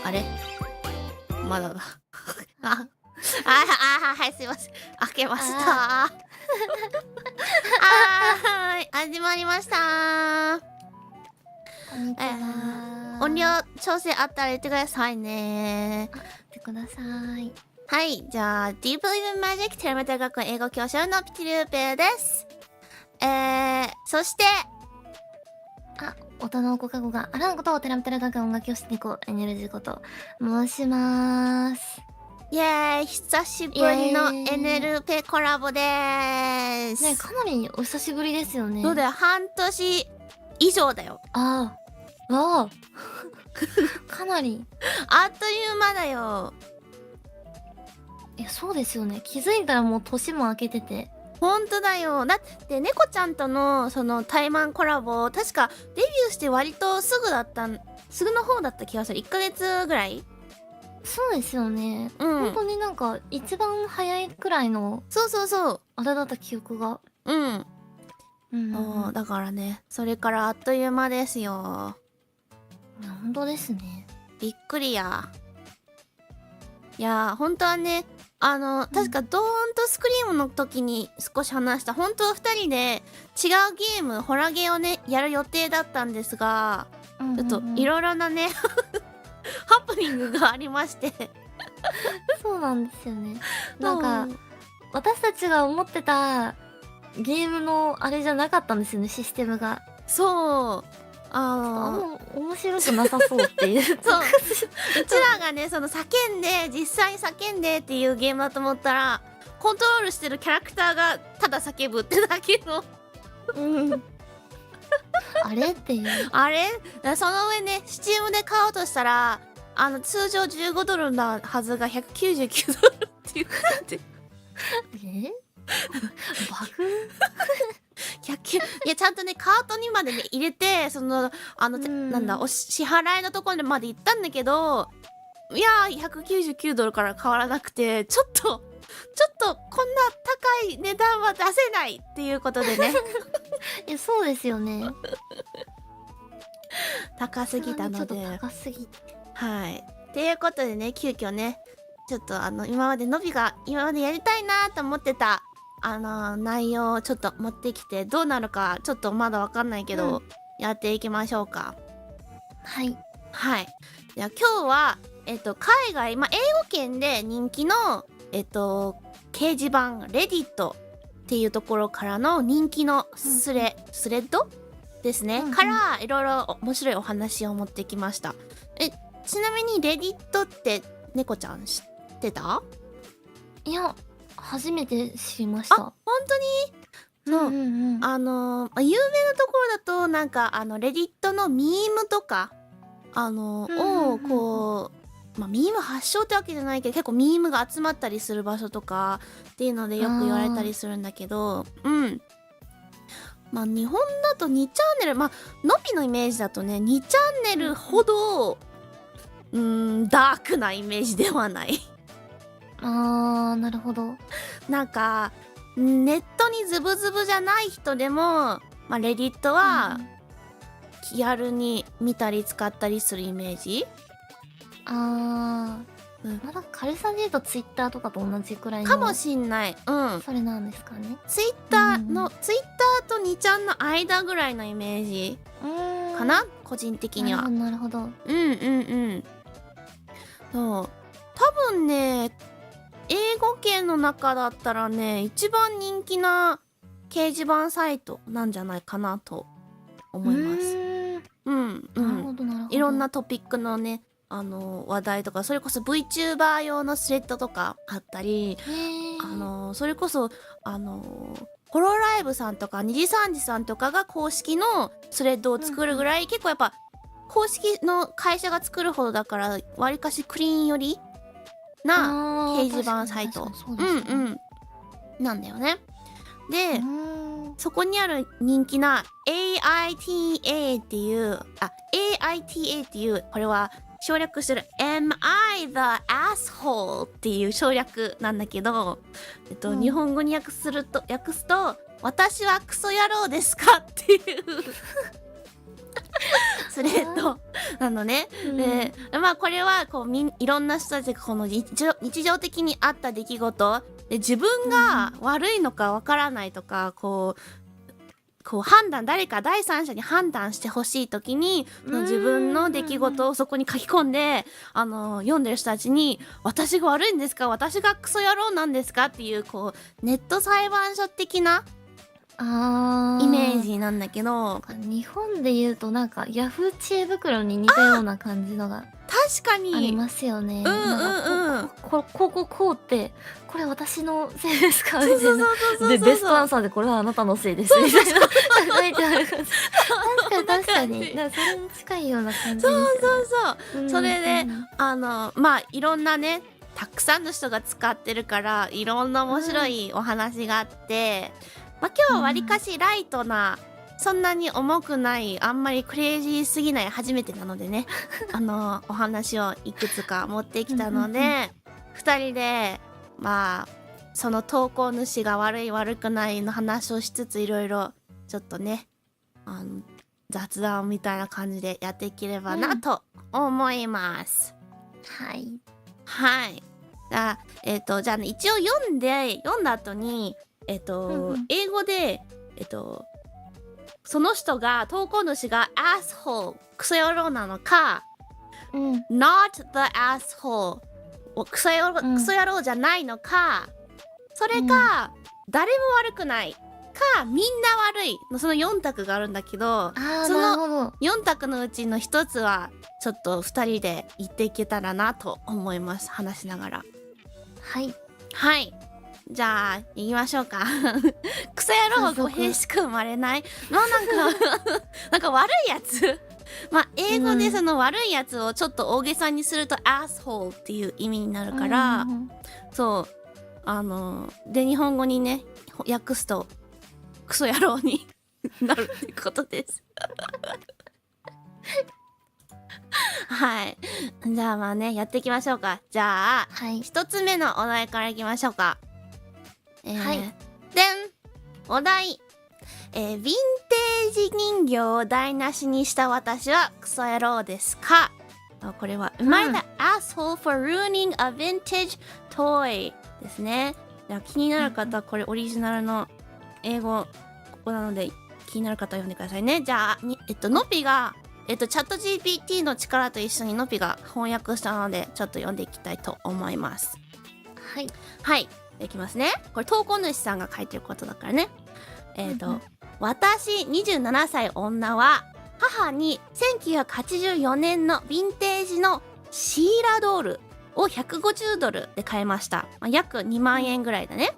あれまだだ。はい、すいません。開けました。はい、始まりました。こんにちは。音量調整あったら言ってくださいね。言ってください。はい、じゃあ、Deep Even Magic テレメテ学園英語教師のピチルーペです。そして、音のご加護があらぬことをテラメテラ学園音楽教室ニコエネルギーこと申します。イエーイ、久しぶりのエネルペコラボでーす。ね、かなりお久しぶりですよね。そうだよ、半年以上だよ。わあかなりあっという間だよ。いや、そうですよね。気づいたらもう年も明けてて。ほんとだよ。だって猫ちゃんとのその対マンコラボ、確かデビューして割とすぐの方だった気がする。1ヶ月ぐらい。そうですよね。本当になんか一番早いくらいのそうあれだった記憶が。だからね、それからあっという間ですよ。いや、本当ですね。びっくりや。いや本当はね、確かドーンとスクリームの時に少し話した、本当は2人で違うゲーム、ホラゲーをね、やる予定だったんですが、ちょっといろいろなね、ハプニングがありまして。そうなんですよね。なんか、私たちが思ってたゲームのあれじゃなかったんですよね、システムが。そう。面白くなさそうっていう。そう。うちらがね、その実際に叫んでっていうゲームだと思ったら、コントロールしてるキャラクターがただ叫ぶってだけの。あれっていう。あれその上ね、スチームで買おうとしたら、通常15ドルなはずが199ドルっていう感じ。バグいや、ちゃんとね、カートにまでね、入れて、なんだ、支払いのところまで行ったんだけど、いやー、199ドルから変わらなくて、ちょっと、こんな高い値段は出せないっていうことでね。いや、そうですよね。高すぎたので。ちょっと高すぎて。はい。っていうことでね、急遽ね、ちょっと今までやりたいなと思ってた、内容をちょっと持ってきて、どうなるかちょっとまだわかんないけど、やっていきましょうか。はい。はい。じゃあ今日は、海外、英語圏で人気の、掲示板、レディットっていうところからの人気のスレッドですね。から、いろいろ面白いお話を持ってきました。ちなみにレディットって猫ちゃん知ってた？いや、初めて知りました。本当に？そう。有名なところだと、なんか、レディットのミームとか、こう、ミーム発祥ってわけじゃないけど、結構ミームが集まったりする場所とかっていうのでよく言われたりするんだけど、日本だと2チャンネル、のびのイメージだとね、2チャンネルほど、ダークなイメージではない。なるほど。なんか、ネットにズブズブじゃない人でも、レディットは、気軽に見たり使ったりするイメージ？まだ軽さで言うとツイッターとかと同じくらいの。かもしんない。それなんですかね。ツイッターと2ちゃんの間ぐらいのイメージかな、個人的には。なるほど。そう。多分ね、英語圏の中だったらね、一番人気な掲示板サイトなんじゃないかなと思います。なるほど。いろんなトピックのね、話題とか、それこそ VTuber 用のスレッドとかあったり、それこそ、ホロライブさんとか、二次三次さんとかが公式のスレッドを作るぐらい、結構やっぱ、公式の会社が作るほどだから、わりかしクリーン寄りな掲示板サイト。なんだよね。で、そこにある人気な AITA っていう、これは省略する Am I the asshole っていう省略なんだけど、日本語に訳すと、私はクソ野郎ですかっていうスレッドなのね。で、まあこれはこういろんな人たちがこの日常的にあった出来事で自分が悪いのかわからないとか、こう誰か第三者に判断してほしい時にその自分の出来事をそこに書き込んで、読んでる人たちに私が悪いんですか、私がクソ野郎なんですかっていうこうネット裁判所的なイメージなんだけど、日本で言うとなんかヤフー知恵袋に似たような感じのが確かにありますよね。うんこうってこれ私のせいですかみたいな。そうでベストアンサーでこれはあなたのせいですみたいな書いてある感じ。確かにだからそれに近いような感じですよね。そうそれでまあいろんなねたくさんの人が使ってるからいろんな面白いお話があって、まあ今日はわりかしライトな、そんなに重くないあんまりクレイジーすぎない初めてなのでねお話をいくつか持ってきたので2人でまあその投稿主が悪い悪くないの話をしつついろいろちょっとね雑談みたいな感じでやっていければなと思います。はいじゃあじゃあね一応読んだ後に英語でその人が投稿主が asshole クソ野郎なのか、not the asshole クソ野郎じゃないのか、それか、誰も悪くないかみんな悪いのその4択があるんだけど、その4択のうちの1つはちょっと2人で言っていけたらなと思います。話しながら。じゃあ行きましょうかクソ野郎は語弊しく生まれないなんか悪いやつまあ英語でその悪いやつをちょっと大げさにすると asshole っていう意味になるから、そうで日本語にね訳すとクソ野郎になるってことですじゃあまあねやっていきましょうか。じゃあ、1つ目のお題からいきましょうか。でんお題、ヴィンテージ人形を台無しにした私はクソ野郎ですか？これは Am I the asshole for ruining a vintage toy ですね。じゃあ気になる方はこれオリジナルの英語ここなので気になる方は読んでくださいね。じゃあのぴがチャット GPT の力と一緒にのぴが翻訳したのでちょっと読んでいきたいと思います。いきますね。これ投稿主さんが書いてることだからね。私27歳女は母に1984年のヴィンテージのシーラドールを150ドルで買いました。約2万円ぐらいだね。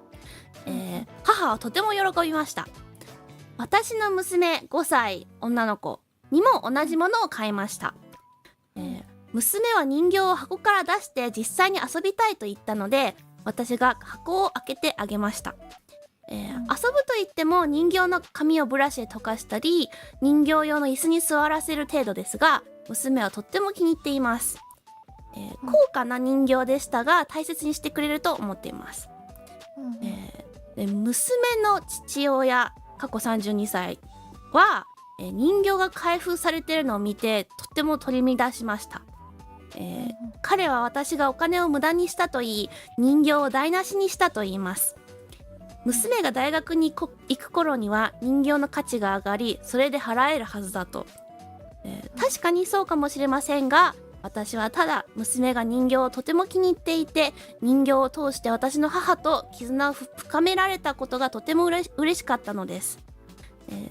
母はとても喜びました。私の娘5歳女の子にも同じものを買いました。娘は人形を箱から出して実際に遊びたいと言ったので私が箱を開けてあげました。遊ぶと言っても人形の髪をブラシで溶かしたり人形用の椅子に座らせる程度ですが娘はとっても気に入っています。高価な人形でしたが大切にしてくれると思っています。で娘の父親過去32歳は、人形が開封されているのを見てとっても取り乱しました。彼は私がお金を無駄にしたと言い人形を台無しにしたと言います。娘が大学に行く頃には人形の価値が上がりそれで払えるはずだと。確かにそうかもしれませんが私はただ娘が人形をとても気に入っていて人形を通して私の母と絆を深められたことがとても嬉しかったのです。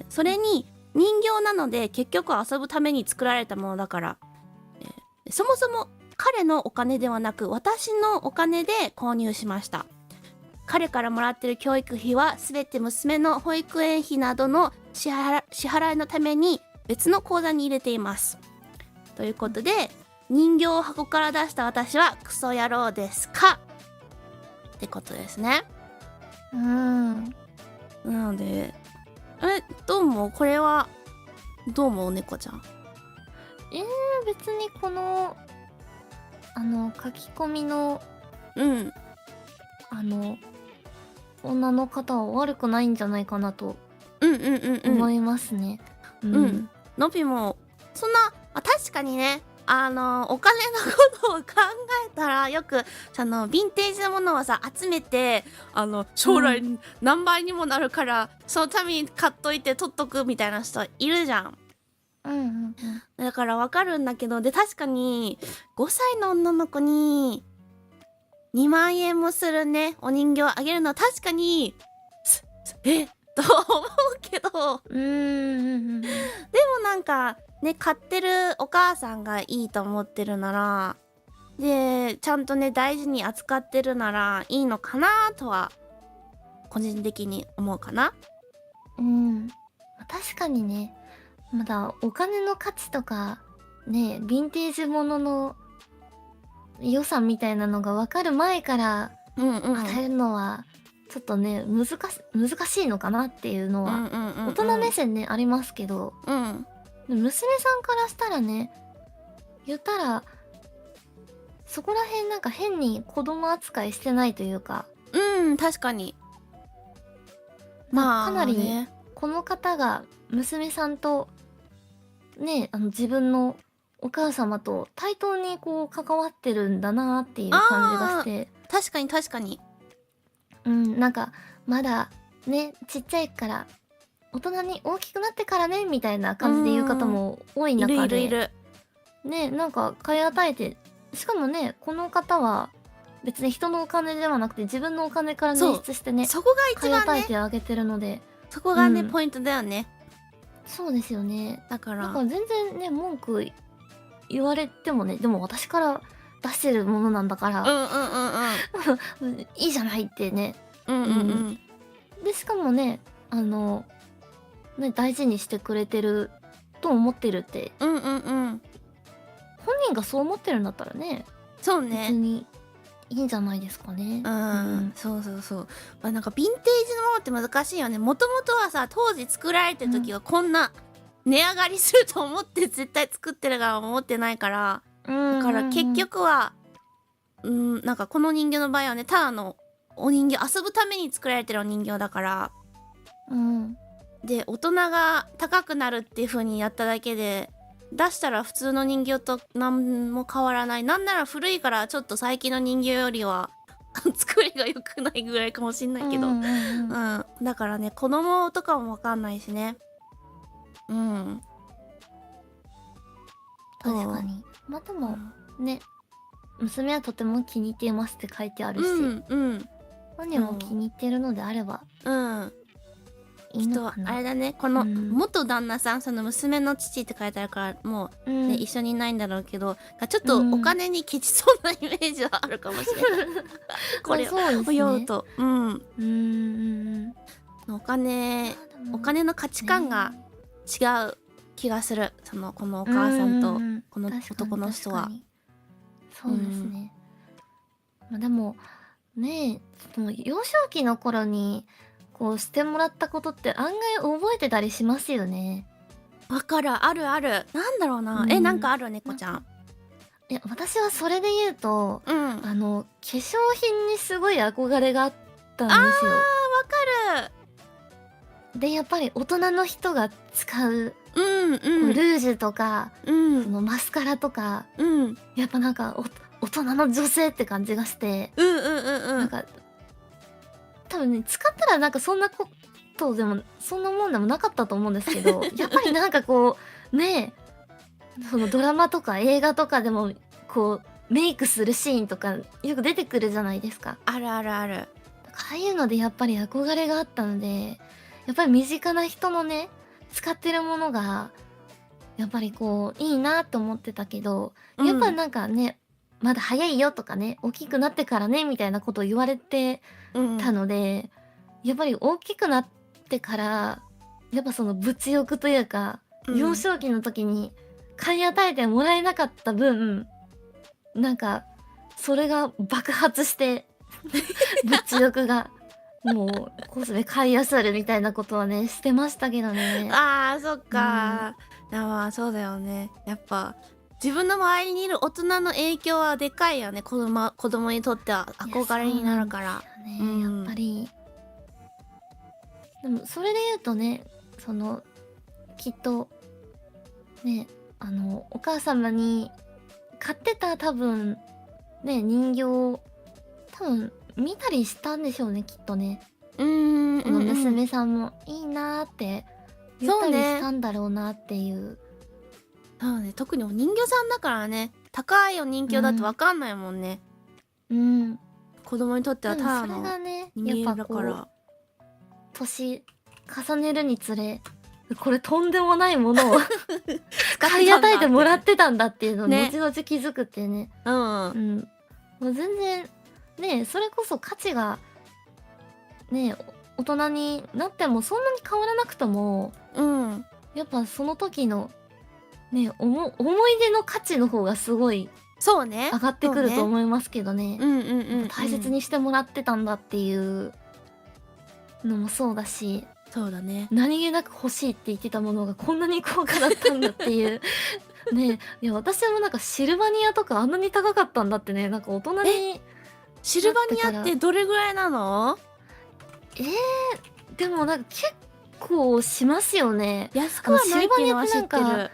それに人形なので結局遊ぶために作られたものだから、そもそも彼のお金ではなく私のお金で購入しました。彼からもらってる教育費は全て娘の保育園費などの支払いのために別の口座に入れています。ということで人形を箱から出した私はクソ野郎ですかってことですね。なのでどう思う？これはどう思う？猫ちゃん。別にこの書き込みの女の方は悪くないんじゃないかなと思いますね。のびもそんなまあ、確かにね、お金のことを考えたら、よく、その、ヴィンテージのものをさ、集めて、将来何倍にもなるから、そのために買っといて取っとくみたいな人いるじゃん。うんうんうん。だからわかるんだけど、で、確かに、5歳の女の子に、2万円もするね、お人形をあげるのは確かに、と思うけど、でもなんか、ね、買ってるお母さんがいいと思ってるなら、で、ちゃんとね、大事に扱ってるならいいのかなとは、個人的に思うかな。確かにね、まだお金の価値とか、ね、ヴィンテージものの良さみたいなのが分かる前からうんうん。与えるのは、ちょっとね、難しいのかなっていうのは、大大人目線ね、ありますけど、うん。でも娘さんからしたらね、言ったら、そこら辺なんか変に子供扱いしてないというか、うん、確かに。まあ、かなりね。この方が娘さんとね、自分のお母様と対等にこう関わってるんだなっていう感じがしあて、あ、確かに確かに。なんかまだね、ちっちゃいから大人に大きくなってからねみたいな感じで言う方も多いいる中で、いるいる。ね、なんか買い与えて、しかもね、この方は別に人のお金ではなくて自分のお金からそう捻出してね、そこが一買い与え番ね、てあげてるので、そこがね、うん、ポイントだよね。そうですよね。だから、だから全然ね、文句言われてもね、でも私から出してるものなんだから、うんうんうんうん。いいじゃないってね。うんうんうん。で、しかもね、大事にしてくれてると思ってるって、うんうんうん。本人がそう思ってるんだったらね、別そうね。にいいんじゃないですかね。そうそうそう。まあ、なんかヴィンテージのものって難しいよね。もともとはさ、当時作られてる時はこんな値上がりすると思って絶対作ってる側も思ってないから。だから結局は、なんかこの人形の場合はね、ただのお人形、遊ぶために作られてるお人形だから。で、大人が高くなるっていう風にやっただけで、出したら普通の人形と何も変わらない。なんなら古いからちょっと最近の人形よりは作りが良くないぐらいかもしんないけど。だからね、子供とかもわかんないしね。確かに。まあでも、ね、娘はとても気に入っていますって書いてあるし、本人も気に入ってるのであればいいのかな。あれだね、この元旦那さん、その娘の父って書いてあるから、もうね、一緒にいないんだろうけど、ちょっとお金にケチそうなイメージはあるかもしれない。これを読むと。お金の価値観が違う気がする。このお母さんとこの男の人は。そうですね。まあでも、ねえ、その幼少期の頃に、こうしてもらったことって案外覚えてたりしますよね。わかる、あるある。なんだろうな。なんかある、猫ちゃん。いや、私はそれで言うと、化粧品にすごい憧れがあったんですよ。わかる。で、やっぱり大人の人が使う、こる。うルージュとか、そのマスカラとか、やっぱなんか大人の女性って感じがして、なんか、多分ね、使ったらなんかそんなことでも、そんなもんでもなかったと思うんですけど、やっぱりなんかこう、ねえ、そのドラマとか映画とかでも、こう、メイクするシーンとかよく出てくるじゃないですか。あるあるある。ああいうのでやっぱり憧れがあったので、やっぱり身近な人のね、使ってるものが、やっぱりこう、いいなって思ってたけど、やっぱなんかね、まだ早いよとかね、大きくなってからね、みたいなことを言われてたので、やっぱり大きくなってから、やっぱその物欲というか、幼少期の時に買い与えてもらえなかった分、なんか、それが爆発して、物欲が、もう、コスメ買い漁るみたいなことはね、してましたけどね。あー、そっかー。まあ、そうだよね。やっぱ、自分の周りにいる大人の影響はでかいよね。子供にとっては憧れになるから。やっぱり。でも、それで言うとね、きっと、ね、お母様に買ってた多分ね人形を多分見たりしたんでしょうねきっとね。この娘さんもいいなーって言ったりしたんだろうなっていう。そうね、特にお人形さんだからね、高いお人形だとわかんないもんね。うん。子供にとってはただそれのがね人やっぱこう間だから。年重ねるにつれこれとんでもないものを使買い与えてもらってたんだっていうのをね後々気づくってね。うん。もう全然ねそれこそ価値がね大人になってもそんなに変わらなくともうん。やっぱその時のね思い出の価値の方がすごいそうね。上がってくるとう。思いますけどね。大切にしてもらってたんだっていうのもそうだし、そうだね。何気なく欲しいって言ってたものがこんなに高価だったんだっていうね。いや私もなんかシルバニアとかあんなに高かったんだってね、なんか大人に。シルバニアってどれぐらいなの？でもなんか結構しますよね。安くはないっていうのは知ってる。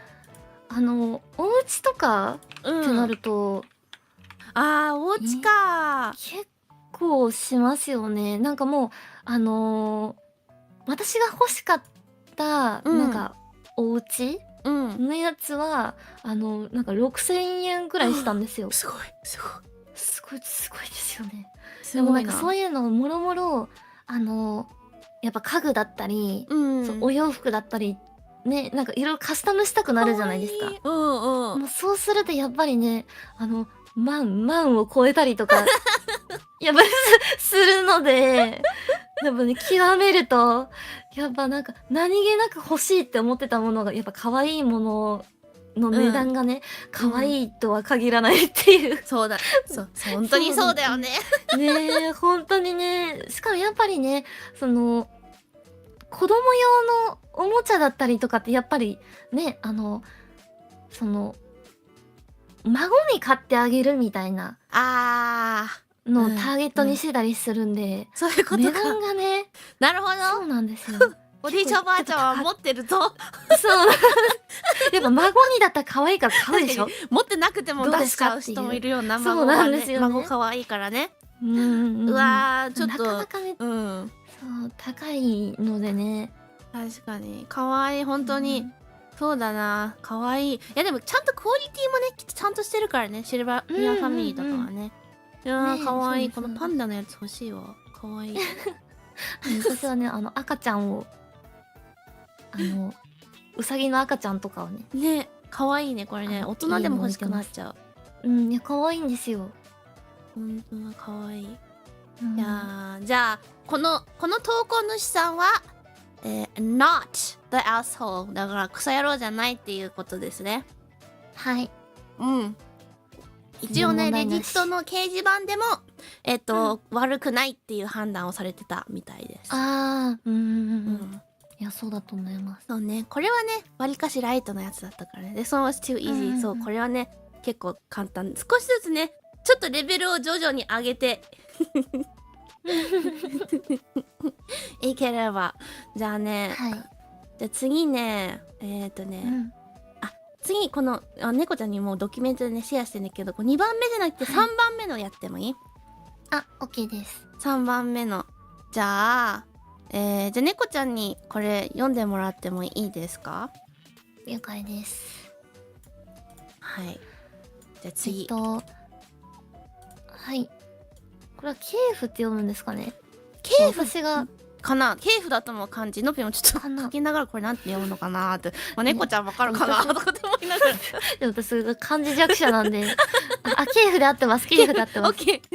お家とかってなると、ああ、お家か。結構しますよね。なんかもう私が欲しかったなんかお家のやつはなんか6000円くらいしたんですよ。すごいすごいすごいですよね。すごいな。でもなんかそういうのもろもろやっぱ家具だったり、そうお洋服だったりね、なんかいろいろカスタムしたくなるじゃないですか。もうそうするとやっぱりね万を超えたりとかやっぱりするので、やっぱね極めるとやっぱなんか何気なく欲しいって思ってたものがやっぱ可愛いものの値段がね、可愛いとは限らないっていう。そうだ。本当にそうだよね。ねえ、本当にね。しかもやっぱりね、子供用のおもちゃだったりとかってやっぱりね、孫に買ってあげるみたいなのをターゲットにしてたりするんで、そういうこと値か。段がね、なるほそうど。なんですよ。おじいちゃんおばあちゃんは持ってるとそう。やっぱ孫にだったら可愛いから買うでしょ。持ってなくても出しちゃう人もいるような孫がね。孫可愛いからね。うわー、ちょっとなかなかね、そう高いのでね。確かに可愛い、本当に。そうだな、可愛い。いやでもちゃんとクオリティもねきっとちゃんとしてるからね、シルバニアファミリーとかはね。いやー可愛い。このパンダのやつ欲しいわ。可愛い。私はね赤ちゃんをうさぎの赤ちゃんとかをね。ね、可愛いねこれね。大人でも欲しくなっちゃう。いや可愛いんですよ。本当だ可愛い。いやー、じゃあこの投稿主さんはnot the asshole だからクソ野郎じゃないっていうことですね。はい。一応ねレジットの掲示板でも悪くないっていう判断をされてたみたいです。いやそうだと思います。そうね、これはねわりかしライトなやつだったからね。で、その was too easy。そう、これはね結構簡単。少しずつねちょっとレベルを徐々に上げていければ。じゃあね、じゃあ次ね次この猫ちゃんにもうドキュメントでねシェアしてんだけど、2番目じゃなくて3番目のやってもいい？OK です。3番目のじゃあじゃあ猫ちゃんにこれ読んでもらってもいいですか？了解です。はい。じゃあ次。はい。これはケーフって読むんですかね。ケーフ私がかな、ケーフだと思う漢字のぴもちょっと書きながらこれなんて読むのかなーって、猫ちゃんわかるかなとかって思いながら。でも私が漢字弱者なんでケーフで合ってます。ケーフで合ってます。ケー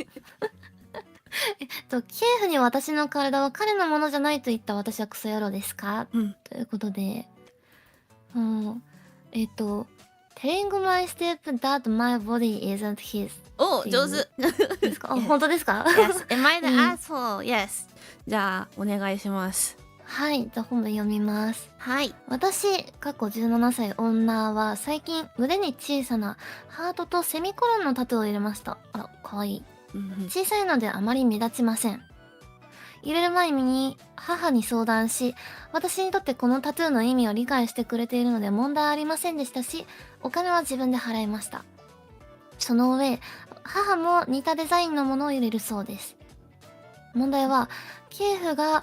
フに私の体は彼のものじゃないと言った私はクソ野郎ですか、ということでtelling my step that my body isn't his。 お、上手ですか？本当ですか？ Yes. Am I the asshole? Yes. じゃあお願いします。はい、じゃあ本文読みます。はい。私、過去17歳女は最近腕に小さなハートとセミコロンのタトゥーを入れました。あら、かわいい。小さいのであまり目立ちません。入れる前に母に相談し、私にとってこのタトゥーの意味を理解してくれているので問題ありませんでしたし、お金は自分で払いました。その上、母も似たデザインのものを入れるそうです。問題は、キエフが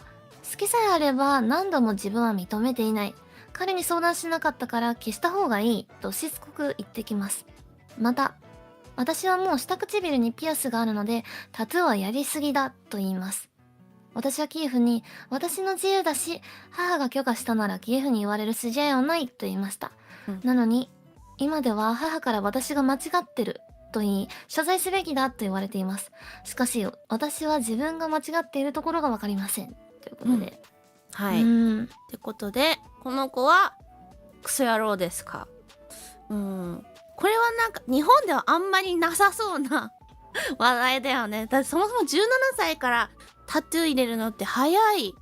好きさえあれば何度も自分は認めていない。彼に相談しなかったから消した方がいいとしつこく言ってきます。また、私はもう下唇にピアスがあるのでタトゥーはやりすぎだと言います。私はキエフに私の自由だし母が許可したならキエフに言われる筋合いはないと言いました。なのに今では母から私が間違ってると言い謝罪すべきだと言われています。しかし私は自分が間違っているところがわかりませんということで、はい。ってことでこの子はクソ野郎ですか。これはなんか日本ではあんまりなさそうな話題だよね。だってそもそも17歳からタトゥー入れるのって早い。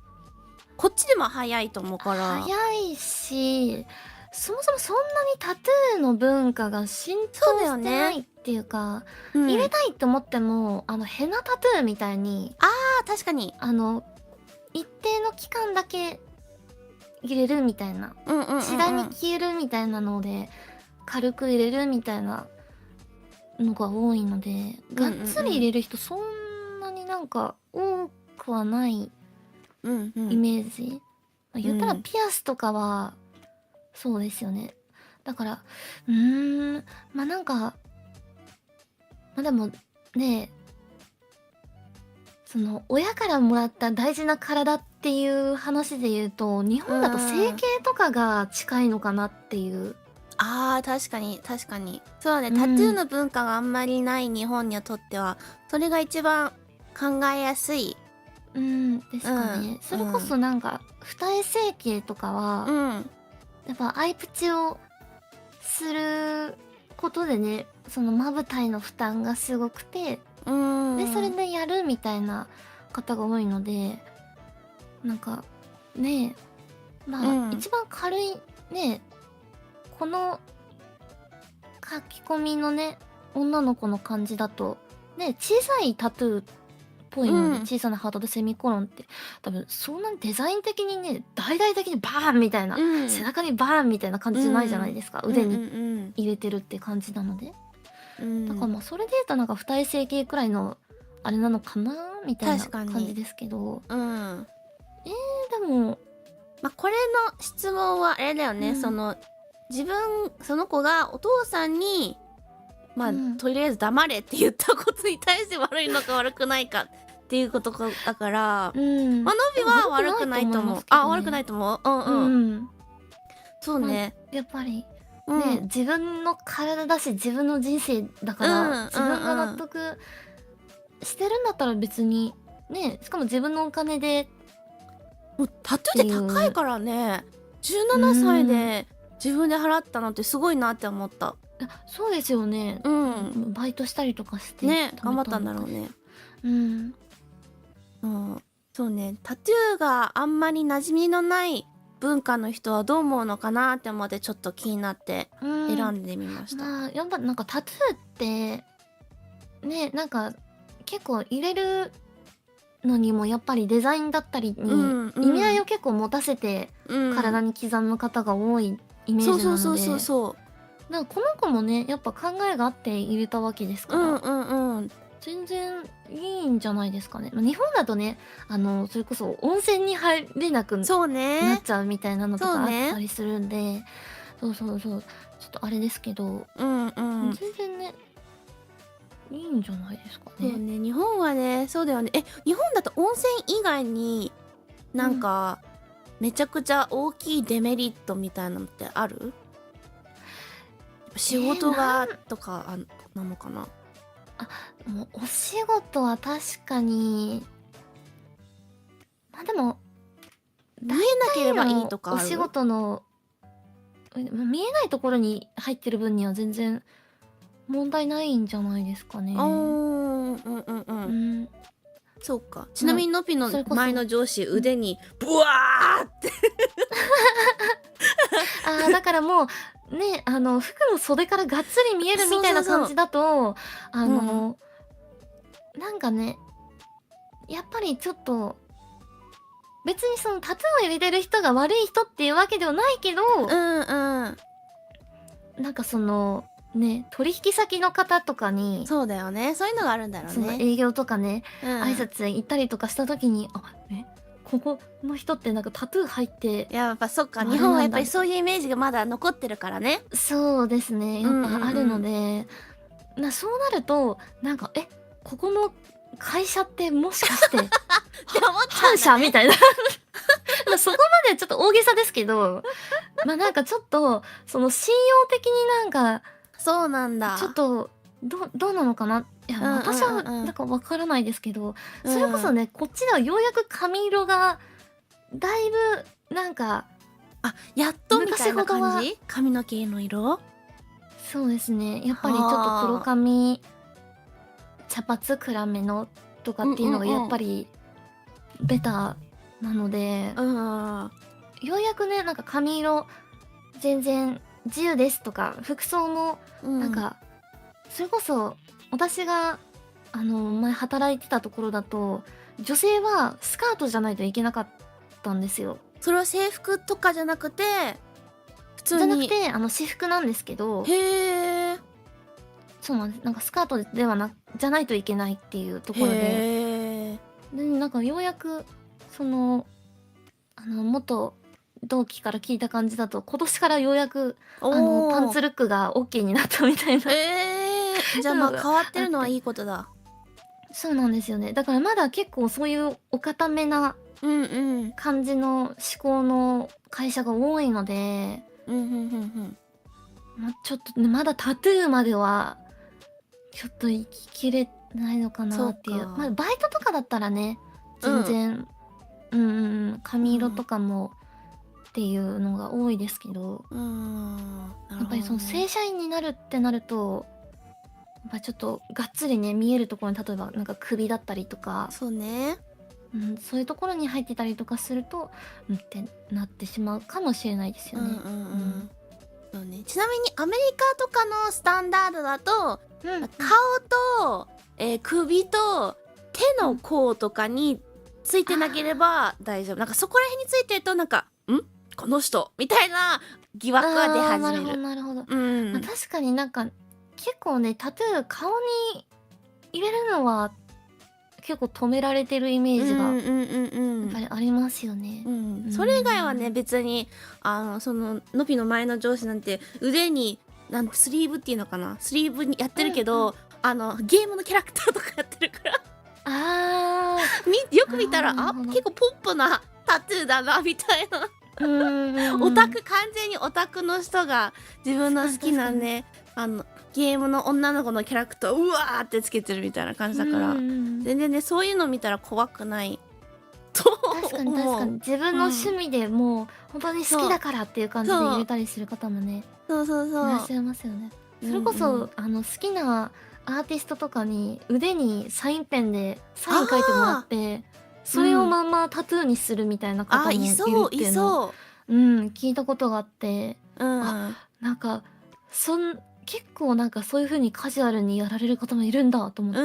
こっちでも早いと思うから。早いし、そもそもそんなにタトゥーの文化が浸透してないっていうか、入れたいって思ってもヘナタトゥーみたいに確かに一定の期間だけ入れるみたいな、次第に消えるみたいなので軽く入れるみたいなのが多いので、がっつり入れる人そんなになんか多くはないイメージ。言ったらピアスとかはそうですよね。だからまあなんかまあでもね、その親からもらった大事な体っていう話で言うと日本だと整形とかが近いのかなっていう。確かに確かにそうね、タトゥーの文化があんまりない日本にとってはそれが一番考えやすいですかね。それこそなんか二重整形とかは、やっぱアイプチをすることでね、そのまぶたへの負担がすごくて、でそれでやるみたいな方が多いので、なんかね、まあ、一番軽いね、この書き込みのね女の子の感じだとね、小さいタトゥーっぽいので、小さなハートでセミコロンって多分そんなにデザイン的にね大々的にバーンみたいな、背中にバーンみたいな感じじゃないじゃないですか、腕に入れてるって感じなので、だからまあそれで言うとなんか二重整形くらいのあれなのかなみたいな感じですけど、でもこれの質問はあれだよね、そのその子がお父さんにとりあえず黙れって言ったことに対して悪いのか悪くないかっていうことだから、のびは悪くないと思う。悪くないと思う。そうね、やっぱりね、自分の体だし自分の人生だから、自分が納得してるんだったら別にね、しかも自分のお金でもうタトゥーって高いからね、17歳で自分で払ったのってすごいなって思った。そうですよね。バイトしたりとかしてね、頑張ったんだろうね。そうね、タトゥーがあんまり馴染みのない文化の人はどう思うのかなって思ってちょっと気になって選んでみました。やっぱなんかタトゥーってね、なんか結構入れるのにもやっぱりデザインだったりに意味合いを結構持たせて体に刻む方が多いイメージなので、なんかこの子もねやっぱ考えがあって入れたわけですから、全然いいんじゃないですかね。日本だとね、それこそ温泉に入れなくなっちゃうみたいなのとかあったりするんで、そうちょっとあれですけど、全然ねいいんじゃないですかね。そうね、日本はね、そうだよね。日本だと温泉以外になんか、めちゃくちゃ大きいデメリットみたいなのってある？仕事がとかなのかな。もうお仕事は確かにでも見えなければいいとかある？お仕事の見えないところに入ってる分には全然問題ないんじゃないですかね。そうか。ちなみにのぴの前の上司腕にブワーってだからもうね、服の袖からがっつり見えるみたいな感じだとなんかね、やっぱりちょっと別にそのタトゥーを入れてる人が悪い人っていうわけではないけど、うんうん。なんかそのね、取引先の方とかにそうだよね。そういうのがあるんだろうそのね。営業とかね、うん挨拶行ったりとかした時に、ここの人ってなんかタトゥー入ってやっぱそっか、あれ日本はなんだやっぱりそういうイメージがまだ残ってるからね。そうですね、やっぱあるので、そうなるとなんかここの会社ってもしかしてって思っちゃ反うんだね。社みたいなそこまでちょっと大げさですけど、なんかちょっとその信用的になんかそうなんだ。ちょっとどうなのかな。いや、うんうんうんうん私はなんかわからないですけど、それこそね、こっちではようやく髪色がだいぶなんか、あ、やっとみたいな昔ほどは感じ？髪の毛の色？そうですね、やっぱりちょっと黒髪、茶髪暗めのとかっていうのがやっぱりベタなので、ようやくね、なんか髪色全然自由ですとか、服装もなんか、それこそ私が前働いてたところだと、女性はスカートじゃないといけなかったんですよ。それは制服とかじゃなくて、普通に。じゃなくて私服なんですけど、へえ。そうなんです。なんかスカートではじゃないといけないっていうところで、へえ。でなんかようやくその元同期から聞いた感じだと、今年からようやくパンツルックが OK になったみたいな。じゃあまあ変わってるのはいいことだ。そうなんですよね。だからまだ結構そういうお堅めなうんうん。感じの思考の会社が多いので、ちょっとね、まだタトゥーまではちょっと行ききれないのかなっていう。そうかバイトとかだったらね、全然、髪色とかもっていうのが多いですけど、やっぱりその正社員になるってなると、やっぱちょっとがっつりね、見えるところに、例えばなんか首だったりとか、そうね。そういうところに入ってたりとかすると、ってなってしまうかもしれないですよね。そうね。ちなみにアメリカとかのスタンダードだと、顔と、首と手の甲とかについてなければ大丈夫。なんかそこら辺についてるとなんかこの人みたいな疑惑が出始める。なるほど。うん。確かになんか結構ね、タトゥー顔に入れるのは結構止められてるイメージがやっぱりありますよね。それ以外はね、別にそののぴの前の上司なんて腕にスリーブっていうのかな、スリーブにやってるけど、ゲームのキャラクターとかやってるからよく見たら結構ポップなタトゥーだなみたいな。オタク、完全にオタクの人が自分の好きなねゲームの女の子のキャラクターをうわーってつけてるみたいな感じだから、全然ねそういうの見たら怖くないと思う。確かに自分の趣味でもう本当に好きだからっていう感じで入れたりする方もね、いらっしゃいますよね。それこそ好きなアーティストとかに腕にサインペンでサイン書いてもらって、それをまんまタトゥーにするみたいな方もいるっていうのを聞いたことがあって、なんか結構なんかそういう風にカジュアルにやられる方もいるんだと思って、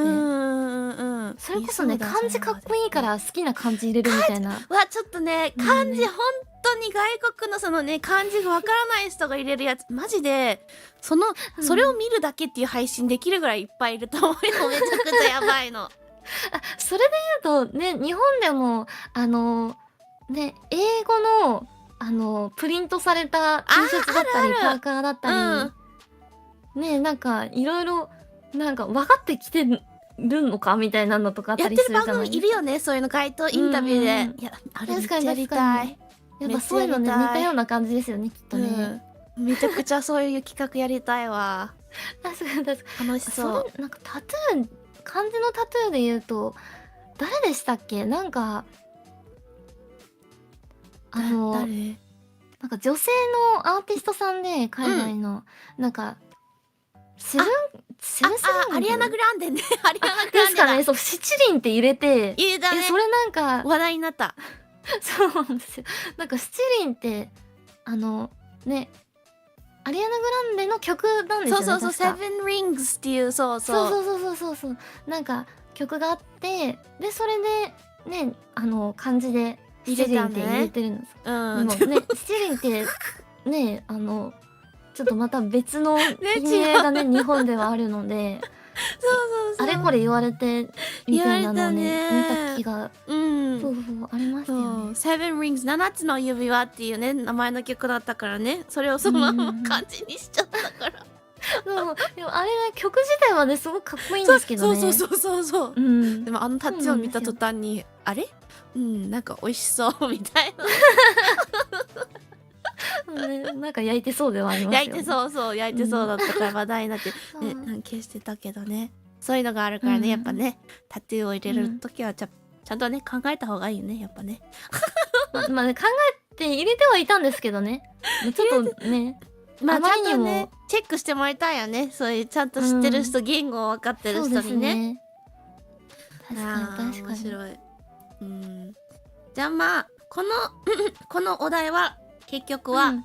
それこそね、漢字かっこいいから好きな漢字入れるみたいな。ちょっとね、漢字本当に外国のそのね漢字がわからない人が入れるやつマジでそれを見るだけっていう配信できるぐらいいっぱいいると思うよ。めちゃくちゃやばいの。それで言うとね、日本でもね、英語のプリントされた T シャツだったりパーカーだったり、ね、なんかいろいろなんか分かってきてるのかみたいなのとかあったりするじゃないですか。やってる番組いるよね、そういうの街頭インタビューで。いや、あれめっちゃやりたい。やっぱそういうのね、似たような感じですよね、きっとね。めちゃくちゃそういう企画やりたいわ。確かに楽しそう。なんかタトゥー、漢字のタトゥーで言うと誰でしたっけ？なんか誰？なんか女性のアーティストさんで海外の、なんかセブンスリング、アリアナグランデね。アリアナグでランデだ。すかね。そう、七輪って入れて、入れたね。それなんか話題になった。そうなんですよ。なんか七輪ってね、アリアナグランデの曲なんですよね。そう、セブンリングスっていう、そう。なんか曲があって、でそれでね、漢字で入れた七輪って入れね。てるんです。うんでもね、七輪ってね、ちょっとまた別の意味合いがね、日本ではあるので、そうそうそう。あれこれ言われてみたいなのをね、見言われたねた気が、うんそうそうありますよそう、ね。Seven Rings 7つの指輪っていうね名前の曲だったからね、それをそのまま漢字にしちゃったから。そうでもあれね、曲自体はねすごくかっこいいんですけどね。そうそうそうそうそう。うんでもあのタッチを見た途端にあれ、なんか美味しそうみたいな。ね、なんか焼いてそうではありますよね。焼いてそうそう焼いてそうだったから話題になって、そうね、消してたけどね、そういうのがあるからね、やっぱねタトゥーを入れる時はちゃんとね考えた方がいいよね、やっぱね。まあね、考えて入れてはいたんですけどね。ちょっとね、まあちゃんあまりにもとねチェックしてもらいたいよね、そういうちゃんと知ってる人、言語を分かってる人にね。確かに確かに。面白い。じゃあまあこのお題は結局は、ま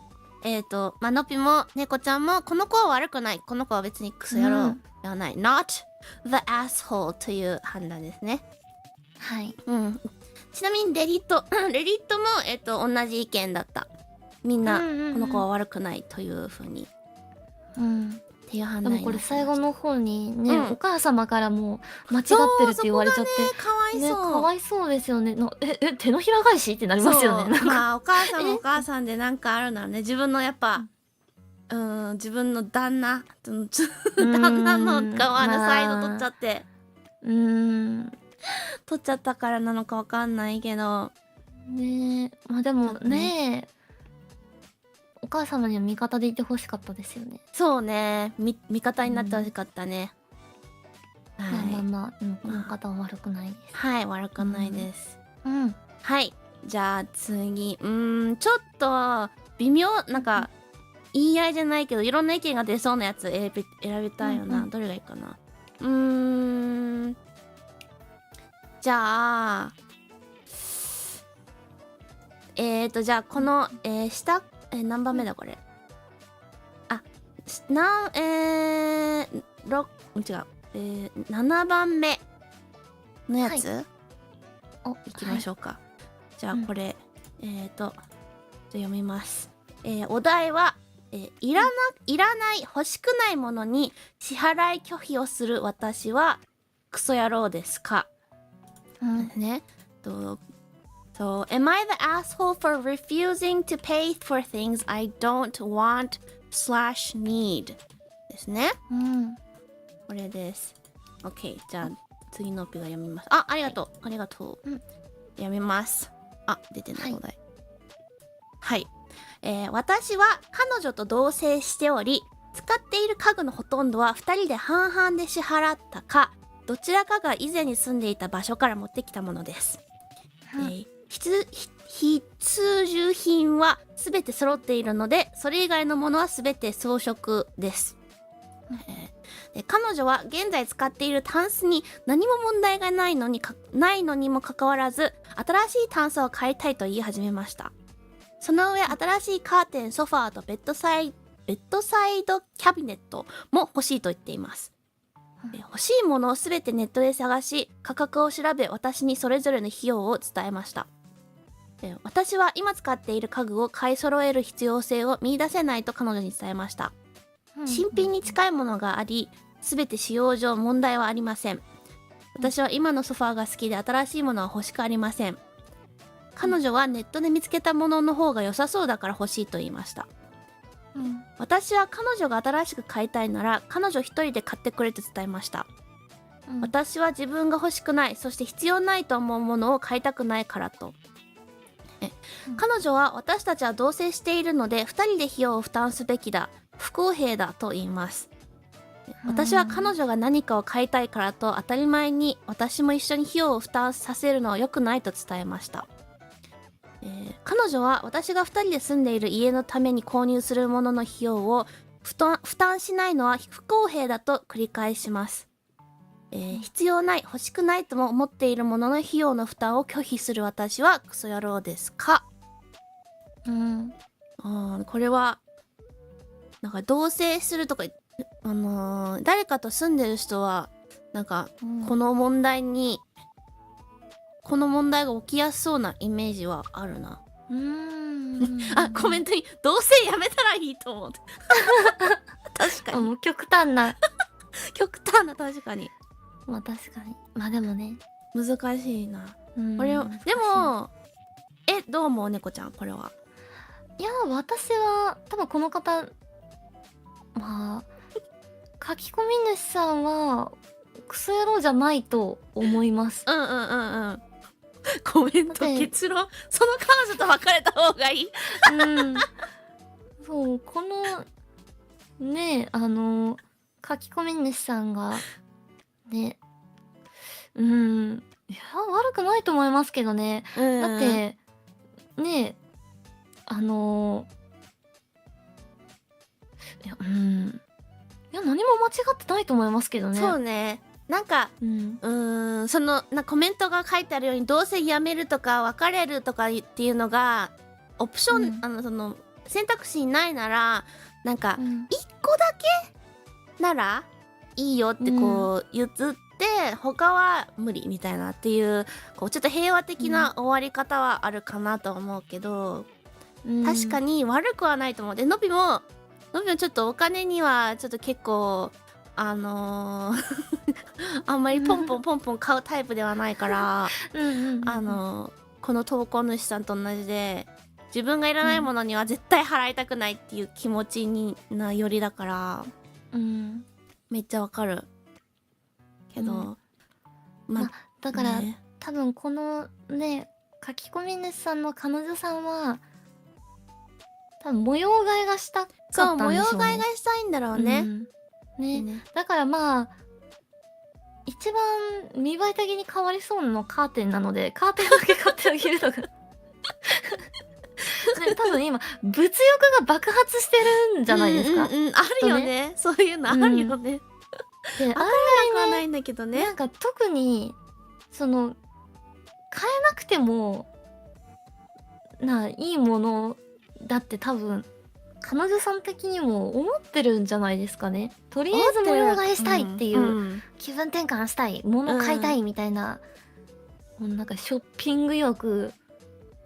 あのっぴも猫ちゃんもこの子は悪くない、この子は別にクソ野郎ではない、not the asshole という判断ですね。はい。ちなみにレディットも同じ意見だった。みんなこの子は悪くないというふうに、っていう判断になってました。でもこれ最後の方にね、お母様からも間違ってるって言われちゃって、かわいそう、ね、かわいそうですよね。手のひら返しってなりますよね。まあお母さんもお母さんでなんかあるならね、自分のやっぱ自分の旦那の側のサイド取っちゃって、取っちゃったからなのかわかんないけどね。まあでもね、お母様には味方でいてほしかったですよね。そうね、味方になってほしかったね。まあこの方は悪くないです。はい、悪くないです。はい。じゃあ次、ちょっと微妙、なんか言い合いじゃないけどいろんな意見が出そうなやつ選びたいよな。どれがいいかな。じゃあじゃあこの、下何番目だこれ。違う、7番目のやつ、いきましょうか。じゃあこれ、じゃあ読みます。お題は、いらない欲しくないものに支払い拒否をする私はクソ野郎ですか、ね。So, am I the asshole for refusing to pay for things I don't want/need ですね。これです。OK。じゃあ次のピが読みます。ありがとう。ありがとう。読みます。出てないお題。はい。私は彼女と同棲しており、使っている家具のほとんどは2人で半々で支払ったか、どちらかが以前に住んでいた場所から持ってきたものです。必需品は全て揃っているので、それ以外のものは全て装飾です。彼女は現在使っているタンスに何も問題がないのにもかかわらず、新しいタンスを買いたいと言い始めました。その上、新しいカーテン、ソファーとベッドサイドキャビネットも欲しいと言っています。欲しいものをすべてネットで探し、価格を調べ、私にそれぞれの費用を伝えました。私は今使っている家具を買い揃える必要性を見出せないと彼女に伝えました。新品に近いものがあり、すべて使用上問題はありません。私は今のソファーが好きで、新しいものは欲しくありません。彼女はネットで見つけたものの方が良さそうだから欲しいと言いました。私は彼女が新しく買いたいなら彼女一人で買ってくれと伝えました。私は自分が欲しくない、そして必要ないと思うものを買いたくないからと。彼女は私たちは同棲しているので2人で費用を負担すべきだ、不公平だと言います。私は彼女が何かを買いたいからと当たり前に私も一緒に費用を負担させるのは良くないと伝えました。彼女は私が2人で住んでいる家のために購入するものの費用を負担しないのは不公平だと繰り返します。必要ない、欲しくないとも思っているものの費用の負担を拒否する私はクソ野郎ですか。これはなんか同棲するとか、誰かと住んでる人はなんかこの問題にこの問題が起きやすそうなイメージはあるな。あ、コメントに同棲やめたらいいと思う。確かに。もう極端な。極端な、確かに。まあ確かに。まあでもね。難しいな。これを、難しいでも、どう思う猫ちゃん、これは。いや、私は、多分この方、まあ、書き込み主さんは、クソ野郎じゃないと思います。うんうんうんうん。コメントだって結論、その彼女と別れた方がいい。そう、この、ね、書き込み主さんが、ね、いや、悪くないと思いますけどね。だっ、て、ね、いや、いや、何も間違ってないと思いますけどね。そうね。なんか、そのコメントが書いてあるように、どうせやめるとか別れるとかっていうのがオプション、その選択肢にないなら、なんか一個だけならいいよってこう言って他は無理みたいなっていう、こうちょっと平和的な終わり方はあるかなと思うけど、確かに悪くはないと思う。で、のびもちょっとお金にはちょっと結構あんまりポンポンポンポン買うタイプではないからこの投稿主さんと同じで、自分がいらないものには絶対払いたくないっていう気持ちになよりだから、めっちゃわかるけど、まあだから、ね、多分このね書き込み主さんの彼女さんは多分模様替えがしたかったんでしょうね。そう、模様替えがしたいんだろうね。ね、だからまあ一番見栄え的に変わりそうなのはカーテンなので、カーテンだけ買ってあげるとか。多分今物欲が爆発してるんじゃないですか。あるよね。そういうのあるよね。で、案外はないんだけどね。なんか特にその買えなくてもいいものだって多分彼女さん的にも思ってるんじゃないですかね。とりあえず模様替えしたいっていう、気分転換したい、物買いたいみたいな、もうなんかショッピング欲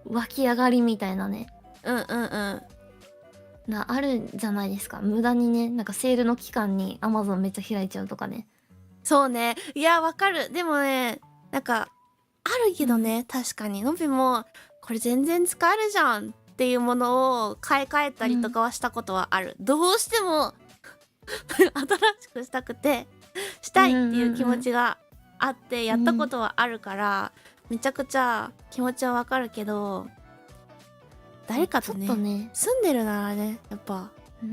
湧き上がりみたいなね、あるんじゃないですか。無駄にね、なんかセールの期間に Amazon めっちゃ開いちゃうとかね。そうね。いや、わかる。でもね、なんかあるけどね、確かにのびもこれ全然使えるじゃんっていうものを買い替えたりとかはしたことはある。どうしても新しくしたいっていう気持ちがあってやったことはあるから、めちゃくちゃ気持ちはわかるけど、誰かとね、住んでるならね、やっぱそ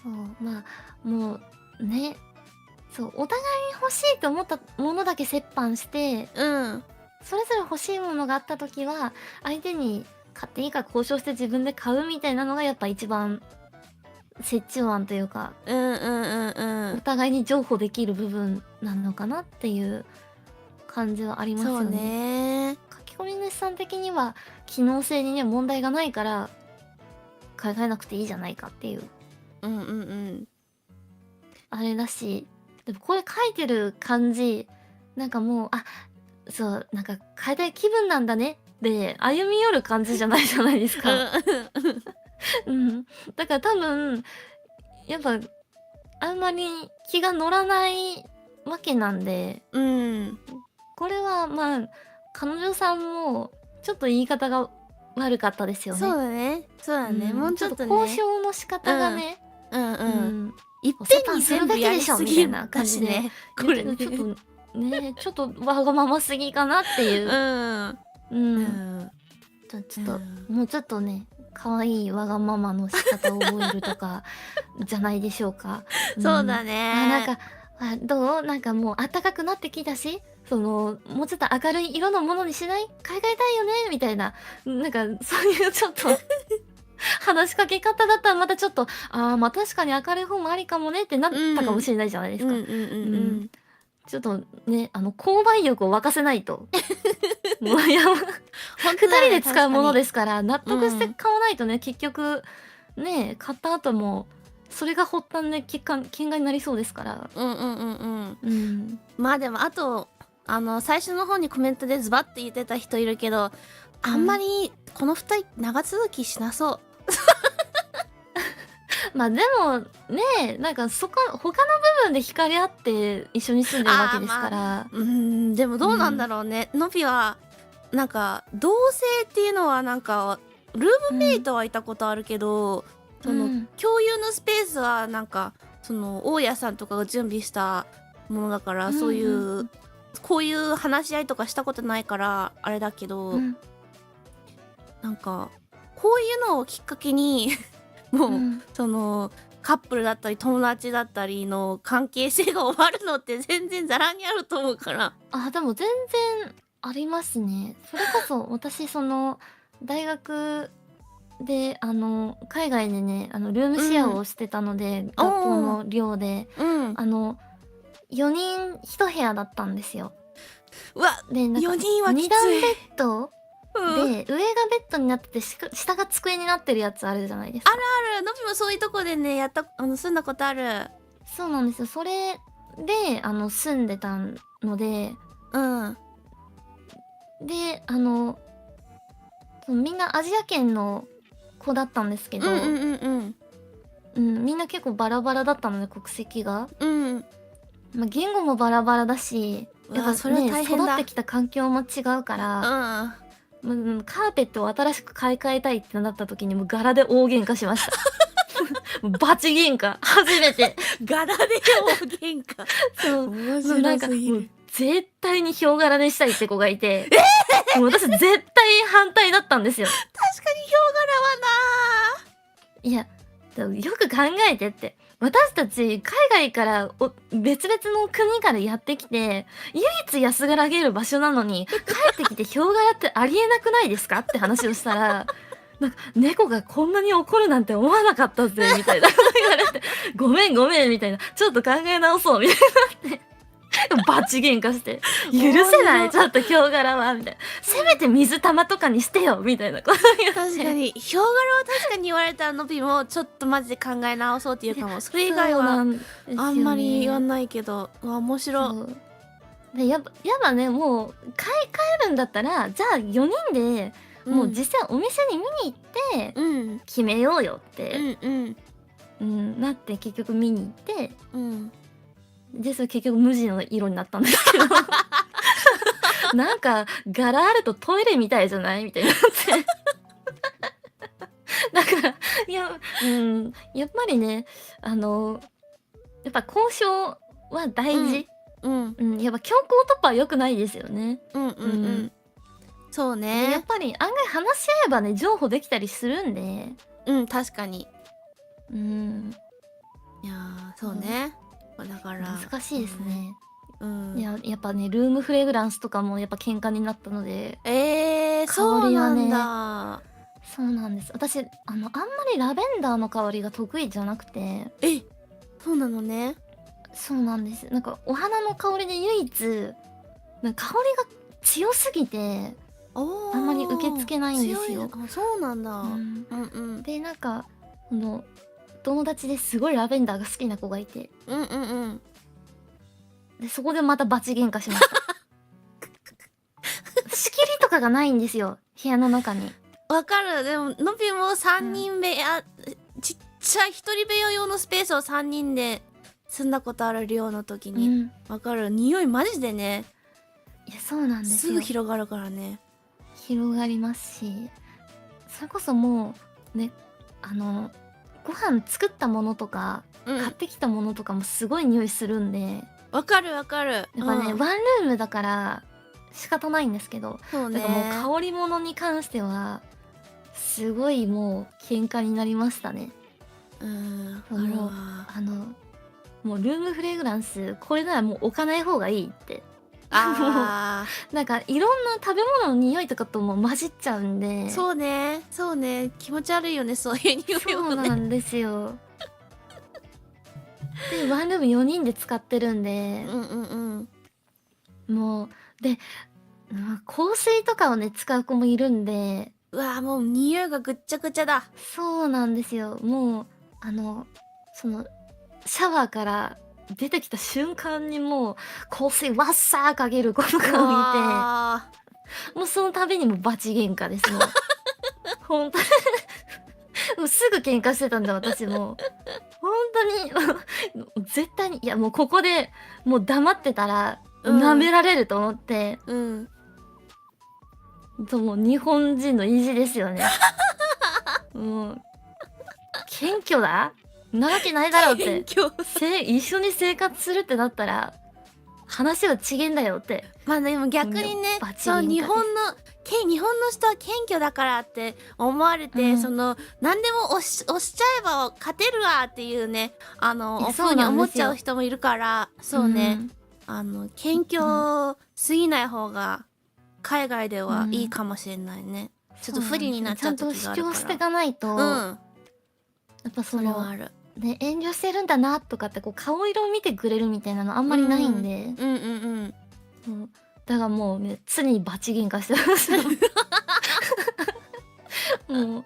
うまあもうね、そうお互いに欲しいと思ったものだけ折半して、それぞれ欲しいものがあった時は相手に買っていいか交渉して自分で買うみたいなのがやっぱ一番折衷案というか、お互いに譲歩できる部分なのかなっていう感じはありますよね。書き込み主さん的には機能性にね問題がないから買い替えなくていいじゃないかっていうあれだし、でもこれ書いてる感じなんかもうそうなんか変えたい気分なんだねで歩み寄る感じじゃないじゃないですか。だから多分やっぱあんまり気が乗らないわけなんで、これはまあ彼女さんもちょっと言い方が悪かったですよね。そうだね、そうだね、もうちょっとね交渉の仕方がね、いっぺんに全部やりすぎな感じで、これちょっとねちょっとわがまますぎかなっていう。ちょっともうちょっとね可愛いわがままの仕方を覚えるとかじゃないでしょうか。そうだね。なんかどうなんかもう暖かくなってきたし、そのもうちょっと明るい色のものにしない？買い替えたいよねみたいな、なんかそういうちょっと話しかけ方だったらまたちょっとまあ確かに明るい方もありかもねってなったかもしれないじゃないですか。ちょっとね購買欲を沸かせないと。もう2人で使うものですから納得して買わないとね、結局ね買った後もそれが発端で喧嘩になりそうですから。うんうんうんうんうん。まあでもあと最初の方にコメントでズバッて言ってた人いるけど、あんまりこの二人長続きしなそう。まあでもね、なんか他の部分で惹かれ合って一緒に住んでるわけですから。でもどうなんだろうね、のびはなんか同棲っていうのはなんかルームメイトはいたことあるけど、その共有のスペースはなんかその大家さんとかが準備したものだから、そういうこういう話し合いとかしたことないからあれだけど、なんかこういうのをきっかけにもう、そのカップルだったり友達だったりの関係性が終わるのって全然ざらにあると思うから。でも全然ありますね。それこそ私その大学で海外でねルームシェアをしてたので、学校の寮で4人1部屋だったんですよ。うわでなんか4人はきつい。2段ベッドで、上がベッドになってて下が机になってるやつあるじゃないですか。あるある、のびもそういうとこでね住んだことある。そうなんですよ。それで住んでたので、でみんなアジア圏の子だったんですけど、みんな結構バラバラだったので国籍が、まあ、言語もバラバラだし、やっぱそれはね大変だ。育ってきた環境も違うから、カーペットを新しく買い替えたいってなった時にもう柄で大喧嘩しました。もうバチ喧嘩初めて。柄で大喧嘩。そう面もうなんかもう絶対にヒョウ柄にしたいって子がいて、もう私絶対反対だったんですよ。確かにヒョウ柄はいやでもよく考えてって、私たち海外から別々の国からやってきて唯一安らげる場所なのに帰ってきてヒョウ柄ってありえなくないですかって話をしたら、なんか猫がこんなに怒るなんて思わなかったぜみたいな言われて、ごめんごめんみたいな、ちょっと考え直そうみたいになって。バチ喧嘩して許せないちょっとヒョウ柄はみたいな、せめて水玉とかにしてよみたいなこと言って。確かにヒョウ柄は確かに言われたのびもちょっとマジで考え直そうっていうかも。それ以外はあんまり言わないけど、面白い。でやっぱね、もう買い替えるんだったらじゃあ4人でもう実際お店に見に行って決めようよってなって、結局見に行って、でそれ結局無地の色になったんですけどなんか柄あるとトイレみたいじゃないみたいになってだからやっぱりねやっぱ交渉は大事。やっぱ強行突破は良くないですよね。そうでね。やっぱり案外話し合えばね譲歩できたりするんで。確かに。いやそうね。だから難しいですね。いやっぱねルームフレグランスとかもやっぱ喧嘩になったので。そうなんだ。そうなんです。私あんまりラベンダーの香りが得意じゃなくて。そうなのね。そうなんです。なんかお花の香りで唯一なんか香りが強すぎてあんまり受け付けないんですよ。そうなんだ。でなんか友達ですごいラベンダーが好きな子がいて、でそこでまたバチ喧嘩しました。仕切りとかがないんですよ部屋の中に。わかる。でものびも3人部屋、ちっちゃい1人部屋用のスペースを3人で住んだことある寮の時に。わかる。匂いマジでね。いやそうなんですよ。すぐ広がるからね。広がりますし、それこそもうねご飯作ったものとか、買ってきたものとかもすごい匂いするんで。わかるわかる。やっぱね、ワンルームだから仕方ないんですけど、そうね。だからもう香り物に関してはすごいもう喧嘩になりましたね。もうルームフレグランスこれならもう置かない方がいいって。なんかいろんな食べ物の匂いとかとも混じっちゃうんで。そうねそうね、気持ち悪いよねそういう匂いをね。そうなんですよ。でワンルーム4人で使ってるんで、もうで香水とかをね使う子もいるんで、もう匂いがぐっちゃぐちゃだ。そうなんですよ。もうそのシャワーから出てきた瞬間にもう香水わっさーかける子とかを見て、あもうその度にもうバチ喧嘩ですもん。ほんとにもうすぐ喧嘩してたんだ私も。ほんとに絶対にいやもうここでもう黙ってたら舐められると思って、うんもう日本人の意地ですよね。もう謙虚だなわけないだろうって謙虚一緒に生活するってなったら話は違えんだよって。まあでも逆にねバチそう喧嘩です日本の人は謙虚だからって思われて、うんその何でも押しちゃえば勝てるわっていうねそうふうに思っちゃなんですう人もいるからそうね、ん謙虚すぎない方が海外ではいいかもしれないね、ちょっと不利になっちゃう時があるからちゃんと主張していかないと、やっぱそれはあるね、遠慮してるんだなとかってこう顔色を見てくれるみたいなのあんまりないんで、うんうんそうだからもうね常にバチ喧嘩してますよ。もう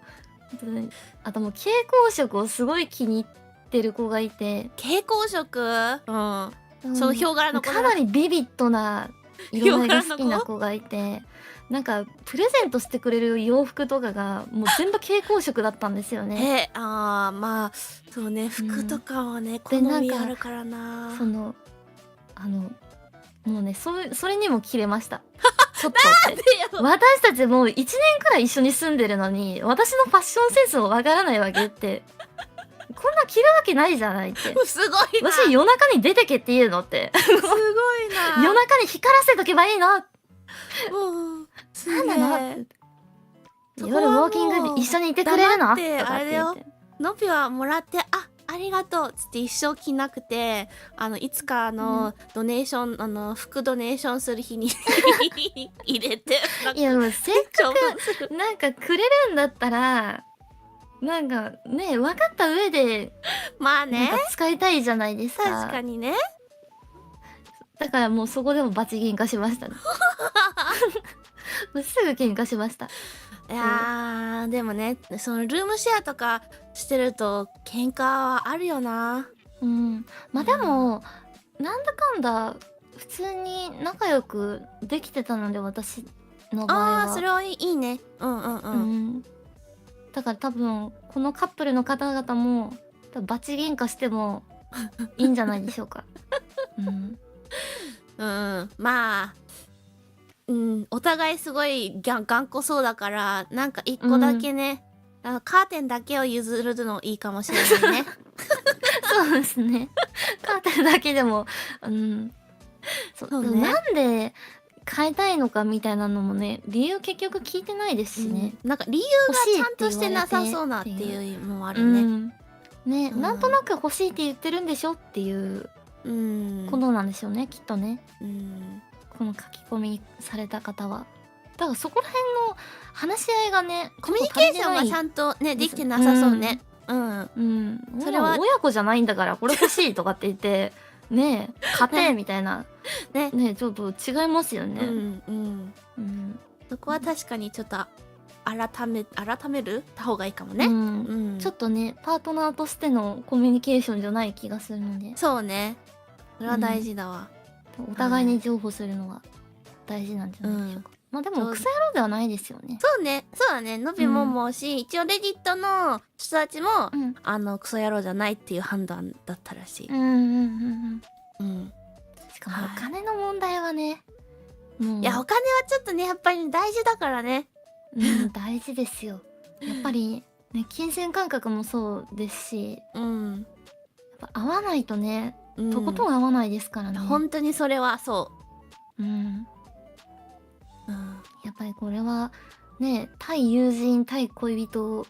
あともう蛍光色をすごい気に入ってる子がいて、蛍光色そのヒョウ柄の子かなりビビッドな色合いが好きな子がいて、なんかプレゼントしてくれる洋服とかがもう全部蛍光色だったんですよね。まあそうね服とかはね、好みあるからな。そのもうねそれにも切れました。ちょっとって私たちもう1年くらい一緒に住んでるのに私のファッションセンスもわからないわけって、こんな着るわけないじゃないって。すごいな。私夜中に出てけって言うのってすごいな。夜中に光らせとけばいいの。なんなのって夜ウォーキングで一緒にいてくれるのとかって言って、のぴはもらってありがとうっつって一生着なくていつかドネーション服ドネーションする日に入れていやもうせっかくなんかくれるんだったらなんかね分かった上でまあねなんか使いたいじゃないですか。確かにね。だからもうそこでもバチ喧嘩しましたね。もうすぐ喧嘩しました。いやでもねそのルームシェアとかしてると喧嘩はあるよな。まあでも、なんだかんだ普通に仲良くできてたので私の場合は。それはいいね。だから多分このカップルの方々もバチ喧嘩してもいいんじゃないでしょうか。まあお互いすごい頑固そうだからなんか一個だけね、カーテンだけを譲るのいいかもしれないね。そうですね。カーテンだけでもそうね。なんで変えたいのかみたいなのもね理由結局聞いてないですしね、なんか理由がちゃんとしてなさそうなっていうのもあるね。なんとなく欲しいって言ってるんでしょっていうことなんでしょうねきっとね。この書き込みされた方はだからそこら辺の話し合いがねコミュニケーションがちゃんとねできてなさそうね。それは親子じゃないんだからこれ欲しいとかって言ってねえ買てみたいなねちょっと違いますよね。そこは確かにちょっと改めるた方がいいかもね。ちょっとねパートナーとしてのコミュニケーションじゃない気がするので。そうねそれは大事だわ。お互いに譲歩するのが大事なんじゃないでしょうか。まあでもクソ野郎ではないですよね。そうだねのびも思うし、一応レディットの人たちもクソ野郎じゃないっていう判断だったらしい。しかもお金の問題はね、いやお金はちょっとねやっぱり大事だからね。大事ですよ。やっぱりね金銭感覚もそうですし、やっぱ合わないとねとことん合わないですからね。本当にそれはそう。やっぱりこれはね対友人対恋人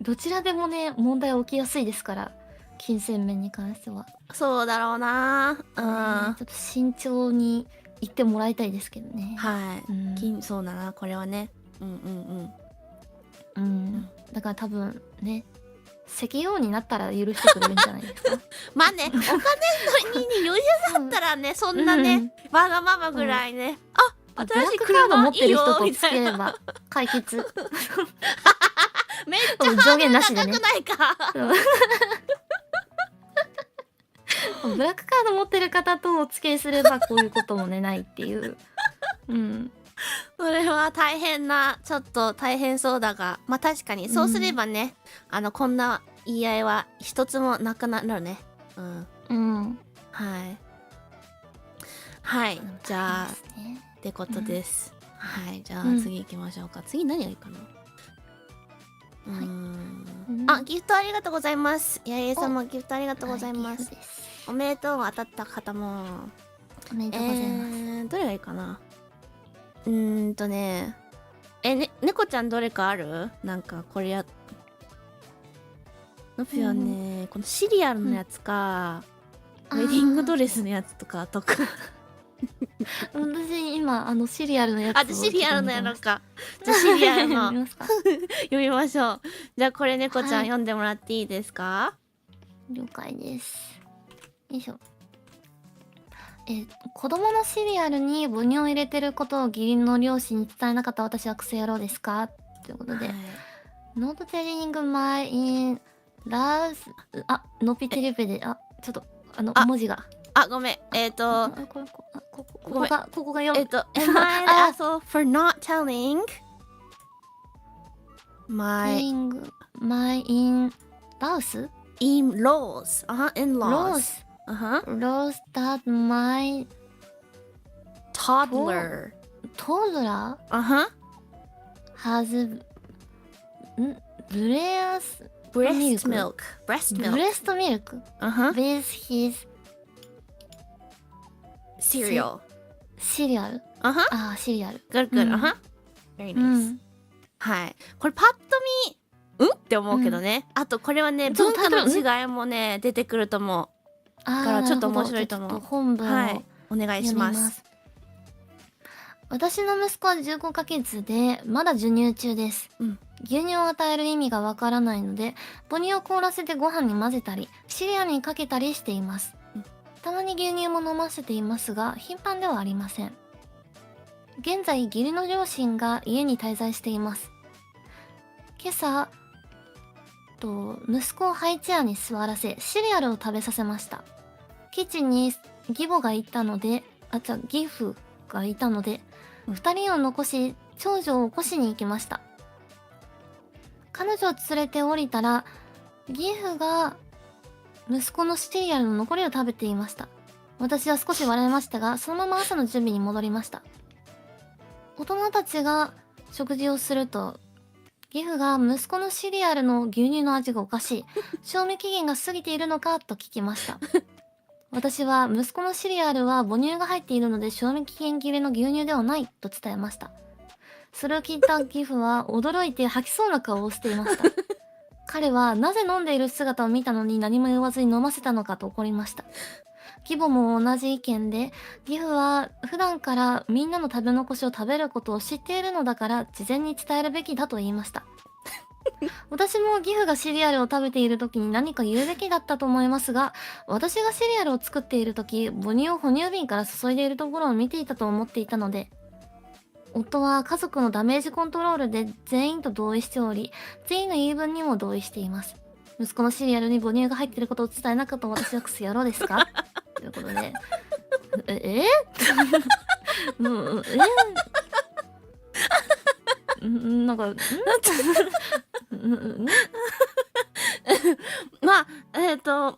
どちらでもね問題起きやすいですから金銭面に関しては。そうだろうな。ちょっと慎重に言ってもらいたいですけどね。そうだなこれはね。だから多分ね石油王になったら許してくれるんじゃないですか。まあねお金のに余裕だったらねそんなねわがままぐらいね新しい車持ってる人と付き合えば解決。めっちゃハードル高くないか。ブラックカード持ってる方とお付き合いすればこういうこともねないっていう。うん。それは大変な、ちょっと大変そうだが、まあ確かにそうすればね、こんな言い合いは一つもなくなるね。うん。うん。はい。はい。じゃあ、ですね。ってことです。はい。じゃあうん次行きましょうか。次何がいいかな。はいうんあ、ギフトありがとうございます。やいえさんもギフトありがとうございまはい、す。岐阜です。おめでとう、当たった方も。おめでとうございます。どれがいいかな。ね。猫ちゃんどれかある？なんかこれのぴはね、このシリアルのやつか、ウェディングドレスのやつとかとか。私今シリアルのやつをあ、じゃあシリアルのやろうか。じゃあシリアルの見ますか読みましょう。じゃあこれ猫ちゃんはい読んでもらっていいですか？了解です。よいしょ。子供のシリアルに母乳を入れてることを義理の両親に伝えなかった私はクソ野郎ですかということで、はいノートテリングマイインラース、ノピテレペで、ちょっと、あ文字が。あ、ごめん。ここが読む。am I the asshole for not telling テ my リングマイインラウス in-laws? In-laws. ロース ロースターマイ toddler. トドラ ハズブレアス breast milk. milk. breast ブ milk. レストミルク with his cereal. シリアルシリアル good good. very う nice. んはい。これパッと見って思うけどね。あとこれはね、そう文化の違いもね、出てくると思う。からちょっと面白いと思う。ちょっと本文をはい。お願いしま。読みますす。私の息子は15ヶ月でまだ授乳中です、うん牛乳を与える意味がわからないので母乳を凍らせてご飯に混ぜたりシリアルにかけたりしています、たまに牛乳も飲ませていますが頻繁ではありません。現在義理の両親が家に滞在しています。今朝息子をハイチェアに座らせシリアルを食べさせました。キッチンに義母がいたので義父がいたので、2人を残し長女を起こしに行きました。彼女を連れて降りたら義父が息子のシリアルの残りを食べていました。私は少し笑いましたがそのまま朝の準備に戻りました。大人たちが食事をすると義父が息子のシリアルの牛乳の味がおかしい、賞味期限が過ぎているのかと聞きました。私は息子のシリアルは母乳が入っているので賞味期限切れの牛乳ではないと伝えました。それを聞いた義父は驚いて吐きそうな顔をしていました。彼はなぜ飲んでいる姿を見たのに何も言わずに飲ませたのかと怒りました。義母も同じ意見で、義父は普段からみんなの食べ残しを食べることを知っているのだから事前に伝えるべきだと言いました。私も義父がシリアルを食べている時に何か言うべきだったと思いますが、私がシリアルを作っている時、母乳を哺乳瓶から注いでいるところを見ていたと思っていたので、夫は家族のダメージコントロールで全員と同意しており、全員の言い分にも同意しています。息子のシリアルに母乳が入っていることを伝えなかった私はクソ野郎ですかということで、なんか、まあなんか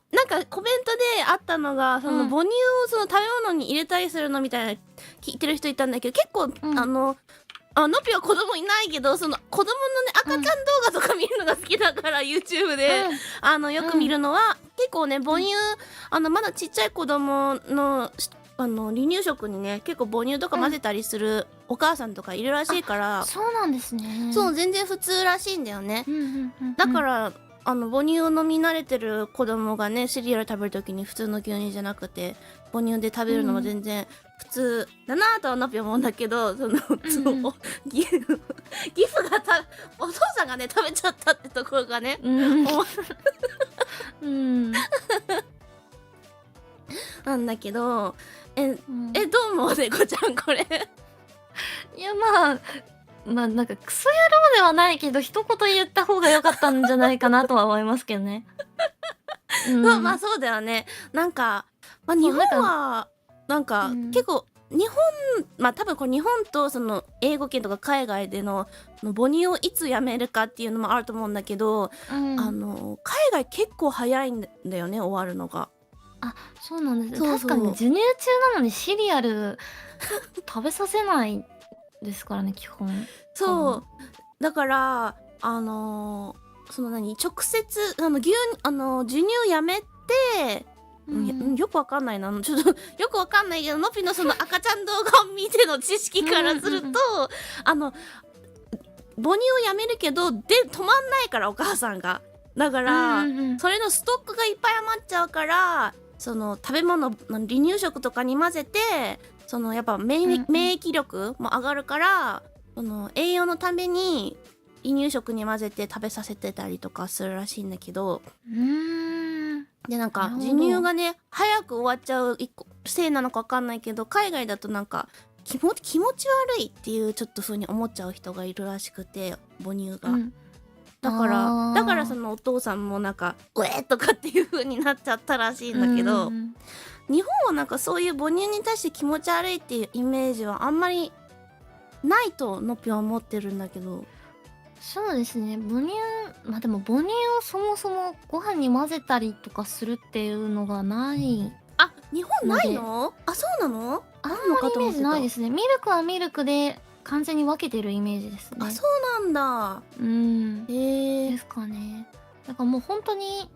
コメントであったのが、その母乳をその食べ物に入れたりするのみたいな聞いてる人いたんだけど、結構、のぴは子供いないけど、その子供のね赤ちゃん動画とか見るのが好きだから、YouTube で、よく見るのは、結構ね母乳、まだちっちゃい子供の離乳食にね結構母乳とか混ぜたりするお母さんとかいるらしいから、そうなんですね。そう全然普通らしいんだよね。だだから母乳を飲み慣れてる子供がねシリアル食べるときに普通の牛乳じゃなくて母乳で食べるのも全然普通だなとはのぴ思うんだけど、そのギフがお父さんがね食べちゃったってところがね、なんだけど、どう思う猫ちゃんこれ。いやまあなんかクソ野郎ではないけど一言言った方が良かったんじゃないかなとは思いますけどね。そうまあそうだよね。なんか、まあ、日本はなんかうん結構日本まあ多分これ日本とその英語圏とか海外での母乳をいつやめるかっていうのもあると思うんだけど、うん海外結構早いんだよね終わるのが。あ、そうなんです。そうそう確かに授乳中なのにシリアル食べさせないですからね、基本。そうだからその直接授乳やめて、よくわかんないなちょっとよくわかんないけどのぴのその赤ちゃん動画を見ての知識からすると母乳をやめるけどで止まんないからお母さんがだからそれのストックがいっぱい余っちゃうからその食べ物の離乳食とかに混ぜてそのやっぱ免疫力も上がるからその栄養のために離乳食に混ぜて食べさせてたりとかするらしいんだけどでなんかなるほど授乳がね早く終わっちゃうせいなのか分かんないけど海外だとなんか気持ち悪いっていうちょっと風に思っちゃう人がいるらしくて母乳が、だからそのお父さんもなんか「うえ!」とかっていう風になっちゃったらしいんだけど、日本はなんかそういう母乳に対して気持ち悪いっていうイメージはあんまりないとのっぴは思ってるんだけど。そうですね、母乳まあでも母乳をそもそもご飯に混ぜたりとかするっていうのがないあ、日本ないの？あ、そうなの？あんまあんのかりイメージと思ってた。ないですね。ミルクはミルクで完全に分けてるイメージですね。あ、そうなんだ。へえ。ですかね。だからもう本当に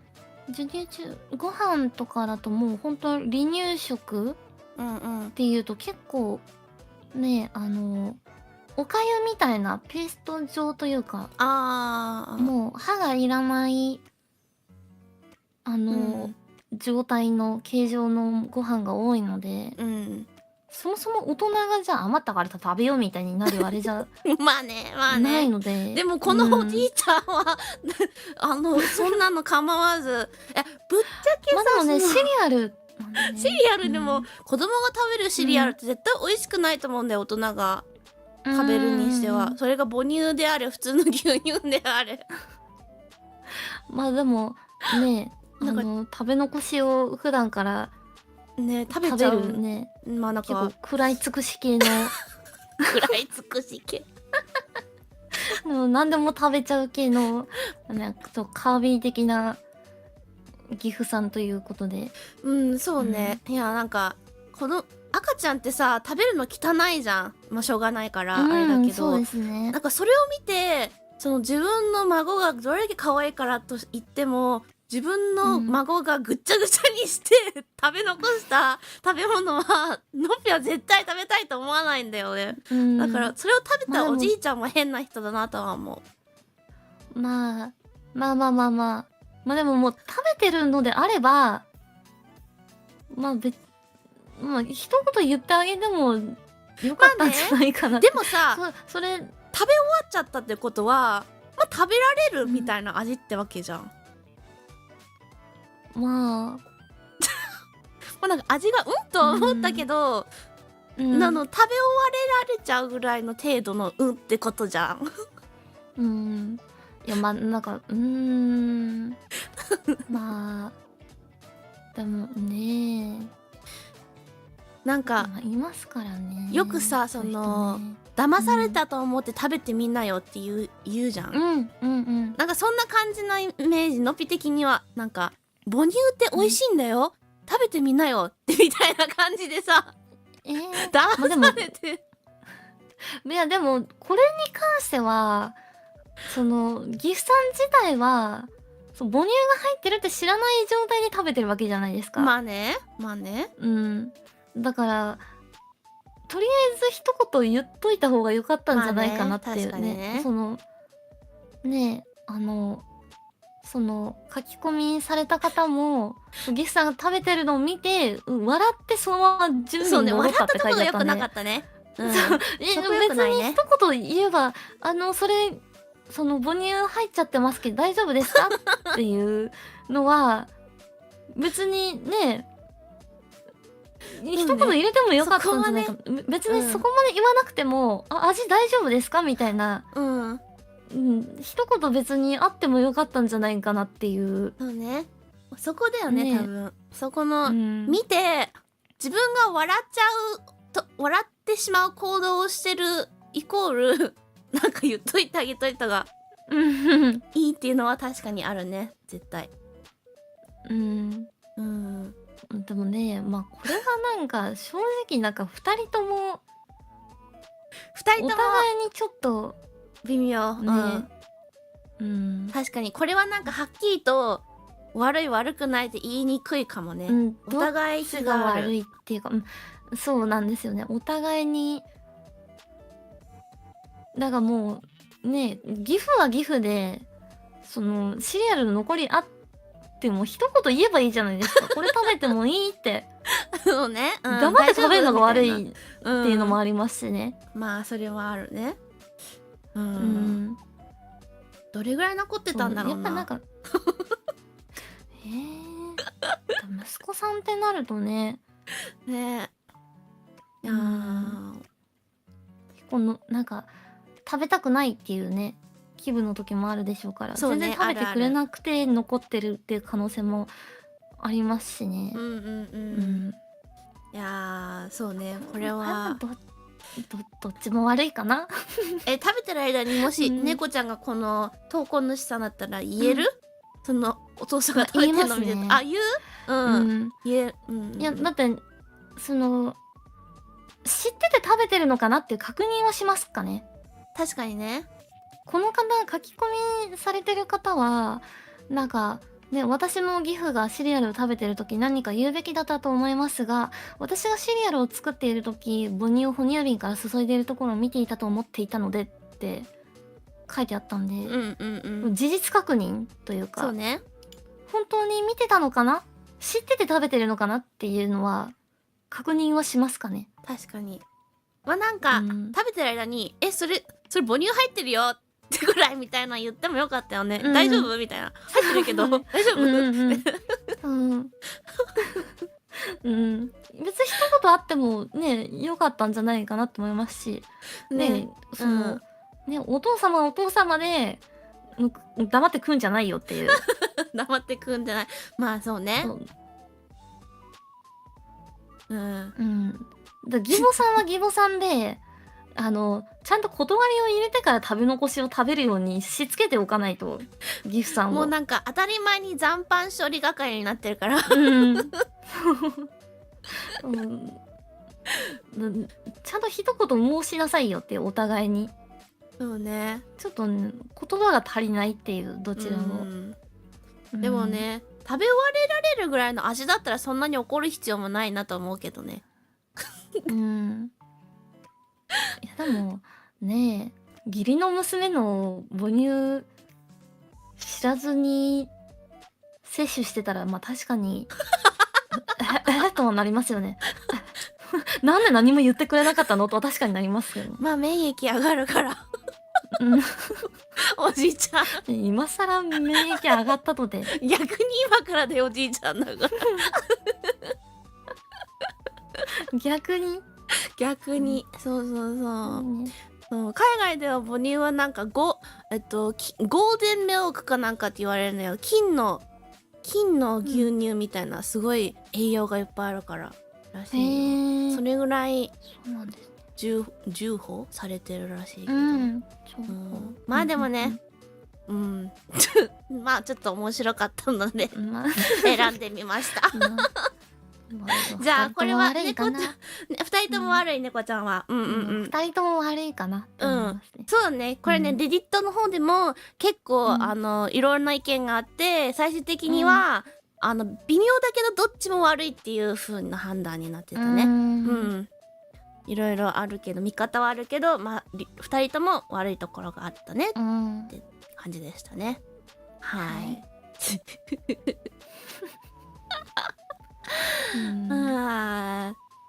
授乳中ご飯とかだともう本当離乳食うんうん。っていうと結構ねおかゆみたいなペースト状というかああ。もう歯がいらないうん状態の形状のご飯が多いのでうん。そもそも大人がじゃあ余ったから食べようみたいになるあれじゃまあね、まあないね。ので。でもこのおじいちゃんはそんなの構わず、ぶっちゃけさ、まあでもね、そのシリアルなんでね。シリアルでも、子供が食べるシリアルって絶対美味しくないと思うんだよ、大人が食べるにしては。それが母乳であれ、普通の牛乳であれ。まあでもね、なんか食べ残しを普段からね、食べ食べちゃう。るね、まあなん結構か、食らい尽くし系の食らい尽くし系。何でも食べちゃう系のなんかそうカービィ的な岐阜さんということで。うん、そうね。いや、なんか、この赤ちゃんってさ、食べるの汚いじゃん。まあしょうがないから、あれだけどそうで。すねなん。かそれを見てその自分の孫がどれだけ可愛いからと言っても自分の孫がぐっちゃぐちゃにして、食べ残した食べ物はのっぴは絶対食べたいと思わないんだよね。だからそれを食べたおじいちゃんも変な人だなとは思う。まあでももう食べてるのであればまあ一言言ってあげてもよかったんじゃないかなって、でもさそれ食べ終わっちゃったってことはまあ食べられるみたいな味ってわけじゃん。まあなんか味がとは思ったけど、食べ終わられちゃうぐらいの程度のってことじゃん。いやなんかまあでもねなんか、いますからね。よくさその騙されたと思って食べてみなよって言うじゃん。なんかそんな感じのイメージのっぴ的にはなんか母乳って美味しいんだよ、食べてみなよってみたいな感じでさ騙されて、いやでもこれに関してはその岐阜さん自体は母乳が入ってるって知らない状態で食べてるわけじゃないですか。まあねだからとりあえず一言言っといた方が良かったんじゃないかなっていう確かにね。そのその書き込みされた方もギフさんが食べてるのを見て、笑ってそのまま準備に戻ったって書いてあったんで。そうね、笑ったとこが良くなかったね。別に一言言えばそれその母乳入っちゃってますけど大丈夫ですかっていうのは別にね一言入れてもよかったんじゃないか、別にそこまで言わなくても、味大丈夫ですかみたいな、一言別にあってもよかったんじゃないかなっていう。そうね。そこだよね、ね多分そこの、うん見て自分が笑っちゃうと笑ってしまう行動をしてるイコールなんか言っといてあげといたがうんいいっていうのは確かにあるね、絶対。うんうんでもね、まあこれはなんか正直なんか2人ともお二人とも互いにちょっと微妙ね、うん確かにこれはなんかはっきりと悪い悪くないって言いにくいかもね、お互いどっち非がある。が悪いっていうか、そうなんですよね。お互いにだからもうね、ギフはギフでそのシリアルの残りあっても一言言えばいいじゃないですか。これ食べてもいいってそうね、黙って食べるのが悪いっっていうのもありますしね。まあそれはあるね。うんどれぐらい残ってたんだろうな。やっぱなんか息子さんってなるとね、ねえ。いやー結構のなんか食べたくないっていうね気分の時もあるでしょうから、そうね全然食べてくれなくて残ってるっていう可能性もありますしね。いやーそうね、これやっはぱどっちも悪いかな。食べてる間にもし猫ちゃんがこの投稿主さんだったら言える、そのお父さんが食べてるの見て言いますねあ、言う言えいやだってその知ってて食べてるのかなっていう確認はしますかね。確かにね。この方書き込みされてる方はなんかね、私も義父がシリアルを食べてる時何か言うべきだったと思いますが、私がシリアルを作っている時母乳を哺乳瓶から注いでいるところを見ていたと思っていたのでって書いてあったんで、事実確認というか、そうね。本当に見てたのかな、知ってて食べてるのかなっていうのは確認はしますかね。確かに。まあなんか、食べてる間にそれ母乳入ってるよってぐらいみたいな言ってもよかったよね。大丈夫みたいな。入ってるけど大丈夫別に一言あってもね良かったんじゃないかなと思いますし、ね、その、ね、お父様はお父様で黙って食うんじゃないよっていう。黙って食うんじゃない。まあそうね。義母さんは義母さんでちゃんと断りを入れてから食べ残しを食べるようにしつけておかないと、ギフさんを。もうなんか当たり前に残飯処理係になってるからちゃんと一言申しなさいよってお互いに。そうね。ちょっと、言葉が足りないっていうどちらも。でもね、食べ終わられるぐらいの味だったらそんなに怒る必要もないなと思うけどね。いやでもねえ、義理の娘の母乳知らずに摂取してたらまあ確かにとはなりますよね。なんで何も言ってくれなかったのとは確かになりますよ。まあ免疫上がるからおじいちゃん今更免疫上がったとて逆に今からでおじいちゃんだから逆にそうそう海外では母乳はなんかゴールデンミルクかなんかって言われるのよ。金の牛乳みたいな、すごい栄養がいっぱいあるかららしい。それぐらい重宝されてるらしいけど、まあでもねまあちょっと面白かったので選んでみましたじゃあこれは猫ちゃん2人とも悪い猫ちゃんは2人とも悪いかなって思いますね。そうね、これねレディットの方でも結構いろんな意見があって、最終的には微妙だけどどっちも悪いっていう風な判断になってたね。いろいろあるけど見方はあるけど、まあ2人とも悪いところがあったねって感じでしたね。はい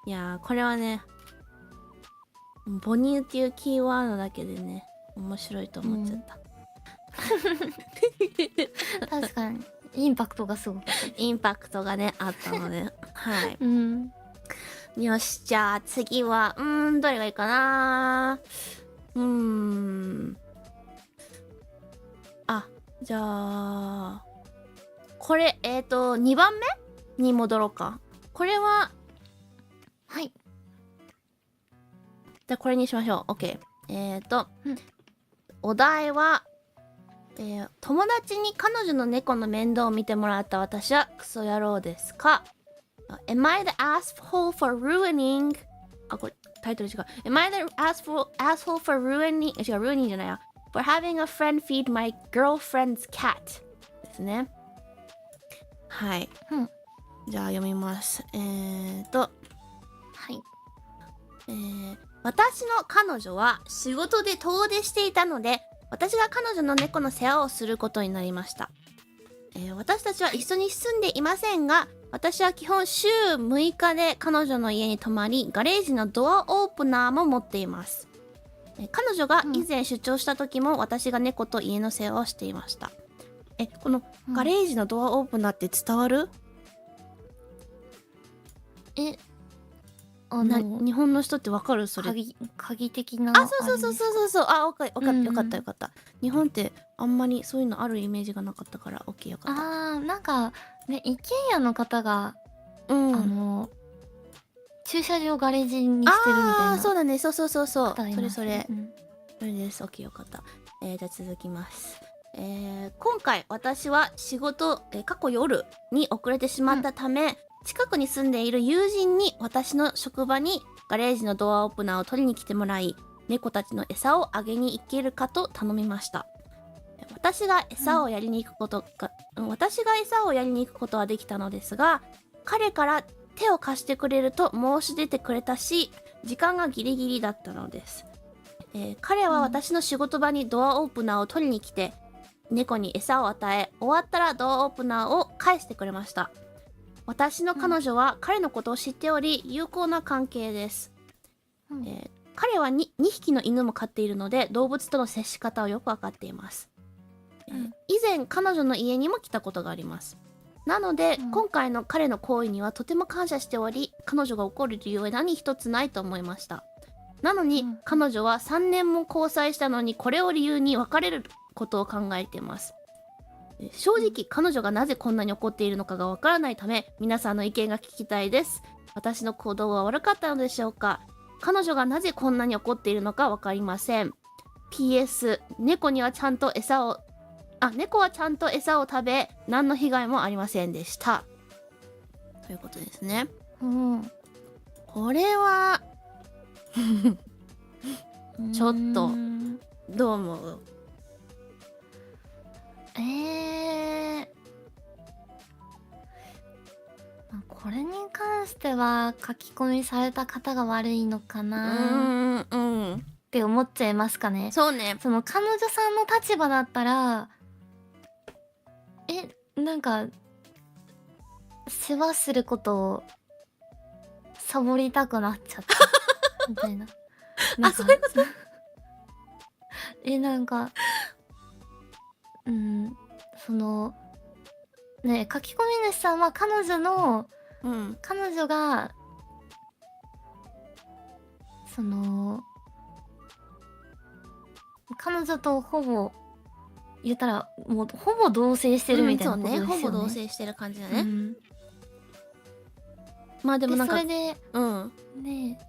いやこれはね母乳っていうキーワードだけでね面白いと思っちゃった、確かにインパクトがすごかった。インパクトがねあったのではいよし、じゃあ次はどれがいいかな。あ、じゃあこれ2番目に戻ろうか。これははい。じゃあこれにしましょう。 OK。うんお題は、友達に彼女の猫の面倒を見てもらった私はクソ野郎ですか？ Am I the asshole for ruining これタイトル違う。Am I the asshole for ruining 違う、ruining じゃないや。For having a friend feed my girlfriend's cat ですね。はい。うんじゃあ読みます。はい。私の彼女は仕事で遠出していたので、私が彼女の猫の世話をすることになりました。私たちは一緒に住んでいませんが、私は基本週6日で彼女の家に泊まり、ガレージのドアオープナーも持っています。彼女が以前出張した時も私が猫と家の世話をしていました。このガレージのドアオープナーって伝わる？日本の人ってわかる？それ。鍵的な。そう。あ、わかった、よかったよかった。日本ってあんまりそういうのあるイメージがなかったから、オッケーよかった。なんかね、一軒家の方が駐車場をガレージにしてるみたいな。そうだね、そう。それ。それです、オッケーよかった。じゃあ続きます。今回私は仕事、過去夜に遅れてしまったため、近くに住んでいる友人に私の職場にガレージのドアオープナーを取りに来てもらい、猫たちの餌をあげに行けるかと頼みました。私が餌をやりに行くことはできたのですが、彼から手を貸してくれると申し出てくれたし、時間がギリギリだったのです。彼は私の仕事場にドアオープナーを取りに来て、猫に餌を与え、終わったらドアオープナーを返してくれました。私の彼女は彼のことを知っており、友好な関係です。彼は 2匹の犬も飼っているので、動物との接し方をよくわかっています。以前彼女の家にも来たことがあります。なので、今回の彼の行為にはとても感謝しており、彼女が怒る理由は何一つないと思いました。なのに、彼女は3年も交際したのに、これを理由に別れることを考えています。正直、彼女がなぜこんなに怒っているのかがわからないため、皆さんの意見が聞きたいです。私の行動は悪かったのでしょうか？彼女がなぜこんなに怒っているのかわかりません。PS、猫はちゃんと餌を食べ、何の被害もありませんでした。ということですね。これはちょっとどう思う？これに関しては書き込みされた方が悪いのかなって思っちゃいますかね。そうね。その彼女さんの立場だったら、なんか世話することをサボりたくなっちゃったみたいな。そういうこと？なんかそのね、書き込み主さんは彼女がその彼女とほぼ言ったらもうほぼ同棲してるみたいなことですよね。ほぼ同棲してる感じだね。まあでもなんかそれでね、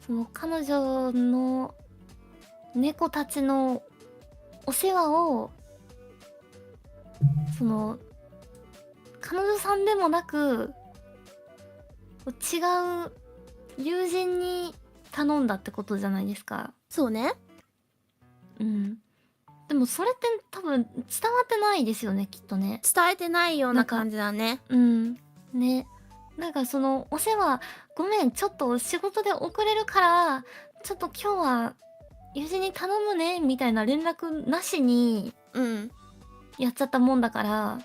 その彼女の猫たちのお世話をその彼女さんでもなく違う友人に頼んだってことじゃないですか。そうね。でもそれって多分伝わってないですよね、きっとね。伝えてないような感じだね。ね。なんかそのお世話、ごめん、ちょっと仕事で遅れるから、ちょっと今日は友人に頼むね、みたいな連絡なしに、やっちゃったもんだから、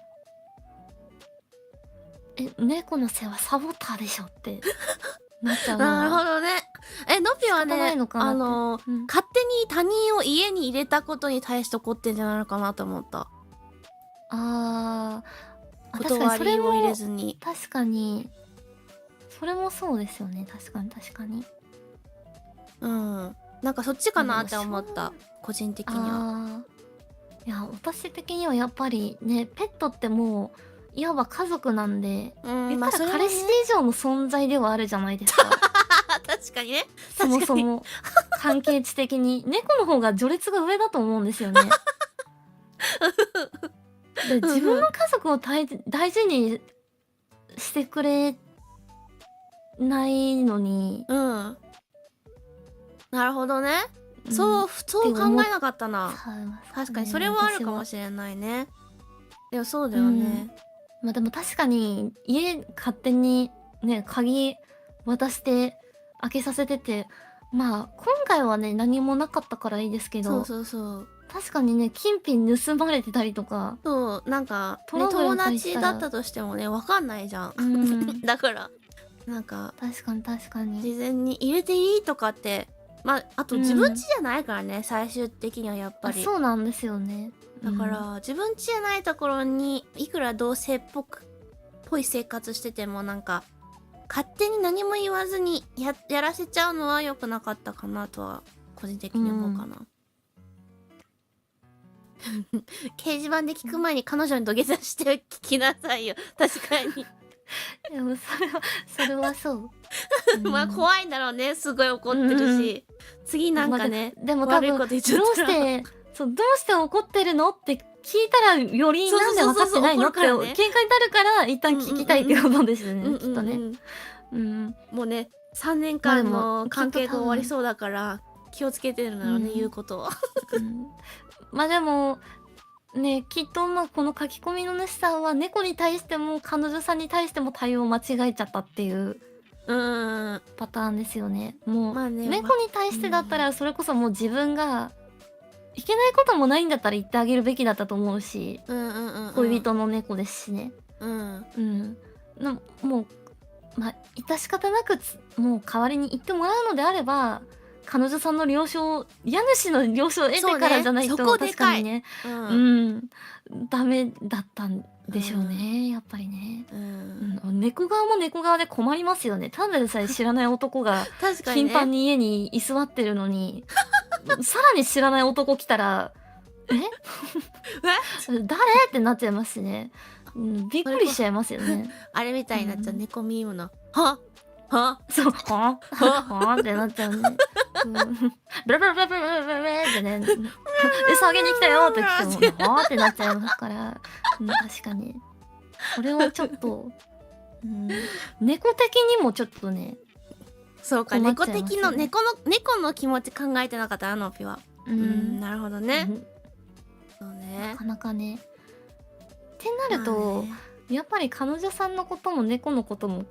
猫の世話サボったでしょってなっちゃうのは。なるほどね。のぴはね、勝手に他人を家に入れたことに対して怒ってんじゃないのかなと思った。断りを入れずに。確かにそれもそうですよね。確かになんかそっちかなって思った、個人的には。いや、私的にはやっぱりね、ペットってもういわば家族なんで、うん言ったらそれはね彼氏以上の存在ではあるじゃないですか。確かにね。そもそも関係値的に猫の方が序列が上だと思うんですよね。で、自分の家族を大事にしてくれないのに、うんなるほどね。うんそう考えなかったな。さあ確かにそれはあるかもしれないね。でもそうだよね。まあでも確かに家勝手にね鍵渡して開けさせてて、まあ今回はね何もなかったからいいですけど、そうそうそう確かにね金品盗まれてたりとか、そうなんか、ね、トラブル友に対したら達だったとしてもねわかんないじゃん。だからなんか確かに確かに。事前に入れていいとかってまああと自分家じゃないからね、最終的にはやっぱり。そうなんですよね。だから、自分家じゃないところにいくら同性っぽい生活しててもなんか勝手に何も言わずにやらせちゃうのは良くなかったかなとは個人的に思うかな。掲示板で聞く前に彼女に土下座して聞きなさいよ。確かに。でもそれはそう。まあ怖いんだろうね。すごい怒ってるし、次なんかね、でも多悪い分こと言っちゃどうったらしてどうして怒ってるのって聞いたらよりなんで分かってないのってそうそうそうそう怒るからね喧嘩になるから一旦聞きたいってことですよね、うんうんうんきっとね。もうね3年間まあでのも関係が終わりそうだから気をつけてるんだろうね、言うことを。まあでもね、きっとまあこの書き込みの主さんは猫に対しても彼女さんに対しても対応を間違えちゃったっていうパターンですよね。もう、まあね猫に対してだったらそれこそもう自分がいけないこともないんだったら言ってあげるべきだったと思うし、恋人の猫ですしね。もうまあ致し方なくもう代わりに言ってもらうのであれば、彼女さんの了承、家主の了承を得てからじゃないと、確かにね、ダメだったんでしょうね、やっぱりね。猫側も猫側で困りますよね。ただでさえ知らない男が頻繁に家に居座ってるのに、さらに知らない男来たら、誰ってなっちゃいますしね。びっくりしちゃいますよね。あれみたいになっちゃう、猫ミームのはそうはってなっちゃうんで、ブラブラブラブラブラブラってね、餌あげに来たよって来てもはってなっちゃいますから、確かにこれはちょっと猫的にもちょっとね、そうか、猫的の猫の気持ち考えてなかったな、のぴは。なるほどね。そうね、なかなかね。ってなると、やっぱり彼女さんのことも猫のことも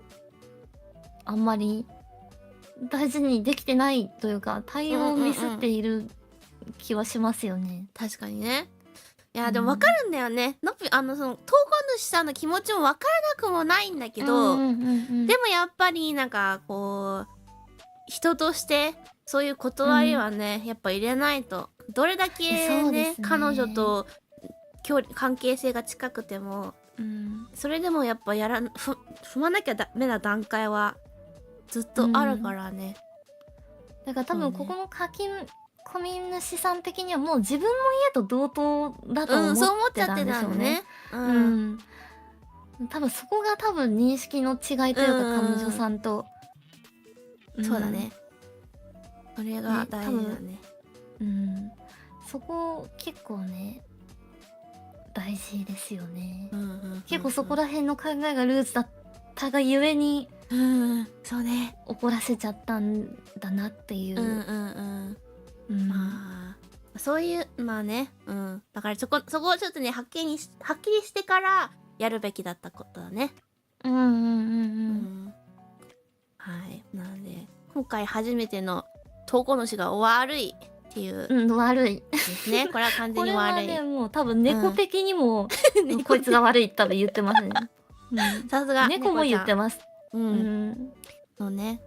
あんまり大事にできてないというか、対応をミスっている気はしますよね。確かにね。いやでも分かるんだよね。のぴその投稿主さんの気持ちも分からなくもないんだけど、でもやっぱりなんかこう人としてそういう断りはね、やっぱ入れないと。どれだけね彼女と関係性が近くても、それでもやっぱ踏まなきゃダメな段階はずっとあるからね。だから多分ここの書き込み主さん的にはもう自分の家と同等だと思ってたんでしょうね。多分そこが認識の違いというか、彼女さんと。そうだね。それが大事だね。そこ結構ね大事ですよね。結構そこら辺の考えがルーツだったがゆえに、そうね、怒らせちゃったんだなっていう。まあそういうまあね、だからそこをちょっとねはっきりしてからやるべきだったことだね。はい、なので今回初めての投稿主が悪いっていう、悪いですね。これは完全に悪い。これはね、もう多分猫的にも、こいつが悪いって多分言ってますね。さすが猫も言ってます。そうね。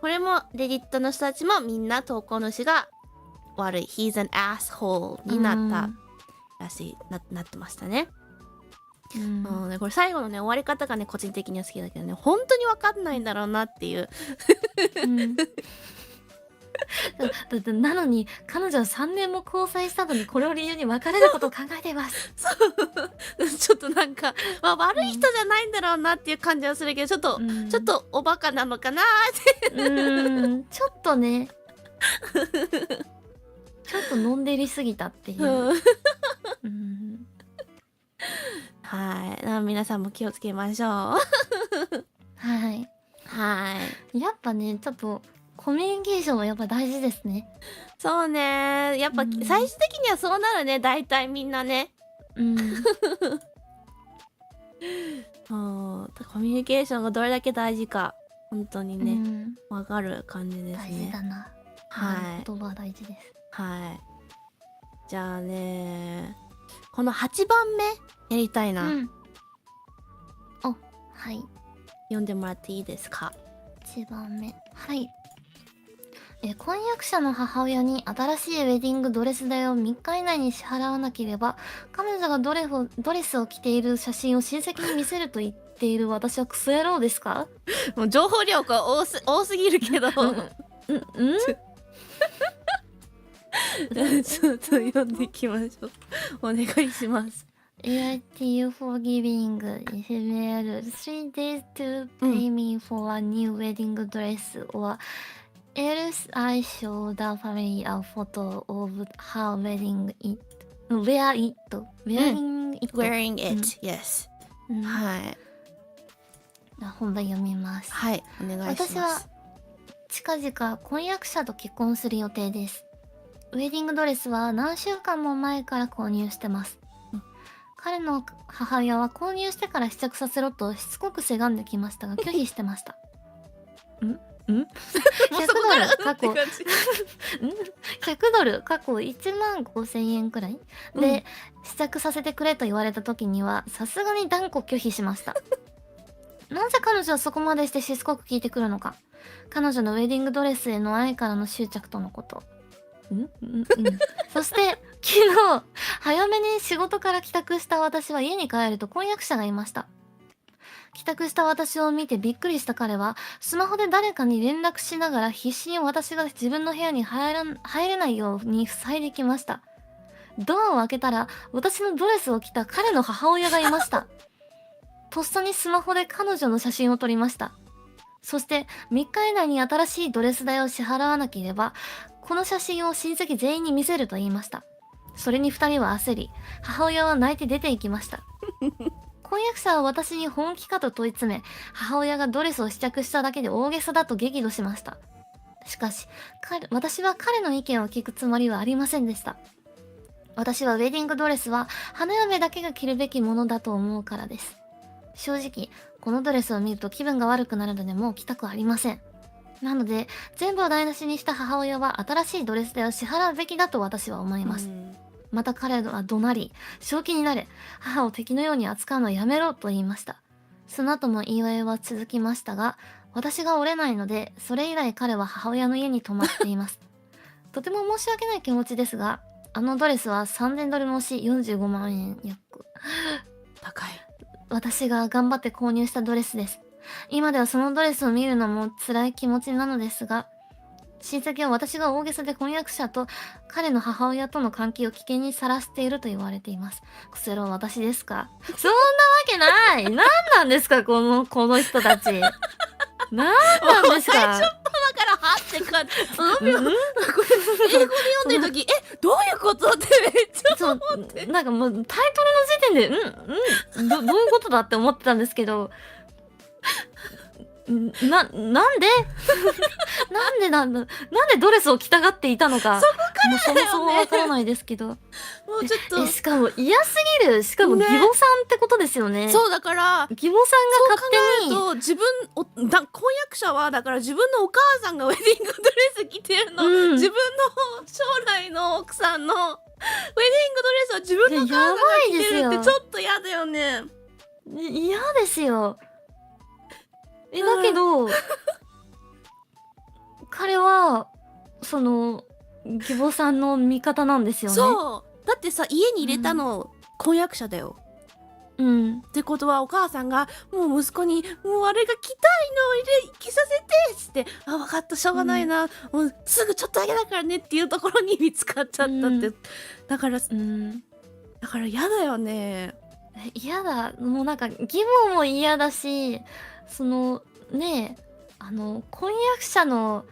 これもレディットの人たちもみんな投稿主が悪い He's an asshole になったらしい、なってましたね。これ最後のね終わり方がね個人的には好きだけどね、本当に分かんないんだろうなっていうだってなのに彼女は3年も交際したのにこれを理由に別れることを考えています。ちょっとなんか、まあ、悪い人じゃないんだろうなっていう感じはするけど、ちょっと、ちょっとおバカなのかなって。ちょっとね、ちょっと飲んでりすぎたっていう。はい。皆さんも気をつけましょう。はい。はい。やっぱね、ちょっとコミュニケーションはやっぱ大事ですね。そうね。やっぱ最終的にはそうなるね。大体みんなね。そう。コミュニケーションがどれだけ大事か、本当にね、わかる感じですね。大事だな。はい。言葉は大事です。はい。じゃあね、この8番目やりたいな。お、はい。読んでもらっていいですか。1番目。はい。婚約者の母親に新しいウェディングドレス代を3日以内に支払わなければ、彼女がドレスを着ている写真を親戚に見せると言っている私はクソ野郎ですか？もう情報量が多すぎるけど。ちょっと読んでいきましょう。お願いします。AITU for giving email 3 days to pay me for a new wedding dress or else I show the family a photo of her wearing wearing it yes はい。本題読みます。はい、お願いします。私は近々婚約者と結婚する予定です。ウェディングドレスは何週間も前から購入してます。彼の母親は購入してから試着させろとしつこくせがんできましたが拒否してました。100ドル過去100ドル過去1万5000円くらいで試着させてくれと言われた時にはさすがに断固拒否しました。なぜ彼女はそこまでしてしつこく聞いてくるのか。彼女のウェディングドレスへの愛からの執着とのこと。そして昨日早めに仕事から帰宅した私は家に帰ると婚約者がいました。帰宅した私を見てびっくりした彼はスマホで誰かに連絡しながら必死に私が自分の部屋に入れないように塞いできました。ドアを開けたら私のドレスを着た彼の母親がいました。とっさにスマホで彼女の写真を撮りました。そして3日以内に新しいドレス代を支払わなければこの写真を親戚全員に見せると言いました。それに2人は焦り、母親は泣いて出て行きました。婚約者は私に本気かと問い詰め、母親がドレスを試着しただけで大げさだと激怒しました。しかし、私は彼の意見を聞くつもりはありませんでした。私はウェディングドレスは花嫁だけが着るべきものだと思うからです。正直、このドレスを見ると気分が悪くなるのでもう着たくありません。なので、全部を台無しにした母親は新しいドレス代を支払うべきだと私は思います。また彼は怒鳴り、正気になれ、母を敵のように扱うのをやめろと言いました。その後も言い合いは続きましたが、私が折れないので、それ以来彼は母親の家に泊まっています。とても申し訳ない気持ちですが、あのドレスは3000ドルのし45万円約。高い。私が頑張って購入したドレスです。今ではそのドレスを見るのも辛い気持ちなのですが、親戚は私が大げさで婚約者と彼の母親との関係を危険にさらしていると言われています。クソ野郎私ですか？そんなわけない。何なんですかこの人たち。何なんですか。最初だからはって感じ。これ英語で読んでる時どういうことってめっちゃ思って。なんかもうタイトルの時点でどういうことだって思ってたんですけど。なんでなんでドレスを着たがっていたのかそこからだよね。もうそもそもわからないですけど、もうちょっとしかも嫌すぎる。しかも義母さんってことですよね。そうだから義母さんが勝手にそう自分婚約者はだから自分のお母さんがウェディングドレス着てるの、自分の将来の奥さんのウェディングドレスは自分のお母さんが着てるってちょっと嫌だよね。嫌ですよ。だけど、彼はその義母さんの味方なんですよね。そうだってさ、家に入れたの、婚約者だよ。うんってことはお母さんがもう息子に「もうあれが着たいの着させて」っつって「あ分かったしょうがないな、もうすぐちょっとだけだからね」っていうところに見つかっちゃったって、うんだからうん嫌だよね。嫌だ。もうなんか義母も嫌だし、そのね婚約者の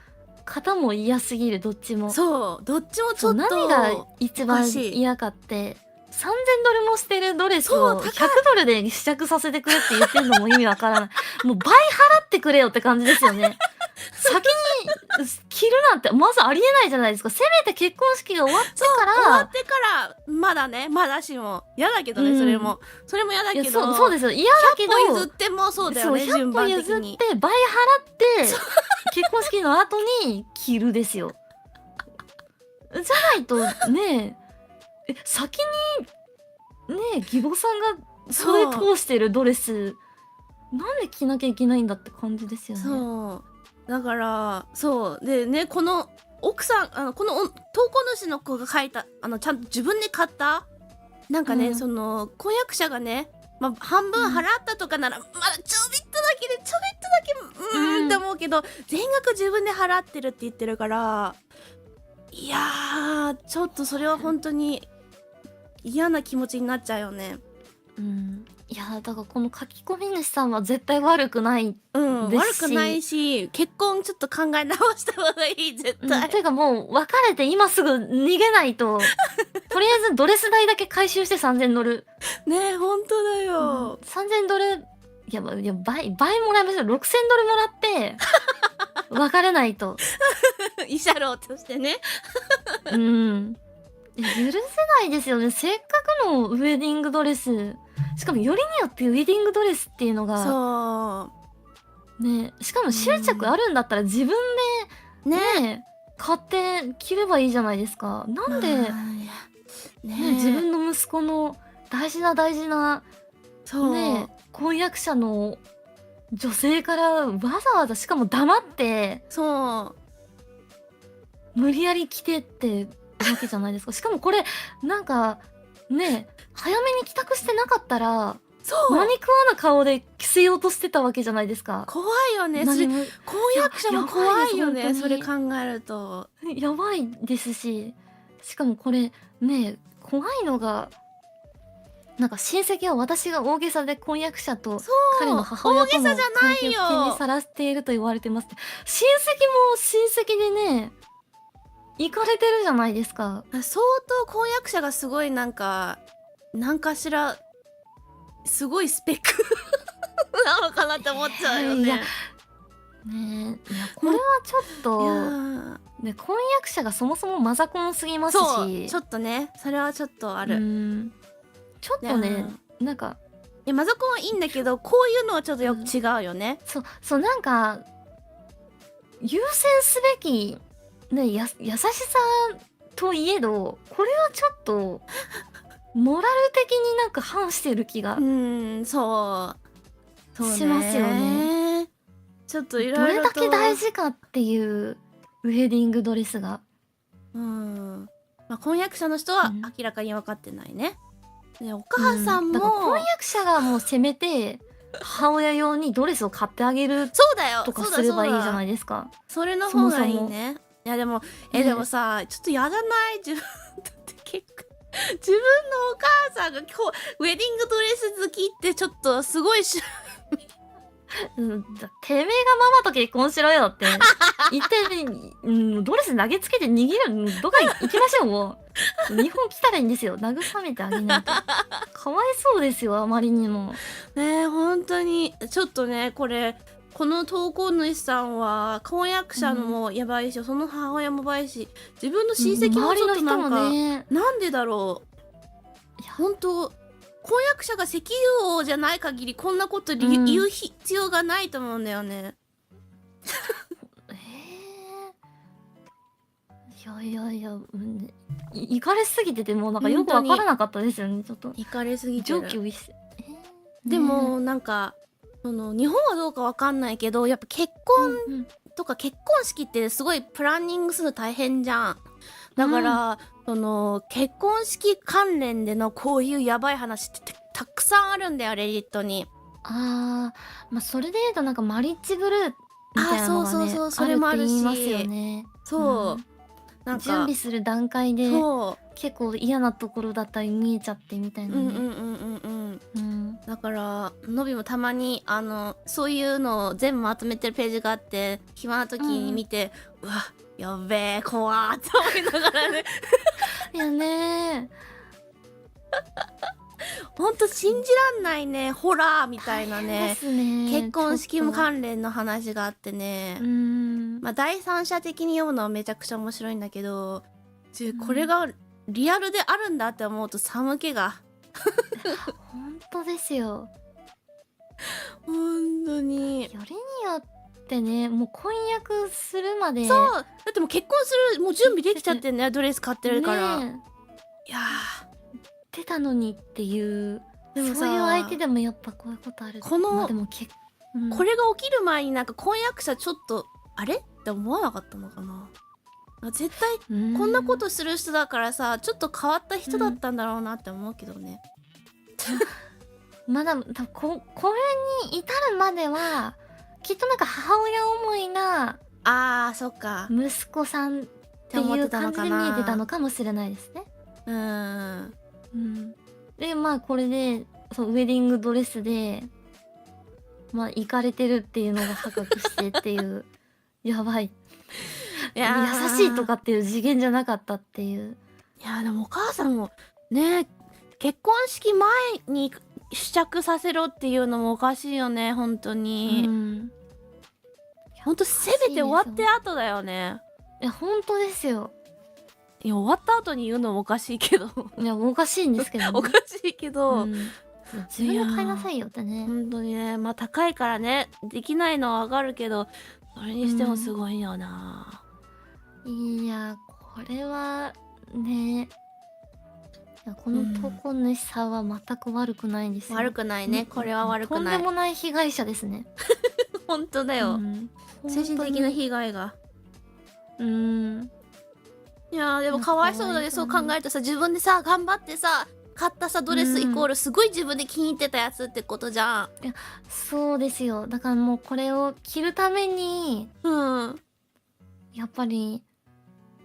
方も嫌すぎる、どっちも。そうどっちもちそう、ょっと何が一番おかしい嫌かって、3000ドルもしてるドレスをそう高い100ドルで試着させてくれって言ってるのも意味わからない。もう倍払ってくれよって感じですよね。先に着るなんてまずありえないじゃないですか。せめて結婚式が終わってか終わら、ってからまだねまだしも嫌だけどね、うんそれも嫌だいや、けどそうですよ。嫌だけど、 100歩譲ってもそうだよね、そう100順番歩譲っ的に。て倍払って結婚式の後に着るですよ。じゃないとね先にね義母さんがそれ通してるドレスなんで着なきゃいけないんだって感じですよね。そうだからそうでね、この奥さんこの投稿主の子が書いたちゃんと自分で買ったなんかね、うんその婚約者がね、半分払ったとかなら、まだちょびっとだけでちょびっとだけって思うけど、全額自分で払ってるって言ってるから、いやーちょっとそれは本当に嫌な気持ちになっちゃうよね。いやだからこの書き込み主さんは絶対悪くない。ですし悪くないし、結婚ちょっと考え直した方がいい絶対。てかもう別れて今すぐ逃げないととりあえずドレス代だけ回収して3000ドル。ねえ本当だよ。3000ドルいや倍もらいましょう。6000ドルもらって別れないと。慰謝料としてね。許せないですよね。せっかくのウェディングドレス、しかもよりによってウェディングドレスっていうのがそうね、しかも執着あるんだったら自分でね買って着ればいいじゃないですか。なんで、自分の息子の大事なそう婚約者の女性からわざわざしかも黙って無理やり着てってわけじゃないですか。しかもこれなんかね早めに帰宅してなかったら何食わぬ顔で着せようとしてたわけじゃないですか。怖いよね。それ婚約者も怖いよね、それ考えると。やばいですし、しかもこれね怖いのがなんか親戚は私が大げさで婚約者と彼の母親との関係を危険にさらしていると言われてますって。親戚も親戚でね行かれてるじゃないですか。相当婚約者がすごいなんかしらすごいスペックなのかなって思っちゃうよね。いやこれはちょっとね婚約者がそもそもマザコンすぎますし、ちょっとねそれはちょっとある。ちょっとねなんかマザコンはいいんだけど、こういうのはちょっとよく違うよね。そうなんか優先すべきね優しさといえどこれはちょっとモラル的になんか反してる気がそうしますよね。ちょっといろいろとどれだけ大事かっていうウェディングドレスが婚約者の人は明らかに分かってないね。でお母さんも、だから婚約者がもうせめて母親用にドレスを買ってあげるとかすればいいじゃないですか。それの方がいいね。いやでもでもさちょっとやらない自分だって結構自分のお母さんがウェディングドレス好きってちょっとすごいてめえがママと結婚しろよって言って、ドレス投げつけて逃げるどっか行きましょう。もう日本来たらいいんですよ。慰めてあげないとかわいそうですよ、あまりにもね。本当にちょっとねこの投稿主さんは婚約者もやばいし、その母親もやばいし、自分の親戚もちょっとなんか、なんでだろう。本当婚約者が石油王じゃない限りこんなこと言う必要がないと思うんだよね。いや行かれすぎててもうなんかよくわからなかったですよね。ちょっと行かれすぎてる。ででもなんか日本はどうかわかんないけど、やっぱ結婚とか結婚式ってすごいプランニングするの大変じゃん。だから、結婚式関連でのこういうやばい話ってたくさんあるんだよレディットに。まあそれで言うとなんかマリッジブルーみたいなのがね、そうそうそうそあるってれもあるし言いますよね。そう、んなんか準備する段階でそ結構嫌なところだったり見えちゃってみたいうなね。うんうんうんうんうんうんだからのびもたまにそういうのを全部まとめてるページがあって暇な時に見て、うわやべえ怖ーって思いながらねいやねほんと信じらんないねホラーみたいなでねすね。結婚式もちょっ関連の話があってね、とまあ第三者的に読むのはめちゃくちゃ面白いんだけど、んこれがリアルであるんだって思うと寒気が本当ですよ。本当によりによってね、もう婚約するまでそうだってもう結婚するもう準備できちゃってんねドレス買ってるから、ねいや出たのにっていうでもさそういう相手でもやっぱこういうことある。このまあでもこれが起きる前になんか婚約者ちょっとあれって思わなかったのかな。絶対こんなことする人だからさちょっと変わった人だったんだろうなって思うけどね、まだ多分これに至るまではきっとなんか母親思いなあーそっか息子さんっていう感じで見えてたのかもしれないですね。でまあこれでそうウェディングドレスでまあ行かれてるっていうのが発覚してっていうやばいいや優しいとかっていう次元じゃなかったっていう。いやでもお母さんもね結婚式前に試着させろっていうのもおかしいよね本当に、ほんとせめて終わって後だよね。いや本当ですよ。いや終わった後に言うのもおかしいけどいやおかしいんですけどね。おかしいけど、自分で買いなさいよってね。本当にねまあ高いからねできないのはわかるけどそれにしてもすごいよな、いやこれはねいやこの投稿主さんは全く悪くないですよ。悪くないねこれは悪くない。とんでもない被害者ですね。本当だよ、精神的な被害がいやーでもかわいそうだねそう考えるとさ自分でさ頑張ってさ買ったさドレスイコールすごい自分で気に入ってたやつってことじゃん。そうですよ。だからもうこれを着るためにやっぱり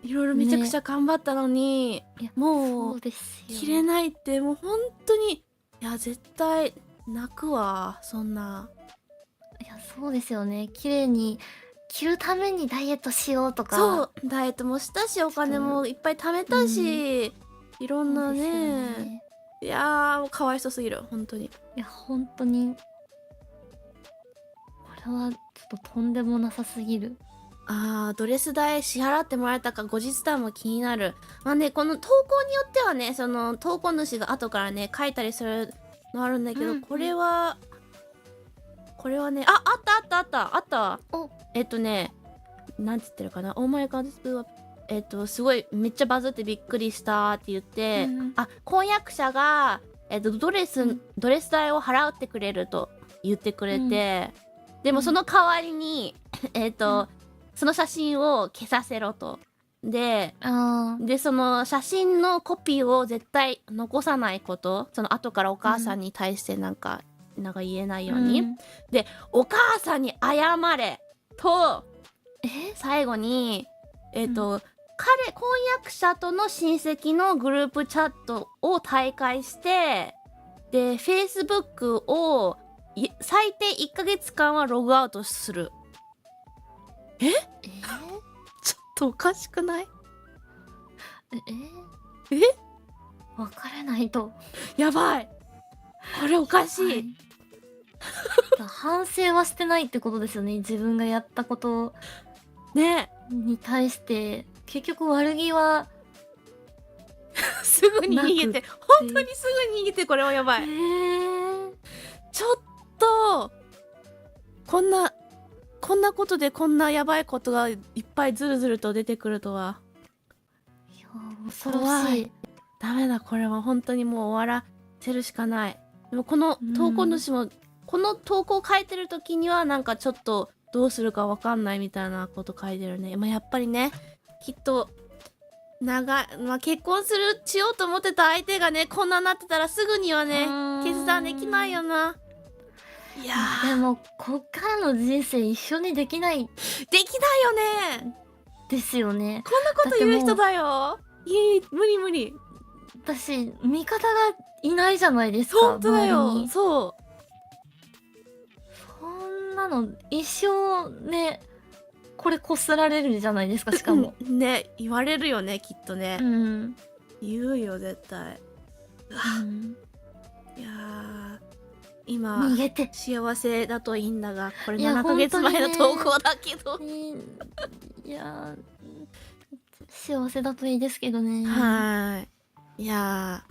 いろいろめちゃくちゃ頑張ったのに、もそうですよ。着れないってもう本当にいや絶対泣くわそんな。いやそうですよね。綺麗に着るためにダイエットしようとか。そうダイエットもしたしお金もいっぱい貯めたし、いろんなねいやーもうかわいそうすぎる本当に。いや本当にこれはちょっととんでもなさすぎる。ドレス代支払ってもらえたか後日談も気になる。まあねこの投稿によってはねその投稿主が後からね書いたりするのあるんだけど、これはねあったおなんて言ってるかなオーマイガーズはすごいめっちゃバズってびっくりしたって言って、婚約者が、ドレス代を払ってくれると言ってくれて、でもその代わりにその写真を消させろと。でその写真のコピーを絶対残さないこと、その後からお母さんに対してなんか言えないように、でお母さんに謝れと最後に婚約者との親戚のグループチャットを退会してで Facebook を最低1ヶ月間はログアウトする。ちょっとおかしくない？別れないとやばいこれおかしい、反省はしてないってことですよね。自分がやったことねに対して結局悪気はすぐに逃げて本当にすぐに逃げてこれはやばい、ちょっとこんなことでこんなやばいことがいっぱいずるずると出てくるとは。いや恐ろしい。ダメだこれは本当にもう終わらせるしかない。でもこの投稿主もこの投稿を書いてる時にはなんかちょっとどうするかわかんないみたいなこと書いてるね。まあ、やっぱりねきっとまあ、結婚しようと思ってた相手がね、こんなになってたらすぐにはね、決断できないよな。いやでもこっからの人生一緒にできないできないよね。ですよね。こんなこと言う人だよ。無理無理。私味方がいないじゃないですか。本当だ周りよ。にそそんなの一生ね、これこすられるじゃないですか。しう。かもね、言われるよね、きっとね。うん言うよ、絶対。うんいやー、今、逃げて幸せだといいんだが、これいや7ヶ月前の本当にね投稿だけど。いや幸せだといいですけどね。はい。いや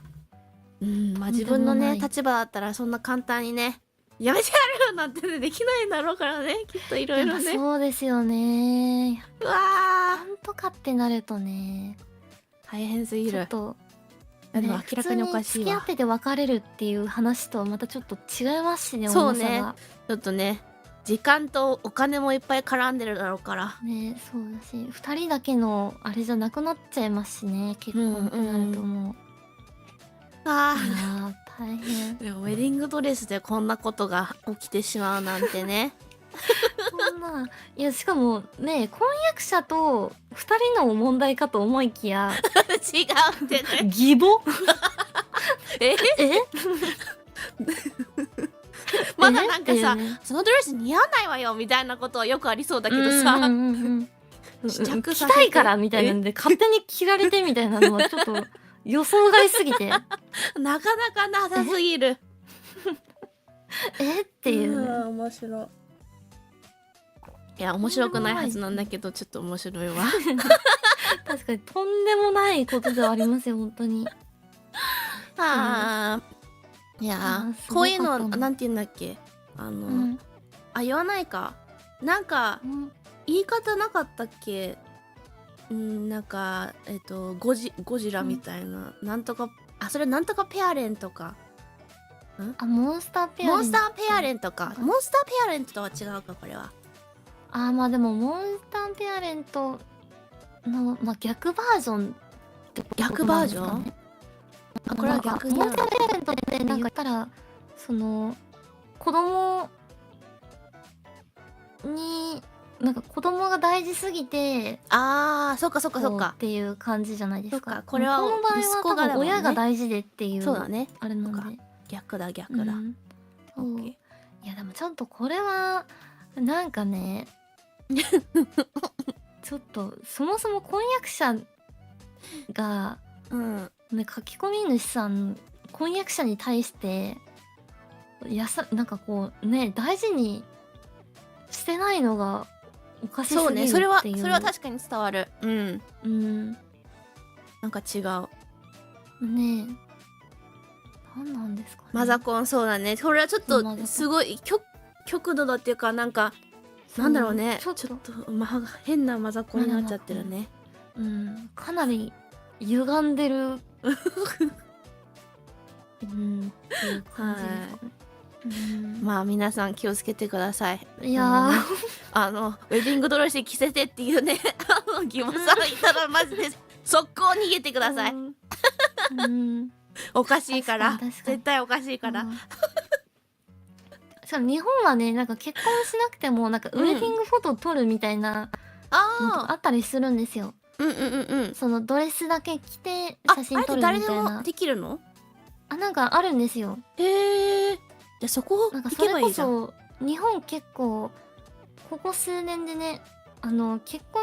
ー、まあ自分のね、立場だったらそんな簡単にね、やめてやるなんてね、できないんだろうからね、きっといろいろやっぱね。そうですよね。うわなんとかってなるとね、大変すぎる。ちょっと、でも明らかにおかしいわ。普通に付き合ってて別れるっていう話とはまたちょっと違いますしね、そうね重さが。ちょっとね、時間とお金もいっぱい絡んでるだろうから。ね、そうだし、2人だけのあれじゃなくなっちゃいますしね、結婚ってなるともう。あいやー、大変。でもウェディングドレスでこんなことが起きてしまうなんてね。そんな、いや、しかもね、婚約者と2人の問題かと思いきや、違うってね。義母ええまだなんかさ、っていうねそのドレス似合わないわよみたいなことはよくありそうだけどさ、試着させて着たいからみたいなんで勝手に着られてみたいなのはちょっと予想外すぎてなかなかなさすぎる。っていうね、面白い。いや面白くないはずなんだけどちょっと面白いわ。確かにとんでもないことではありますよ本当に。いやすこういうのごかったななんて言うんだっけ、うん言わないか、なんかうん言い方なかったっけ、なんかゴジラみたいな、なんとかそれなんとかペアレントか、モンスターペアレント、モンスターペアレントか、モンスターペアレントとは違うかこれは。まあでもモンスターペアレントの、逆バージョンってこと逆バージョンなんですかね。これは逆にモンスターペアレントってなんか言ったらその子供になんか子供が大事すぎてそっかそっかそっかこうっていう感じじゃないですか。そっかこれはこの場合息は多子がだもんね分親が大事でっていうそうだね、あれなんで。逆だ逆だ、うんそうオッケー。いやでもちょっとこれはなんかねちょっとそもそも婚約者がね、書き込み主さん婚約者に対してなんかこうね大事にしてないのがおかしすぎるっていう。そうね、それは確かに伝わる。うんなんか違う。ねえ何なんですかね。マザコン、そうだね、これはちょっとマザコンすごい極度だっていうか、なんかそうなんだろうね、ちょっちょっとと変なマザコンになっちゃってるね。かなり歪んでるっていう感じですかね。まあ皆さん気をつけてください。いやーウェディングドレス着せてっていうね疑問さんいたらマジで速攻逃げてください。おかしいから確かに絶対おかしいから。しかも日本はねなんか結婚しなくてもなんかウェディングフォトを撮るみたいなのとかあったりするんですよ。そのドレスだけ着て写真撮るみたい誰でもな。できるの？なんかあるんですよ。へえ。じゃあそこ行なんかそれけばいいじゃん。こそ日本結構ここ数年でね結婚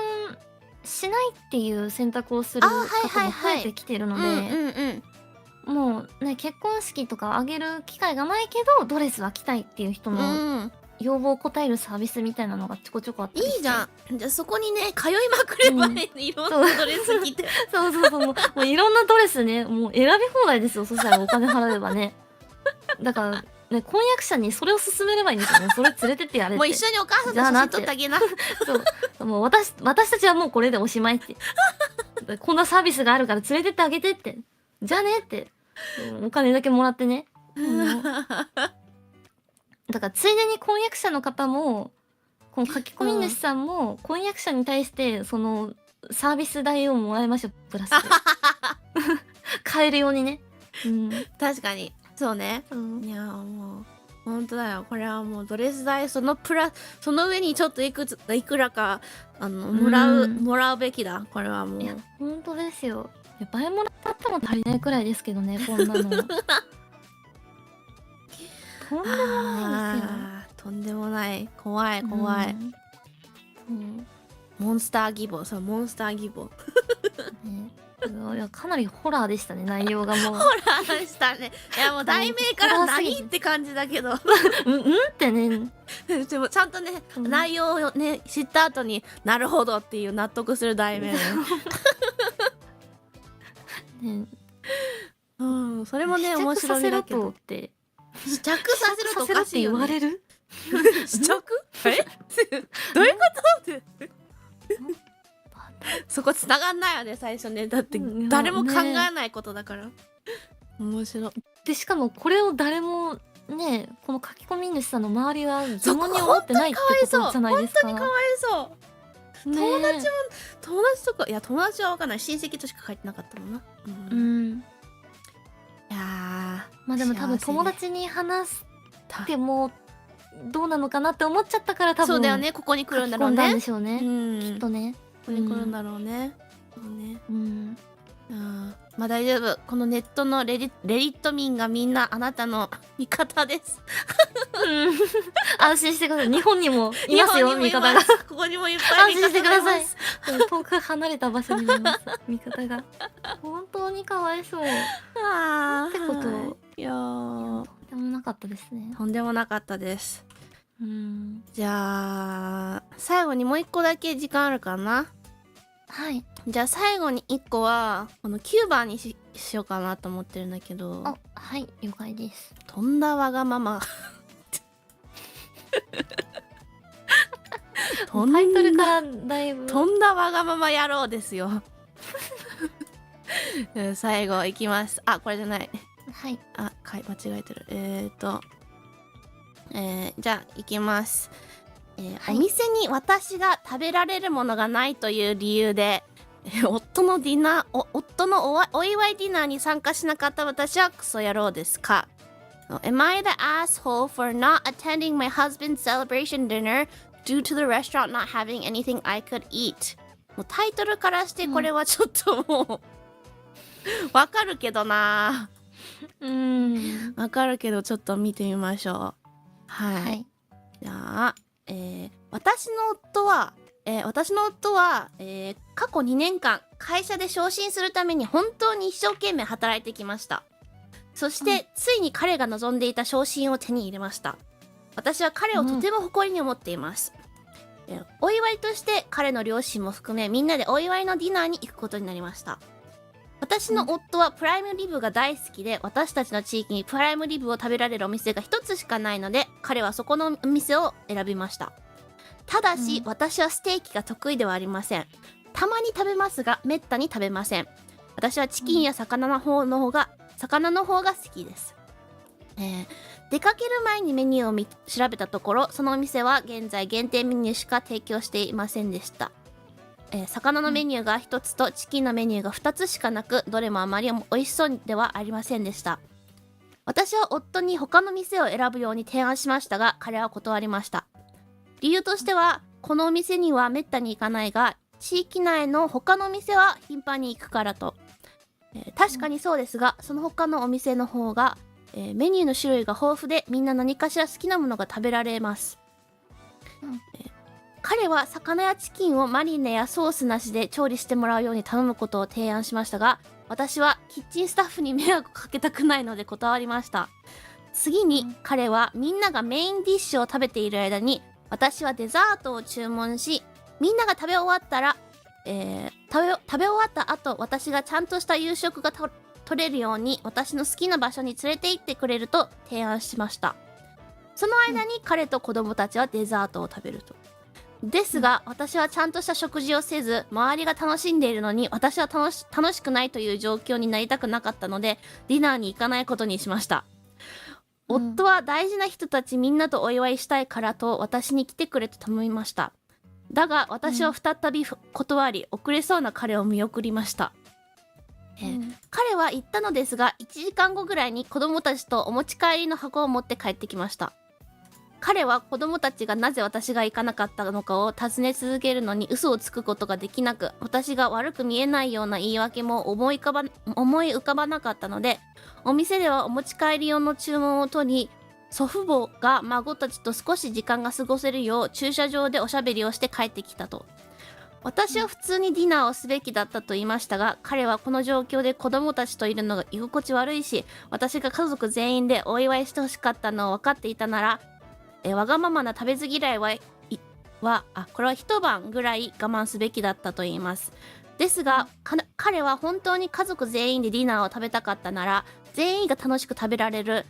しないっていう選択をする方も増えてきてるので、もうね結婚式とか挙げる機会がないけどドレスは着たいっていう人の要望を応えるサービスみたいなのがちょこちょこあったりして。いいじゃん。じゃあそこにね通いまくればいい、いろんなドレス着て。そうもういろんなドレスねもう選び放題ですよ。そしたらお金払えばね。だからね婚約者にそれを勧めればいいんですよね。それ連れてってやれって。もう一緒にお母さんと写真撮ってあげな。そうもう私たちはもうこれでおしまいって。こんなサービスがあるから連れてってあげてって。じゃあねって。お金だけもらってね。だからついでに婚約者の方もこの書き込み主さんも婚約者に対してそのサービス代をもらいましょう、プラスで。買えるようにね。確かにそうね。いやもう本当だよ。これはもうドレス代その上にちょっといくらかもらうべきだ。これはもう。いや本当ですよ。倍もらっても足りないくらいですけどね、こんなの。とんでもないですよ。とんでもない。怖い。モンスター義母。モンスター義母。いやかなりホラーでしたね、内容がもう。ホラーでしたね。いやもう題名から何って感じだけど。ってね。でもちゃんとね、内容をね知った後になるほどっていう納得する題名ね。それもね面白いだけど。試着させろとおかしいよね。言われる？試着？どういうことって。そこ繋がんないよね最初ね。だって誰も考えないことだから。面白い。でしかもこれを誰もね、この書き込み主さんの周りは疑問に思ってないってことじゃないですか。本当にかわいそう。友達とか、いや友達は分かんない、親戚としか書いてなかったもんな。いやまあでも多分友達に話してもどうなのかなって思っちゃったから多分そうだよね、ここに来るんだろうね。書き込んだんでしょうね、きっとね。ここに来るんだろうね。まあ大丈夫。このネットのレディット民がみんなあなたの味方です。安心してください。日本にもいますよ、味方が。ここにもいっぱい味方がいます。安心してください。遠く離れた場所にいます、味方が。本当にかわいそう。ってこと。いやとんでもなかったですね。とんでもなかったです。じゃあ最後にもう一個だけ時間あるかな。はい。じゃあ最後に1個はこの9番に しようかなと思ってるんだけど。はい、了解です。とんだわがまま。タイトルからだいぶとんだわがまま野郎ですよ。最後いきます。これじゃない。はい。間違えてる。じゃあいきます。お店に私が食べられるものがないという理由で夫のお祝いディナーに参加しなかった私はクソ野郎ですか？ Am I the asshole for not attending my husband's celebration dinner due to the restaurant not having anything I could eat? もうタイトルからしてこれはちょっともうわかるけどな。わかるけどちょっと見てみましょう。はい。じゃあ私の夫は、過去2年間会社で昇進するために本当に一生懸命働いてきました。そして、ついに彼が望んでいた昇進を手に入れました。私は彼をとても誇りに思っています。お祝いとして彼の両親も含めみんなでお祝いのディナーに行くことになりました。私の夫はプライムリブが大好きで、私たちの地域にプライムリブを食べられるお店が一つしかないので、彼はそこのお店を選びました。ただし、私はステーキが得意ではありません。たまに食べますが、めったに食べません。私はチキンや魚の方が好きです。出かける前にメニューを調べたところ、そのお店は現在限定メニューしか提供していませんでした。魚のメニューが1つとチキンのメニューが2つしかなく、どれもあまり美味しそうではありませんでした。私は夫に他の店を選ぶように提案しましたが、彼は断りました。理由としては、このお店にはめったに行かないが、地域内の他の店は頻繁に行くからと。確かにそうですが、その他のお店の方が、メニューの種類が豊富で、みんな何かしら好きなものが食べられます。彼は魚やチキンをマリネやソースなしで調理してもらうように頼むことを提案しましたが、私はキッチンスタッフに迷惑をかけたくないので断りました。次に彼はみんながメインディッシュを食べている間に、私はデザートを注文し、みんなが食べ終わったら、食べ終わった後、私がちゃんとした夕食が取れるように私の好きな場所に連れて行ってくれると提案しました。その間に彼と子供たちはデザートを食べると。ですが、私はちゃんとした食事をせず、周りが楽しんでいるのに私は楽しくないという状況になりたくなかったので、ディナーに行かないことにしました。夫は大事な人たちみんなとお祝いしたいからと私に来てくれと頼みました。だが私は再び断り、遅れそうな彼を見送りました。彼は言ったのですが、1時間後ぐらいに子供たちとお持ち帰りの箱を持って帰ってきました。彼は子供たちがなぜ私が行かなかったのかを尋ね続けるのに嘘をつくことができなく、私が悪く見えないような言い訳も思い浮かばなかったので、お店ではお持ち帰り用の注文を取り、祖父母が孫たちと少し時間が過ごせるよう駐車場でおしゃべりをして帰ってきたと。私は普通にディナーをすべきだったと言いましたが、彼はこの状況で子供たちといるのが居心地悪いし、私が家族全員でお祝いしてほしかったのを分かっていたなら、わがままな食べず嫌いこれは一晩ぐらい我慢すべきだったと言います。ですが、彼は本当に家族全員でディナーを食べたかったなら、全員が楽しく食べられる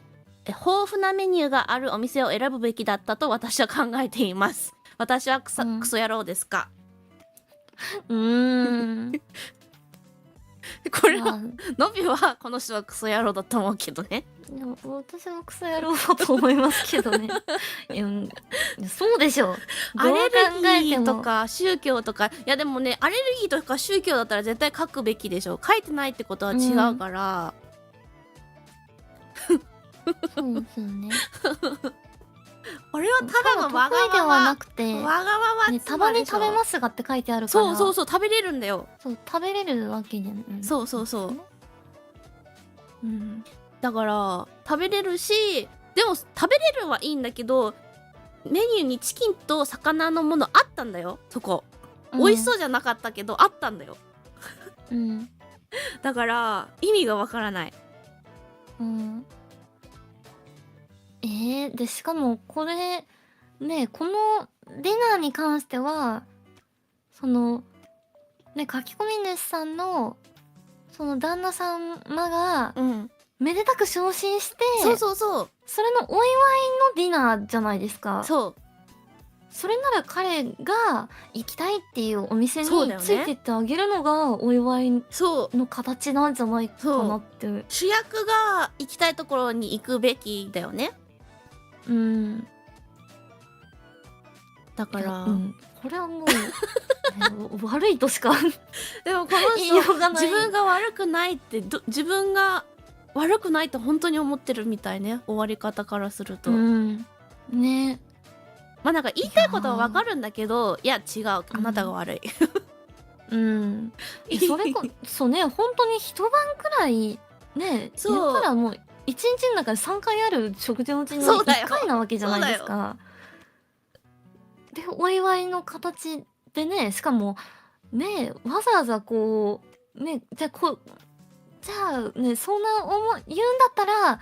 豊富なメニューがあるお店を選ぶべきだったと私は考えています。私はクソ野郎ですか？これはノビはこの人はクソ野郎だと思うけどね。いや私はクソ野郎だと思いますけどね。いやそうでしょ。アレルギーとか宗教とか、いやでもね、アレルギーとか宗教だったら絶対書くべきでしょ。書いてないってことは違うから、そうですよね。これはただのわがままではなくて、わがまま、たまに食べますがって書いてあるから、そう食べれるんだよ。そう食べれるわけじゃない。そうだから食べれるし、でも食べれるはいいんだけど、メニューにチキンと魚のものあったんだよ。そこ美味しそうじゃなかったけどあったんだよ。だから意味がわからない。でしかもこれね、このディナーに関してはそのね、書き込み主さんのその旦那様がめでたく昇進して、それのお祝いのディナーじゃないですか。それなら彼が行きたいっていうお店についてってあげるのがお祝いの形なんじゃないかなって。主役が行きたいところに行くべきだよね。だからこれはもう悪いとしかでもこの人自分が悪くないって自分が悪くないと本当に思ってるみたいね、終わり方からすると。ね。まあなんか言いたいことはわかるんだけど、いや違う、あなたが悪い。それこそね、本当に一晩くらいね、言ったらもう一日の中で3回ある食事のうちの1回なわけじゃないですか。でお祝いの形でね、しかもね、わざわざこうね、じゃあね、そんな言うんだったら、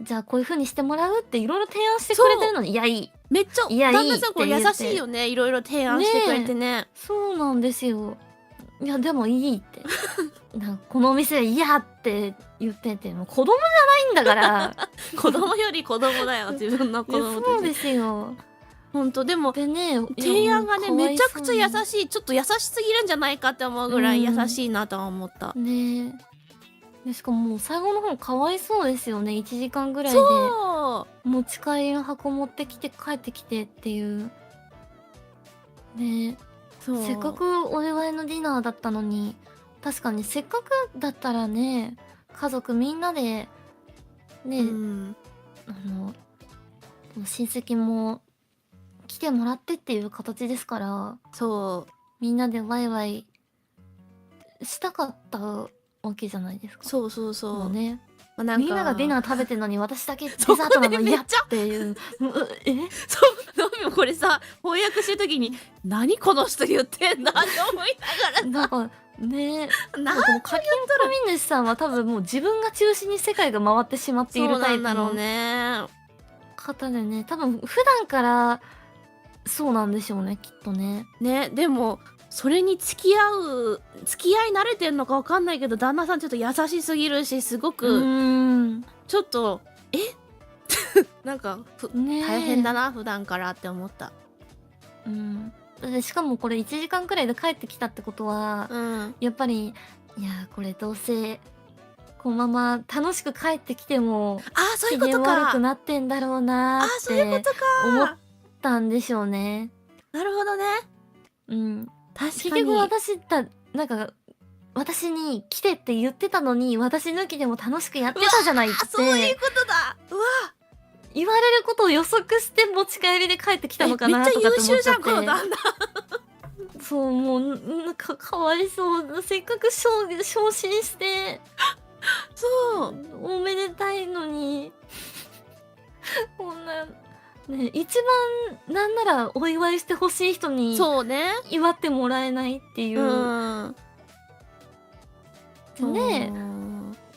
じゃあこういう風にしてもらうっていろいろ提案してくれてるのに、いやいい、めっちゃ旦那さんこれ優しいよね、いろいろ提案してくれてね。そうなんですよ。いやでもいいってこのお店嫌って言ってて、もう子供じゃないんだから子供より子供だよ、自分の子供。そうですよ。ほんとでもでね、提案がねめちゃくちゃ優しい。ちょっと優しすぎるんじゃないかって思うぐらい優しいなとは思ったね。でしかももう最後の方かわいそうですよね。1時間ぐらいで持ち帰りの箱持ってきて帰ってきてっていうね。せっかくお祝いのディナーだったのに、確かにせっかくだったらね、家族みんなでね、親戚も来てもらってっていう形ですから、みんなでワイワイしたかったわけじゃないですか。もうね、みんながディナー食べてるのに私だけデザートなの嫌っていう。でもこれさ、翻訳してる時に何この人言ってんだって思いながらなんかね、なんかもう書き込み主さんは多分もう自分が中心に世界が回ってしまっているタイプの方でね、多分普段からそうなんでしょうね、きっとね。でもそれに付き合い慣れてんのかわかんないけど、旦那さんちょっと優しすぎるし、すごくちょっとなんか大変だな普段からって思った。でしかもこれ1時間くらいで帰ってきたってことは、やっぱりいやこれどうせこのまま楽しく帰ってきても機嫌悪くなってんだろうなって思ったんでしょうね。なるほどね。うん。結確かに。局なんか、私に来てって言ってたのに、私抜きでも楽しくやってたじゃないっあ、そういうてことだ。うわ、言われることを予測して持ち帰りで帰ってきたのかめっちゃなとかって優秀じゃん、思っちゃって。この旦那。そう、もう、かわいそう。せっかく昇進して、そう。おめでたいのに、こんな、ね、一番なんならお祝いしてほしい人にそうね。祝ってもらえないっていうう。ん。ね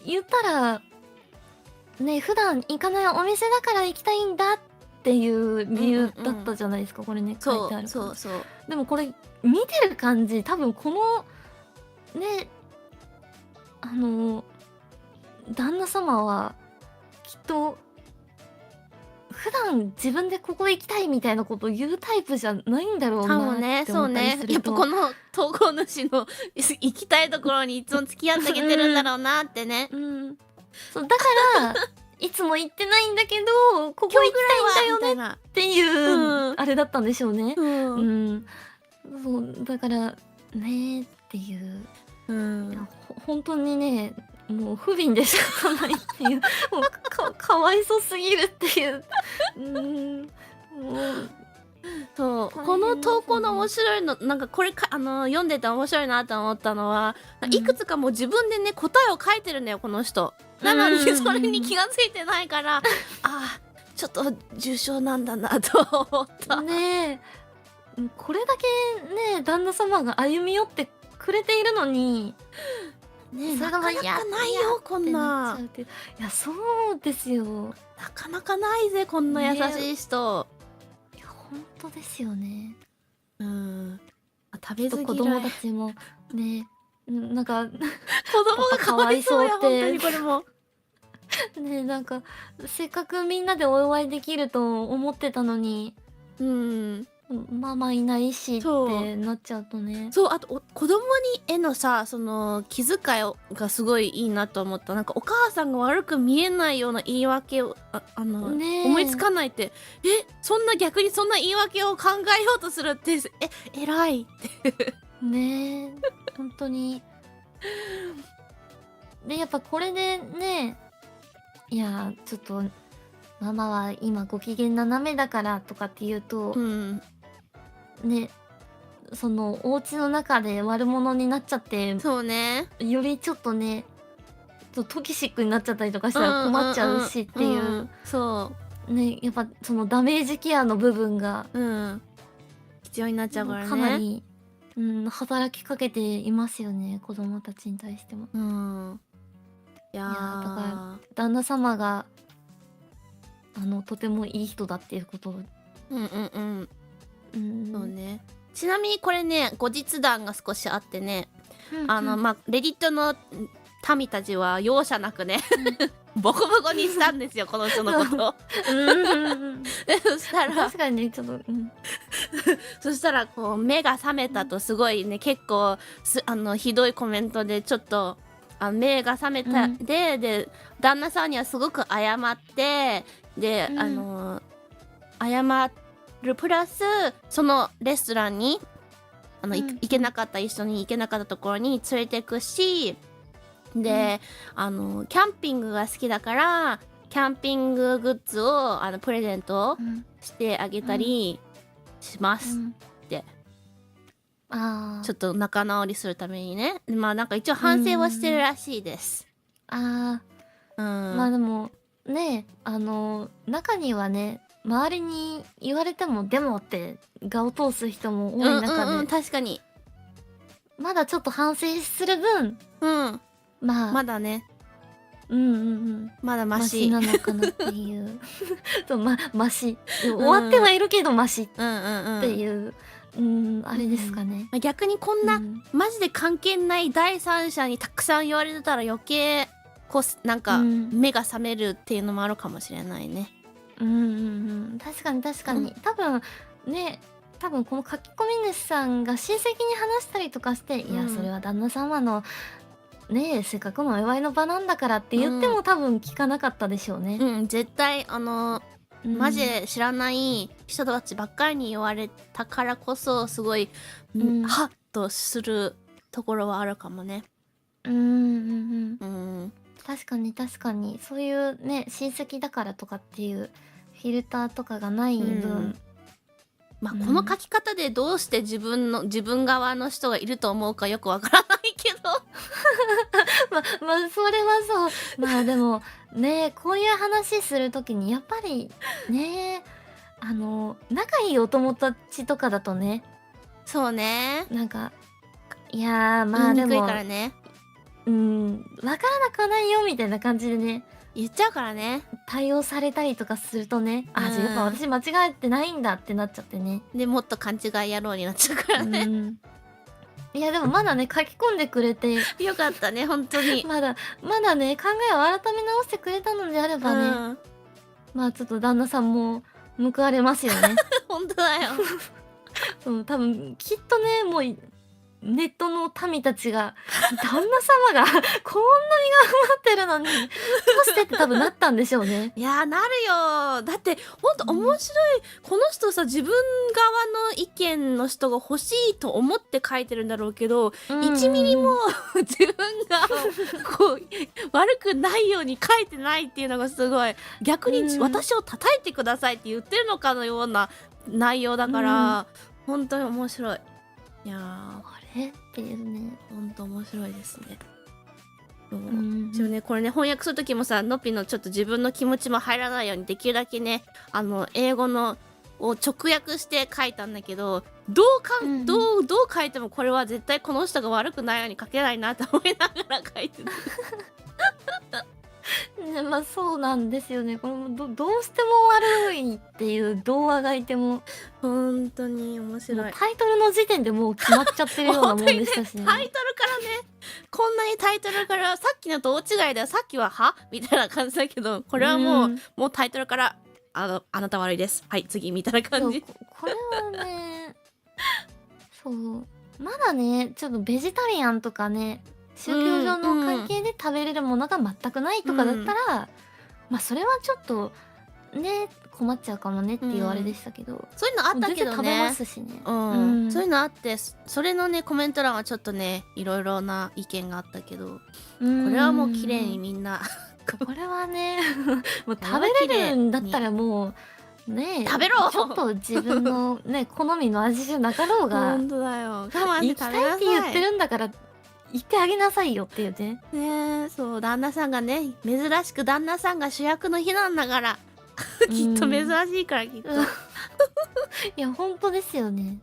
言ったら、ね、普段行かないお店だから行きたいんだっていう理由だったじゃないですか、これね、書いそうてあるから。そうそう。でもこれ、見てる感じ、多分この、ね、あの、旦那様は、きっと、普段自分でここ行きたいみたいなことを言うタイプじゃないんだろうかもなね、そうって思ったりね。やっぱすると。この投稿主の行きたいところにいつも付き合ってあげてるんだろうなってね。うん。そう、だからいつも行ってないんだけど、ここ行きたいんだよねな。っていう、うんあれだったんでしょうね。うんう。ん。そう、だからねっていう。いや、本当にね、もう不憫で仕方ないっていう、もうかわいそすぎるっていう。もう、そう、大変この投稿の面です白いの、なんかこれか、読んでて面白いなと思ったのは、うんいくつかもう自分でね、答えを書いてるんだよ、この人。なのに、それに気がついてないから、ああ、ちょっと重症なんだなと思った。ねえ、これだけね、旦那様が歩み寄ってくれているのに、ね、それがなかなかないよ、こんな。いや、そうですよ。なかなかないぜ、こんな優しい人。いや、本当ですよね。うん。食べず子供嫌い。たちもね、なんか子供がかわいそうや、かわいそうって本当にこれも。ね、なんかせっかくみんなでお祝いできると思ってたのに、うん。ママいないしっそうてなっちゃうとね。そう、あと子供にへのさ、その気遣いがすごいいいなと思った。なんかお母さんが悪く見えないような言い訳をねえ思いつかないって、そんな逆にそんな言い訳を考えようとするって偉いって。ねえ、本当に。で、やっぱこれでね、いや、ちょっとママは今ご機嫌斜めだからとかって言うと、うん。ね、そのお家の中で悪者になっちゃって、そうね。よりちょっとね、トキシックになっちゃったりとかしたら困っちゃうしっていう、そね、やっぱそのダメージケアの部分がう。うん。必要になっちゃうからね。かなり、働きかけていますよね、子供たちに対しても。うん。いやいやー、だからー。旦那様がとてもいい人だっていうことを、うんうんうん。うん、そうね。ちなみにこれね、後日談が少しあってね、うんまあ、レディットの民たちは容赦なくね、ボコボコにしたんですよ、この人のことを。でそしたら、確かにね、ちょっと、そしたらこう目が覚めたとすごいね、結構ひどいコメントでちょっと目が覚めた、で旦那さんにはすごく謝って、で、謝るプラスそのレストランに行けなかった一緒に行けなかったところに連れてくし、で、キャンピングが好きだからキャンピンググッズをプレゼントしてあげたりしますって、あちょっと仲直りするためにね。まあなんか一応反省はしてるらしいです。あ、まあでもね、中にはね、周りに言われてもでもって我を通す人も多い中で、確かに。まだちょっと反省する分、まあまだね、まだママシ。シなのかなっていうそう、マシ終わってはいるけどマシっていう、あれですかね。逆にこんな、マジで関係ない第三者にたくさん言われてたら余計なんか目が覚めるっていうのもあるかもしれないね。確かに確かに、多分この書き込み主さんが親戚に話したりとかして、いやそれは旦那様のねえせっかくのお祝いの場なんだからって言っても、多分聞かなかったでしょうね。絶対マジで知らない人たちばっかりに言われたからこそすごい、ハッとするところはあるかもね。確かに確かに、そういうね、親戚だからとかっていうフィルターとかがない分、まあこの書き方でどうして自分側の人がいると思うかよくわからないけどまあそれはそう。まあでもね、こういう話する時にやっぱりね、仲いいお友達とかだとね、そうね、なんか、いやーまあで言いにくいも、からね、わからなくはないよみたいな感じでね、言っちゃうからね。対応されたりとかするとね、あ、じゃあやっぱ私間違えてないんだってなっちゃってね。でもっと勘違い野郎になっちゃうからね。いやでもまだね、書き込んでくれて、よかったね本当に。まだね、考えを改め直してくれたのであればね、まあちょっと旦那さんも報われますよね。本当だよ。多分きっとね、もうネットの民たちが旦那様がこんなに頑張ってるのにどうしてって多分なったんでしょうね。いやーなるよ。だってほんと面白い、この人さ、自分側の意見の人が欲しいと思って書いてるんだろうけど、1ミリも自分がこう悪くないように書いてないっていうのがすごい、逆に私を叩いてくださいって言ってるのかのような内容だから、本当に面白い。いやー、あれっていうね、本当面白いですね。一応ね、これね翻訳する時もさ、のっぴのちょっと自分の気持ちも入らないようにできるだけね、英語のを直訳して書いたんだけど、どう書いてもこれは絶対この人が悪くないように書けないなって思いながら書いてる。ね、まあそうなんですよね。これもどうしても悪いっていう童話がいても、本当に面白い。タイトルの時点でもう決まっちゃってるようなもんでしたしね。タイトルからね、こんなにタイトルからさっきのと大違いだよ、さっきははみたいな感じだけど、これはもうタイトルからあなた悪いです、はい次みたいな感じ。これはね、そうまだね、ちょっとベジタリアンとかね、宗教上の関係で食べれるものが全くないとかだったら、まあそれはちょっとね、困っちゃうかもねっていうあれでしたけど、そういうのあったけどね、全然食べますしね。そういうのあって、それのねコメント欄はちょっとねいろいろな意見があったけど、これはもう綺麗にみんなこれはねもう食べれるんだったらもうね、食べろ。ちょっと自分のね好みの味じゃなかろうが本当だよ、我慢して行きたいって言ってるんだから言ってあげなさいよっていうね。ねえ、そう、旦那さんがね、珍しく旦那さんが主役の日なんだからきっと珍しいからきっといや本当ですよね。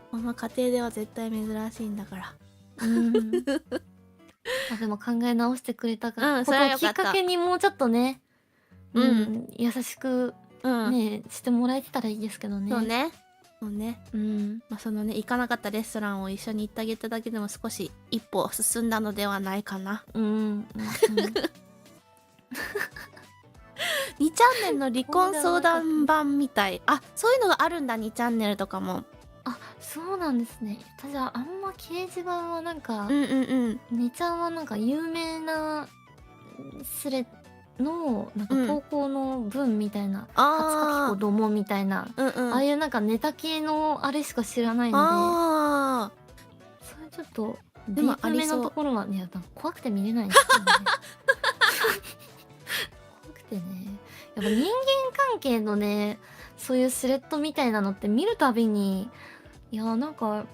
この家庭では絶対珍しいんだから。まあでも考え直してくれたから、それはよかった。きっかけにもうちょっとね、優しくね、してもらえてたらいいですけどね。そうね。そうね。まあそのね、行かなかったレストランを一緒に行ってあげただけでも少し一歩進んだのではないかな。2チャンネルの離婚相談版みたい。あ、そういうのがあるんだ、2チャンネルとかも。あ、そうなんですね。私はあんま掲示板はなんか、2ちゃんはなんか有名なスレのなんか投稿の文みたいな、初書き子どもみたいな、ああいうなんかネタ系のあれしか知らないので、それちょっとディープめのところはね、怖くて見れないんですよね。怖くてね、やっぱ人間関係のね、そういうスレッドみたいなのって見るたびに、いやなんか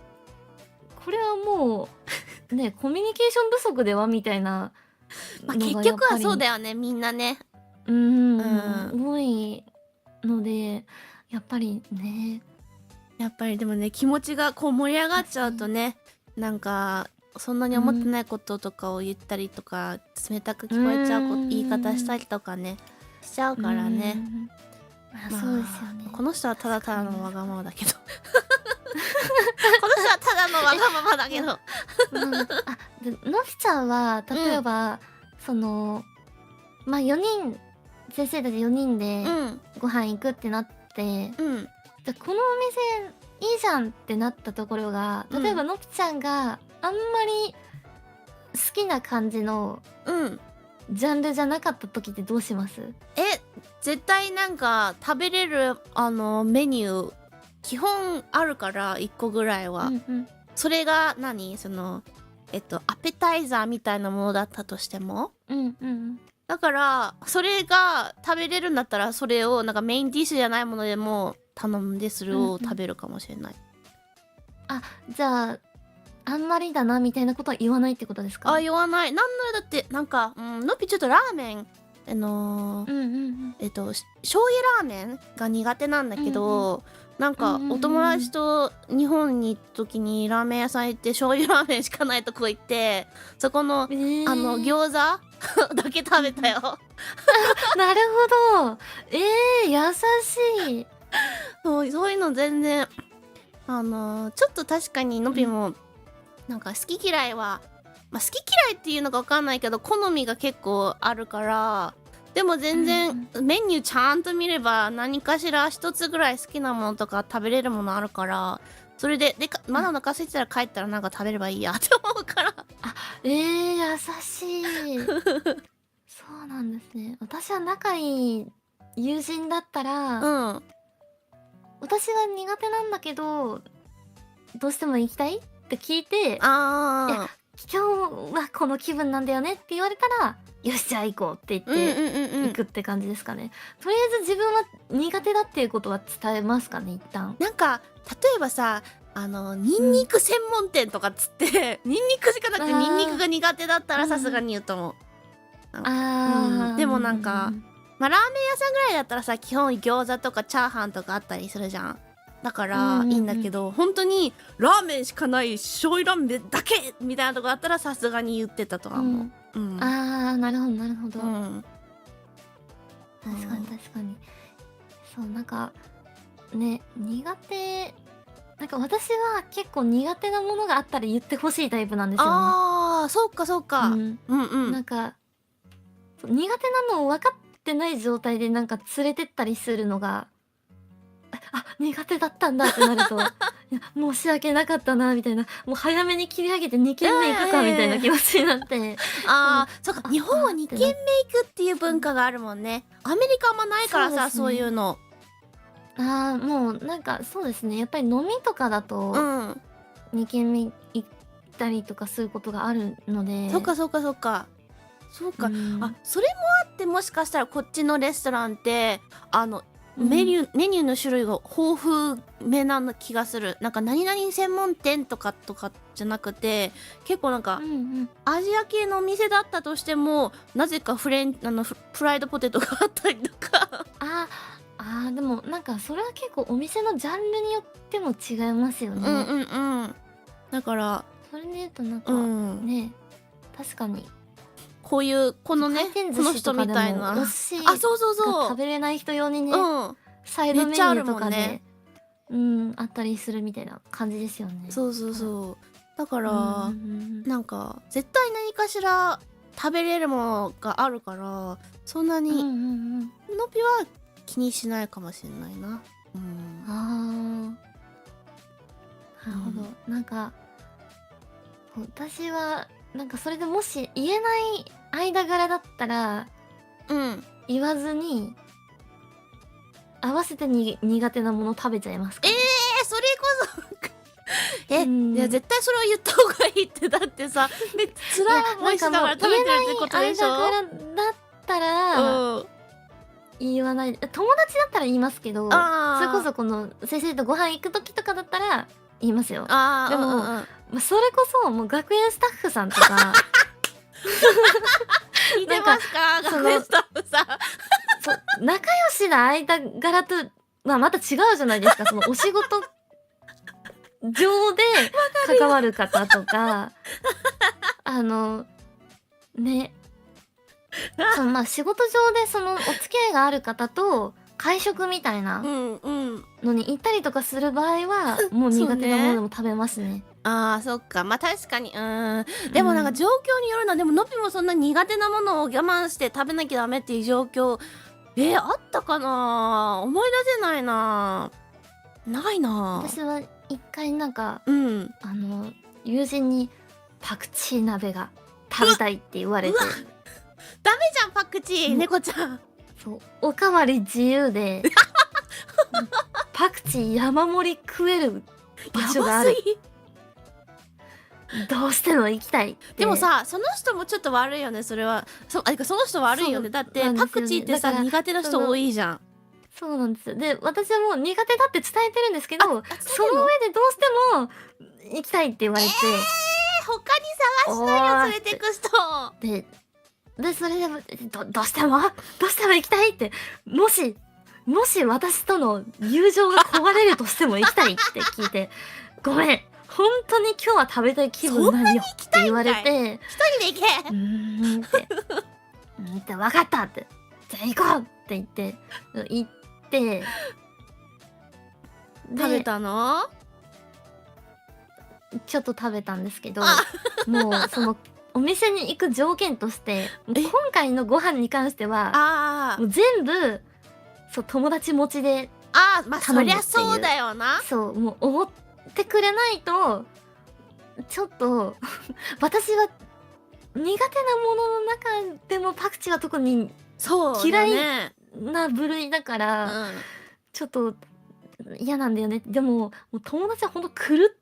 これはもうねコミュニケーション不足ではみたいな、まあ結局はそうだよね、みんなね。多いので、やっぱりね、やっぱりでもね、気持ちがこう盛り上がっちゃうとね、なんかそんなに思ってないこととかを言ったりとか、冷たく聞こえちゃう言い方したりとかねしちゃうからね。まあそうですよね。この人はただただのわがままだけどこの人はただのわがままだけどのぴちゃんは例えば、そのまあ4人先生たち4人でご飯行くってなって、じゃこのお店いいじゃんってなったところが、例えばのぴちゃんがあんまり好きな感じのジャンルじゃなかった時ってどうします？絶対なんか食べれるメニュー基本あるから1個ぐらいは、うんうん。それがそのアペタイザーみたいなものだったとしても、うんうん。だからそれが食べれるんだったらそれをなんかメインディッシュじゃないものでも頼んでそれを食べるかもしれない。あ、じゃあ、あんまりだなみたいなことは言わないってことですか？あ、言わない。なんならだってなんか、のっぴちょっとラーメンうんうんうん。醤油ラーメンが苦手なんだけど、なんかうんうんうんお友達と日本に行った時にラーメン屋さん行って醤油ラーメンしかないとこ行って、そこの餃子だけ食べたよ。なるほど。優しい。そういうの全然ちょっと確かにのびもなんか好き嫌いは、まあ、好き嫌いっていうのか分かんないけど好みが結構あるから、でも全然メニューちゃんと見れば何かしら一つぐらい好きなものとか食べれるものあるから、それでまだお腹空いてたら帰ったらなんか食べればいいやって思うから。優しい。そうなんですね。私は仲いい友人だったら、うん。私は苦手なんだけど、どうしても行きたいって聞いて、あ今日はこの気分なんだよねって言われたら、よしじゃあ行こうってうんうん言ってうんうん行くって感じですかね。とりあえず自分は苦手だっていうことは伝えますかね、一旦。なんか例えばさニンニク専門店とかっつって、ニンニクしかなくてあーニンニクが苦手だったらうんさすがに言うと思う。あー、でもなんかまあラーメン屋さんぐらいだったらさ基本餃子とかチャーハンとかあったりするじゃん。だからいいんだけど、本当にラーメンしかない醤油ラーメンだけみたいなとこだったらさすがに言ってたとは思う。あー、なるほどなるほど。うん確かに確かに。そうなんかね、苦手、なんか私は結構苦手なものがあったら言ってほしいタイプなんですよね。あーそうかそうか。うんなんかそう苦手なのを分かってない状態でなんか連れてったりするのが、苦手だったんだってなるといや申し訳なかったなみたいな、もう早めに切り上げて2軒目行くかみたいな気持ちになってそうか、日本は2軒目行くっていう文化があるもんね。アメリカあんまないからさ、そういうの。もうなんかそうですね、やっぱり飲みとかだと2軒目行ったりとかすることがあるので、そっかそっかそっか。そうか、それもあってもしかしたらこっちのレストランってメニューの種類が豊富めな気がする。なんか何々専門店とかじゃなくて、結構なんかアジア系のお店だったとしてもなぜかフライドポテトがあったりとか。でもなんかそれは結構お店のジャンルによっても違いますよね。だからそれで言うとなんかね、確かにこういうこのねこの人みたいなお寿司そうそうそう食べれない人用にね、うんサイドメニューとかめっちゃあで、あったりするみたいな感じですよね。そうそうそう。だからなんか絶対何かしら食べれるものがあるからそんなにのびは気にしないかもしれないな。なるほど。なんか私はなんかそれでもし言えない間柄だったら言わずに合わせて苦手なもの食べちゃいますかね。それこそいや絶対それは言った方がいいって。だってさ辛い思いしながら食べてるってことでしょ。間柄だったら言わない。友達だったら言いますけど、それこそこの先生とご飯行く時とかだったら言いますよ。でもそれこそもう学園スタッフさんとか聞いてますか、学園スタッフさん。仲良しな間柄とまた違うじゃないですか。そのお仕事上で関わる方とかね、仕事上でそのお付き合いがある方と会食みたいなのに行ったりとかする場合はもう苦手なものでも食べますね。そっか、まあ確かにでもなんか状況によるな。でものびもそんな苦手なものを我慢して食べなきゃダメっていう状況あったかな。思い出せないな。ないな。私は一回なんか友人にパクチー鍋が食べたいって言われて、ダメじゃんパクチー、猫ちゃん。そうおかわり自由でパクチー山盛り食える場所がある。やばすぎ。どうしても行きたいってでもさ、その人もちょっと悪いよね、それは。その人悪いよね。そうだってなんですよねパクチーってさ、だから苦手な人多いじゃん。そうなんですよ。で、私はもう苦手だって伝えてるんですけど、伝えてそんのの上でどうしても行きたいって言われて、他に探しないよ、連れてく人。で、それでも、どうしても行きたいって、もし私との友情が壊れるとしても行きたいって聞いて、ごめん、本当に今日は食べたい気分ないよって言われて、一人で行け。分かったって、じゃあ行こうって言って、行って、食べたの？ちょっと食べたんですけど、あもうそのお店に行く条件として今回のご飯に関してはあもう全部そう友達持ちで、まあそ頼むっていうりゃそうだよな。そうもうおごってくれないとちょっと私は苦手なものの中でもパクチーは特にそうだ嫌いね。な部類だからちょっと嫌なんだよね。でももう友達はほんと狂う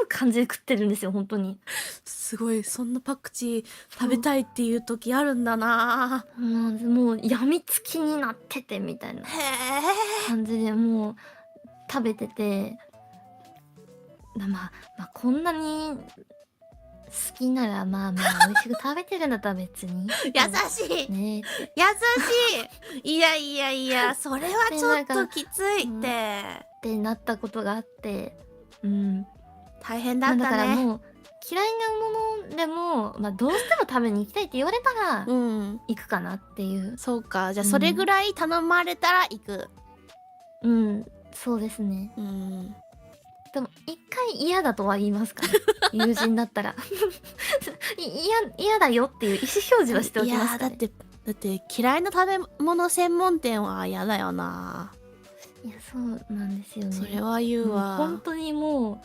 感じで食ってるんですよ本当に。すごい、そんなパクチー食べたいっていう時あるんだな。もうやみつきになっててみたいなへえ。感じでもう食べてて、まあこんなに好きならまあ美味しく食べてるんだったら別に優しい。ね優しい。いや、それはちょっときついって。ってなったことがあって、大変だっただからね。もう嫌いなものでも、どうしても食べに行きたいって言われたらうん。行くかなっていう。そうか。じゃあそれぐらい頼まれたら行く。そうですね。うん。でも一回嫌だとは言いますから友人だったら嫌だよっていう意思表示はしておきますから、ね、だって嫌いな食べ物専門店は嫌だよな。いやそうなんですよね。それは言うもうわ。本当にも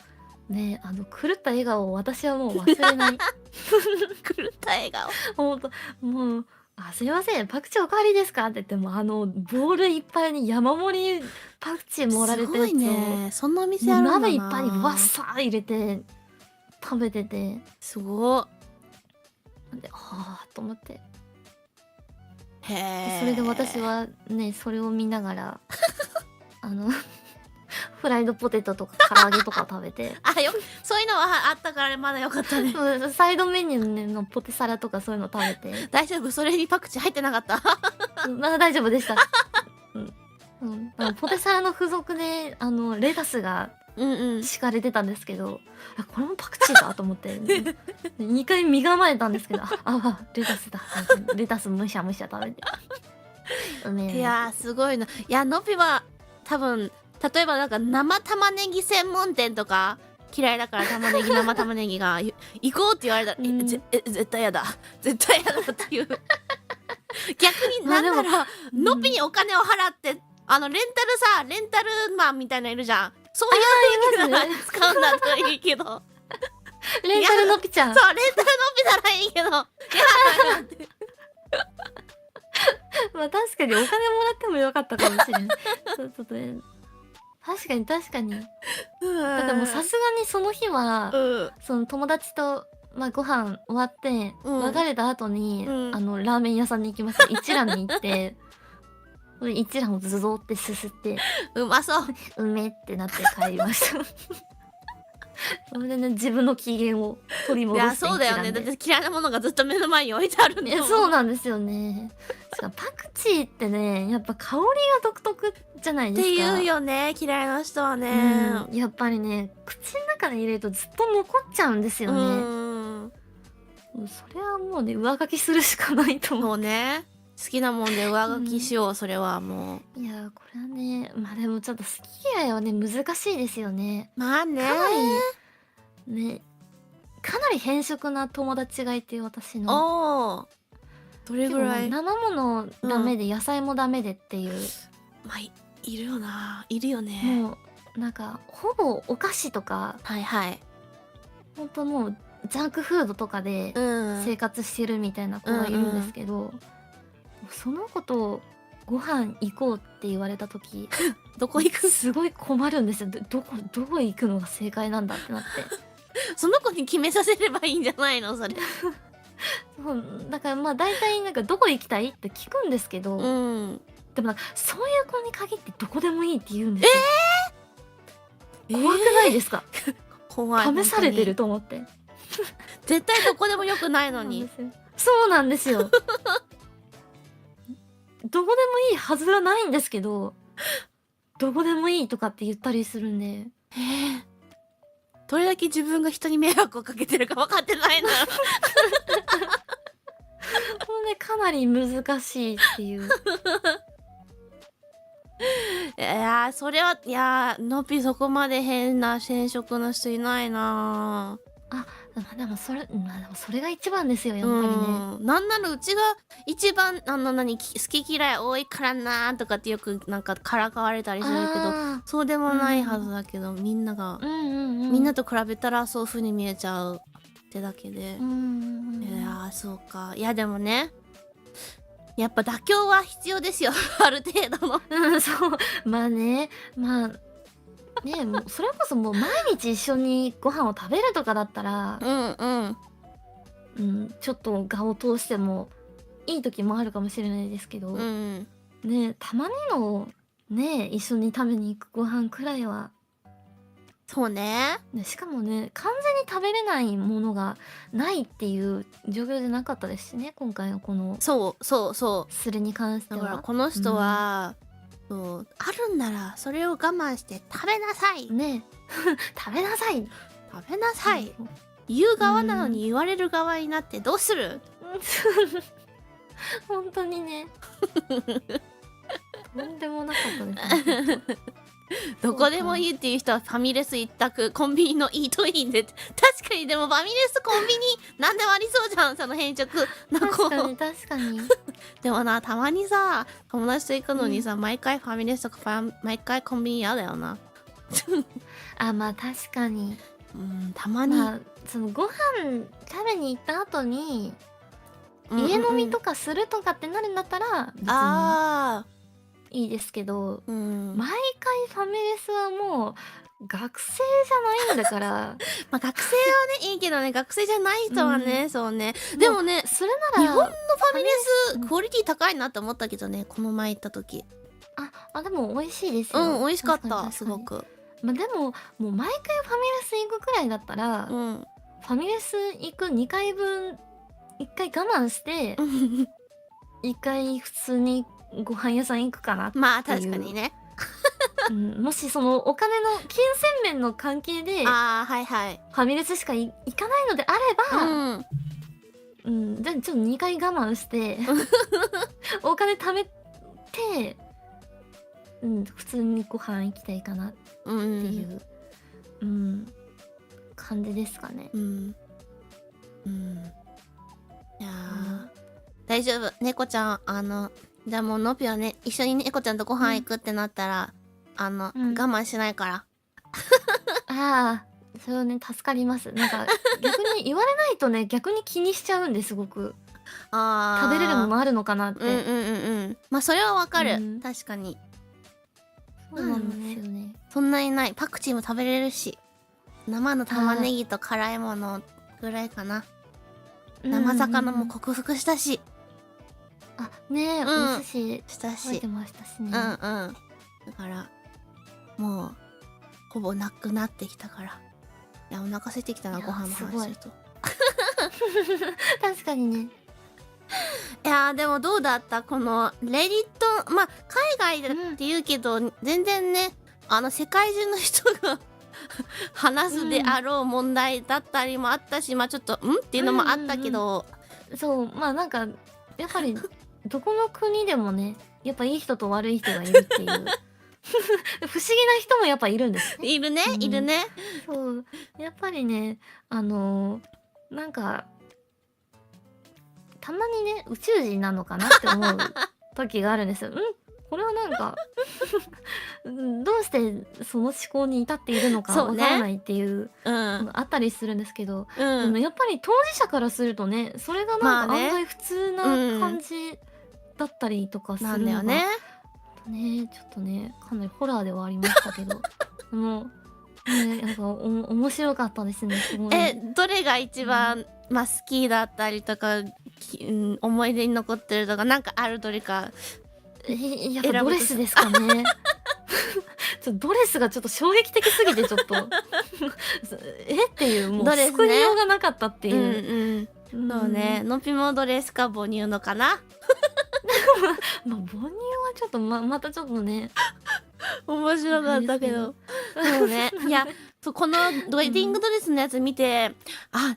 うね狂った笑顔を私はもう忘れない狂った笑顔。本当もうすいませんパクチーおかわりですかって言ってもボールいっぱいに山盛りパクチー盛られてすごいね。そんなお店あるんだな。鍋いっぱいにわっさー入れて食べてて、すごっ。でと思って、へえ。それで私はねそれを見ながらフライドポテトとか唐揚げとか食べてそういうのはあったからまだよかったね。サイドメニューのポテサラとかそういうの食べて大丈夫？それにパクチー入ってなかった？大丈夫でした。ポテサラの付属でレタスが敷かれてたんですけど、これもパクチーだと思って2回身構えたんですけどレタスだレタスむしゃむしゃ食べていやーすごいな。いやのびは多分例えばなんか生玉ねぎ専門店とか嫌いだから生玉ねぎが行こうって言われたら絶対やだっていう逆になんならのびにお金を払ってレンタルマンみたいなのいるじゃん。そういうのなら使うんだったらいいけどレンタルのぴちゃんそうレンタルのびならいいけど確かにお金もらってもよかったかもしれないちょっとね確かにだからもうさすがにその日は、その友達と、ご飯終わって、別れた後に、ラーメン屋さんに行きました。一蘭に行って一蘭をズドってすすってうまそううめってなって帰りましたそれでね自分の機嫌を取り戻してそうだよね。だって嫌いなものがずっと目の前に置いてあるんだもん。そうなんですよね。しかもパクチーってねやっぱ香りが独特じゃないですか。って言うよね嫌いな人はね。やっぱりね口の中で入れるとずっと残っちゃうんですよね。それはもうね上書きするしかないと思う。もうね好きなもんで上書きしよう、それはもう。いやこれはねでもちょっと好き嫌いはね難しいですよね。まあねかなり偏食な友達がいて私の。どれぐらい？生ものダメで野菜もダメでっていう。いるよな。いるよね。もうなんかほぼお菓子とかほんともうジャンクフードとかで生活してるみたいな子がいるんですけど、その子とご飯行こうって言われた時どこ行く？すごい困るんですよ。どこ行くのが正解なんだってなって。その子に決めさせればいいんじゃないのそれ。そうだからまあ大体なんかどこ行きたいって聞くんですけど、うん。でもなんかそういう子に限ってどこでもいいって言うんですよ。怖くないですか？怖い。試されてる本と思って。当に絶対どこでもよくないのに。そうなんですよ。どこでもいいはずはないんですけど、どこでもいいとかって言ったりするんで。どれだけ自分が人に迷惑をかけてるか分かってないの。これね、かなり難しいっていう。いやー、それは、いやー、のっぴそこまで変な染色の人いないなあ、でもそれ、まあでもそれが一番ですよ、やっー。ぱりね。なんならうちが一番、好き嫌い多いからなーとかってよくなんかからかわれたりするけど、あそうでもないはずだけど、みんなが、うん。みんなと比べたらそういう風に見えちゃうってだけで。うんいやー、そうか。いや、でもね、やっぱ妥協は必要ですよ。ある程度の。そう。まあね、まあ、ね、もうそれこそもう毎日一緒にご飯を食べるとかだったら、ちょっと我を通してもいい時もあるかもしれないですけど、ね、たまにのね、一緒に食べに行くご飯くらいは、そうね。ね、しかもね、完全に食べれないものがないっていう状況じゃなかったですしね、今回のこのそう。スレに関してだからは。この人は、そうあるんならそれを我慢して食べなさい。ね、食べなさい。食べなさい。言う側なのに言われる側になってどうする？本当にね。とんでもなかったですね。どこでもいいっていう人はファミレス一択、コンビニのイートインで。確かに。でもファミレスコンビニなんでもありそうじゃん、その変色の子。確かに。でもな、たまにさ、友達と行くのにさ、毎回ファミレスとか毎回コンビニ嫌だよな。あ、まあ確かに。たまに。まあ、そのご飯食べに行った後に、家飲みとかするとかってなるんだったら、別にいいですけど、毎回ファミレスはもう、学生じゃないんだから。まあ学生はね、いいけどね、学生じゃない人はね、そうね。でもね、それなら、日本のファミレス、クオリティ高いなって思ったけどね、この前行った時。でも美味しいですよ。美味しかった、すごく。まあでも、もう毎回ファミレス行くくらいだったら、ファミレス行く2回分、1回我慢して、1回普通にご飯屋さん行くかなっていう。まあ確かにね。もしそのお金の金銭面の関係で、ファミレスしか行かないのであれば、じゃあちょっと2回我慢して、お金貯めて、普通にご飯行きたいかなっていう、感じですかね。いや大丈夫。猫ちゃん、じゃあもうのぴはね、一緒に猫ちゃんとご飯行くってなったら、我慢しないから。ああ、それはね、助かります。なんか、逆に言われないとね、逆に気にしちゃうんですごく。食べれるものあるのかなって。まあそれはわかる。確かに。そうなんですよね。そんなにない。パクチーも食べれるし。生の玉ねぎと辛いものぐらいかな。生魚も克服したし。ねえ、お寿司した食べてましたしね。だから、もう、ほぼなくなってきたから。いや、お腹空いてきたな、ご飯の話すると。確かにね。いやー、でもどうだったこの、レディット、まあ、海外だって言うけど、全然ね、世界中の人が話すであろう問題だったりもあったし、まあちょっと、っていうのもあったけど。そう、まあなんか、やっぱり、どこの国でもね、やっぱいい人と悪い人がいるっていう。不思議な人もやっぱいるんですね。いるね、いるね。そう。やっぱりね、なんか、たまにね、宇宙人なのかなって思う時があるんですよ。これはなんかどうしてその思考に至っているのかわからないっていうのがあったりするんですけど、でもやっぱり当事者からするとね、それがなんか案外普通な感じだったりとかすなんるのがだよね。ね、ちょっとね、かなりホラーではありましたけど、ね、やっぱ面白かったですね、すごい。どれが一番、まあ、好きだったりとか、思い出に残ってるとかなんかある？どれか。やっぱドレスですかね。ちょっとドレスがちょっと衝撃的すぎてちょっとっていう、もうドレスね救いようがなかったってうんいう。うん。そうね。のぴもドレスか母乳のかな。まあ母乳はちょっとまたちょっとね。面白かったけど。そうね。いや、このウェディングドレスのやつ見て、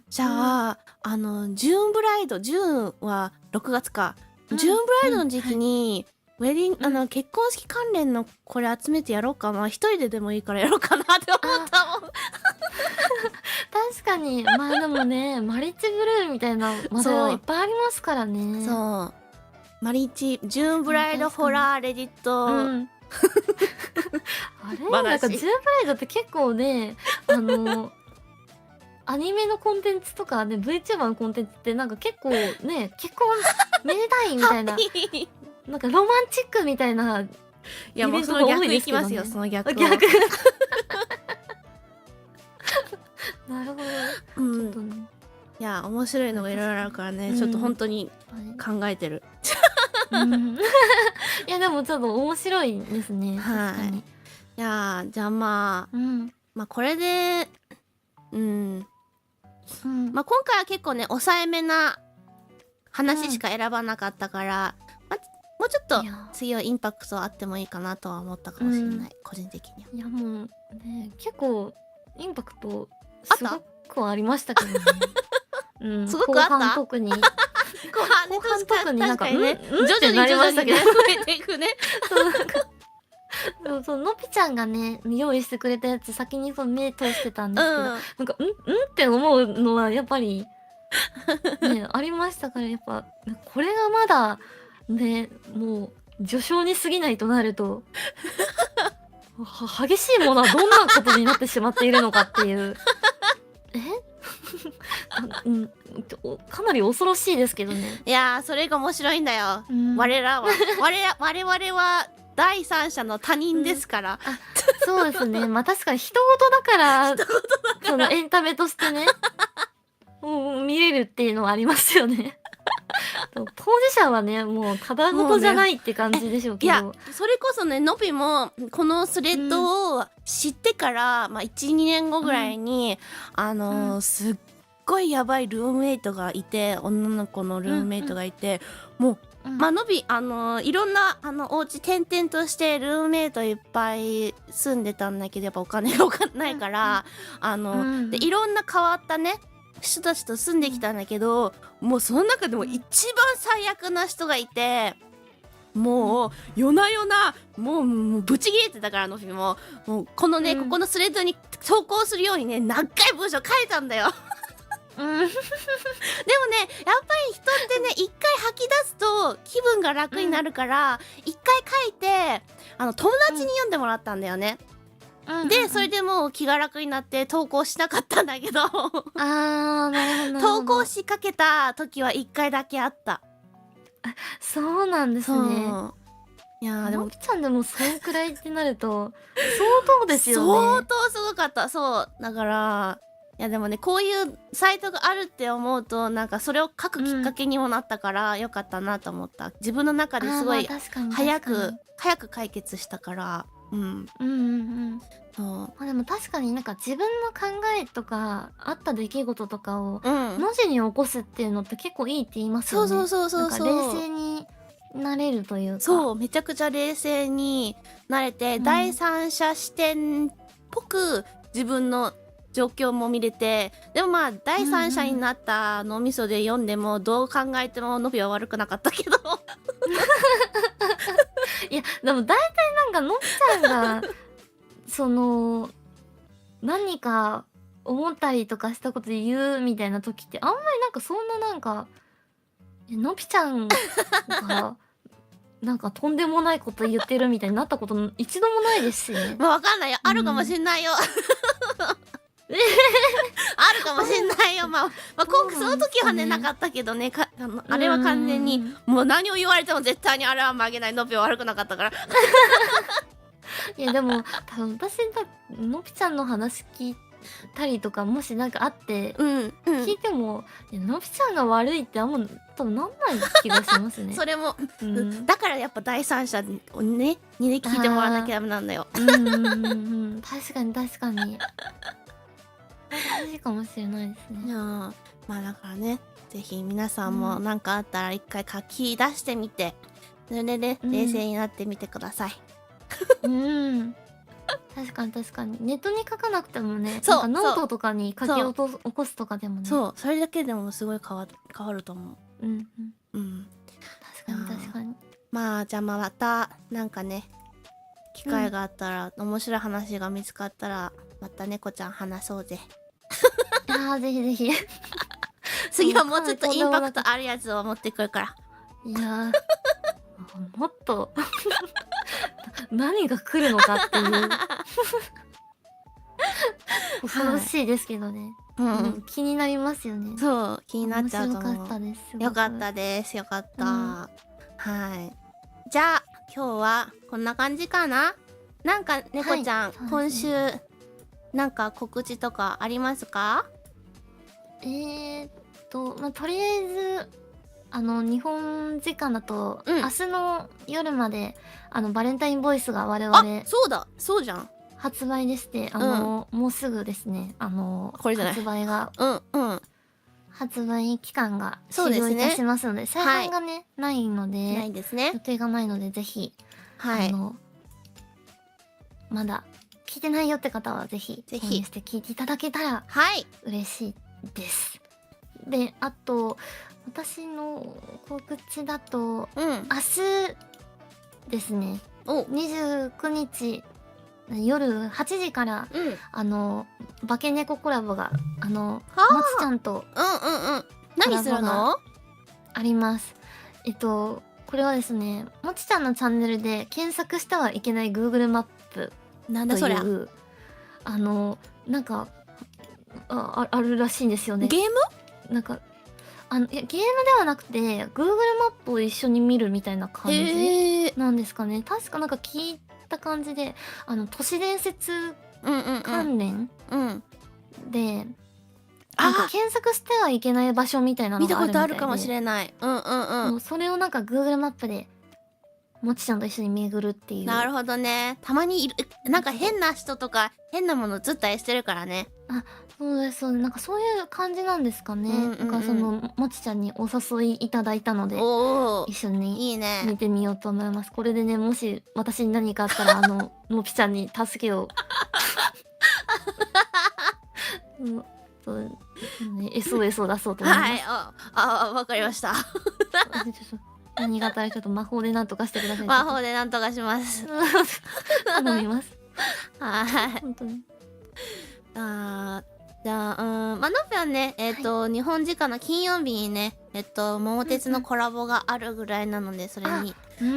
じゃあ、ジューンブライド、ジューンは6月か。ジューンブライドの時期に、ウェディング、結婚式関連のこれ集めてやろうかな。一人ででもいいからやろうかなって思ったもん。確かに、まあでもね、マリッジブルーみたいな話題はいっぱいありますからね。そう。マリッジ、ジューンブライドホラーレディット。あれなんかジューンブライドって結構ね、アニメのコンテンツとかね、VTuber のコンテンツってなんか結構ね、結婚めでたいみたいな、なんかロマンチックみたいな、いやもうその逆いきますよ、その逆を。逆なるほど。うんちょっとね。いや面白いのがいろいろあるからね、ちょっと本当に考えてる。いやでもちょっと面白いですね。はい。いやじゃあまあこれでまあ今回は結構ね抑えめな話しか選ばなかったから、もうちょっと次はインパクトあってもいいかなとは思ったかもしれない、個人的には。いやもうね、結構インパクトすごくありましたけどね。すごくあった？後半特に。後半特になんか、徐々になりましたけど。増えていくね。そう、のぴちゃんがね、用意してくれたやつ先に目通してたんですけど、なんか、って思うのはやっぱり、ね、ありましたから、やっぱ、これがまだ、ね、もう、序章に過ぎないとなると、激しいものはどんなことになってしまっているのかっていう。かなり恐ろしいですけどね。いやそれが面白いんだよ。我々は第三者の他人ですから。そうですね。まあ確かに人事だから、そのエンタメとしてね、見れるっていうのはありますよね。当事者はね、もうただごとじゃないって感じでしょうけど。いや、それこそね、のびもこのスレッドを知ってから、まあ1、2年後ぐらいに、すっごいやばいルームメイトがいて、女の子のルームメイトがいて、もう、まあのびいろんなお家転々としてルームメイトいっぱい住んでたんだけど、やっぱお金がないから、でいろんな変わったね人たちと住んできたんだけど、もうその中でも一番最悪な人がいて、もう夜な夜なもうブチ切れてたから、のびもうこのね、ここのスレッドに投稿するようにね長い文章書いたんだよ。でもね、やっぱり人ってね、一回吐き出すと気分が楽になるから、一回書いて友達に読んでもらったんだよね。でそれでもう気が楽になって投稿しなかったんだけどなるほど。投稿しかけた時は1回だけあった。そうなんですね。いやでものびちゃんでもそんくらいってなると相当ですよね。相当すごかった。そうだから、いやでもね、こういうサイトがあるって思うと、なんかそれを書くきっかけにもなったからよかったなと思った。自分の中ですごい早く解決したから。そう。まあでも確かになんか自分の考えとかあった出来事とかを文字に起こすっていうのって結構いいって言いますよね。そうなんか冷静になれるというか。そう、めちゃくちゃ冷静になれて、第三者視点っぽく自分の状況も見れて、でもまあ第三者になった脳みそで読んでもどう考えてものびは悪くなかったけどいやでも大体なんかのびちゃんがその何か思ったりとかしたこと言うみたいな時ってあんまりなんかそんななんかのびちゃんがなんかとんでもないこと言ってるみたいになったこと一度もないですしね。まあわかんないよ、あるかもしんないよあるかもしんないよ。まあその時はねなかったけどね、あれは完全にもう何を言われても絶対にあれは曲げない。のぴは悪くなかったから。いやでも多分私のぴちゃんの話聞いたりとかもしなんかあって聞いても、いやのぴちゃんが悪いってあんま多分なんない気がしますね。それも、うんだからやっぱ第三者にね聞いてもらわなきゃダメなんだよ。確かに確かに。大事かもしれないですね。まあだからね、ぜひ皆さんも何かあったら一回書き出してみて、それでね、冷静になってみてください。確かに確かに。ネットに書かなくてもね、そうなんかノートとかに書き起こすとかでもね。そう、それだけでもすごい変わると思う。確かに確かに。まあじゃあまたなんかね、機会があったら、面白い話が見つかったらまた猫ちゃん話そうぜ。ぜひぜひ。次はもうちょっとインパクトあるやつを持ってくるから。いやもっと何が来るのかっていう恐ろしいですけどね。気になりますよね。そう、気になっちゃうと思う。面白かったです。よかったです。よかった。はい。じゃあ今日はこんな感じかな。なんか猫ちゃん、今週なんか告知とかありますか？とりあえず日本時間だと、明日の夜までバレンタインボイスが我々そうじゃん発売でして、もうすぐですね、これじゃない発売が発売期間が終了いたしますので、再販がねないので、ないですね。予定がないので、ぜひまだ聞いてないよって方はぜひ購入して聞いていただけたら嬉しいです。で、あと私の告知だと、明日ですね、29日夜8時から、化け猫コラボがもちちゃんと何するの？あります。これはですね、もちちゃんのチャンネルで検索してはいけない Google マップなんだそりゃ。なんかあるらしいんですよね。ゲーム？なんかいやゲームではなくて Google マップを一緒に見るみたいな感じなんですかね。確かなんか聞いた感じで都市伝説関連でなんか検索してはいけない場所みたいなのがあるみたいで、見たことあるかもしれない。それをなんか Google マップでもちちゃんと一緒に巡るっていう。なるほどね。たまにいる、なんか変な人とか変なもの映ったりしてるからね。そうですそうです。なんかそういう感じなんですかね。なんかそのもちちゃんにお誘いいただいたので、一緒に見てみようと思います。これでね、もし私に何かあったらもぴちゃんに助けをSOS を出そうと思います。わかりました。何があったらちょっと魔法でなんとかしてください。魔法でなんとかします。頼みます。本当に。じゃあのぴょんね、日本時間の金曜日にね、桃鉄のコラボがあるぐらいなので、それに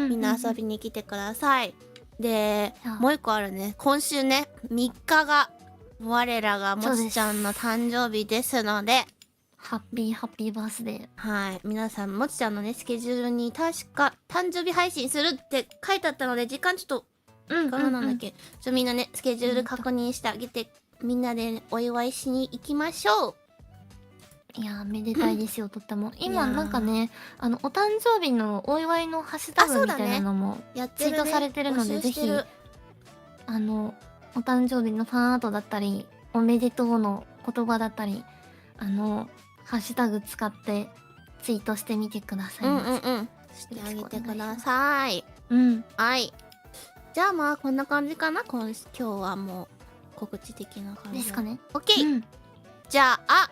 みんな遊びに来てください。で、もう一個あるね。今週ね、3日が我らがもちちゃんの誕生日ですので、ハッピーバースデー。皆さんもちちゃんのねスケジュールに確か誕生日配信するって書いてあったので、時間ちょっとなんだっけ、みんなねスケジュール確認してあげて、みんなでお祝いしに行きましょう。いやめでたいですよ、とっても。今なんかね、お誕生日のお祝いのハッシュタグみたいなのもツイートされてるので、ぜひお誕生日のファンアートだったり、おめでとうの言葉だったり、ハッシュタグ使ってツイートしてみてくださいませ。してあげてください。はい。じゃあまあこんな感じかな。今日はもう告知的な感じですかね。オッケー。じゃあ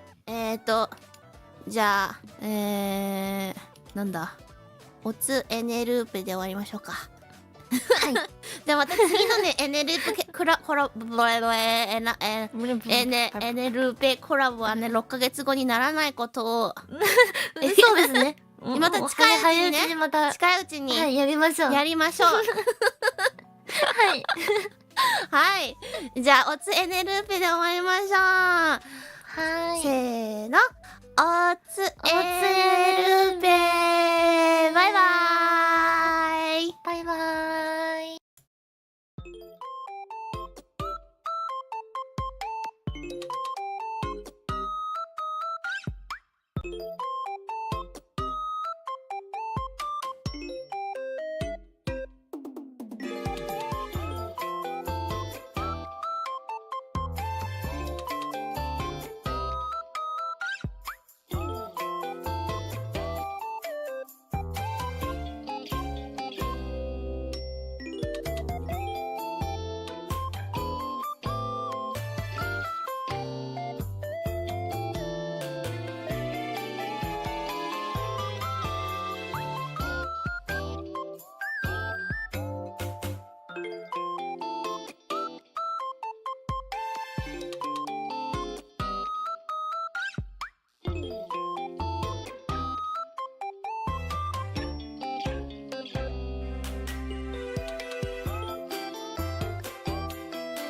なんだ、おつエネループで終わりましょうか。でまた次のねエネループコラボエネルーペコラボはね6ヶ月後にならないことをそうですね。また近いうちにね、近いうちにやりましょう。やりましょう。はい。はい。じゃあ、おつエネルーペで終わりましょう。はいせーの。おつエネルーペバイバーイ。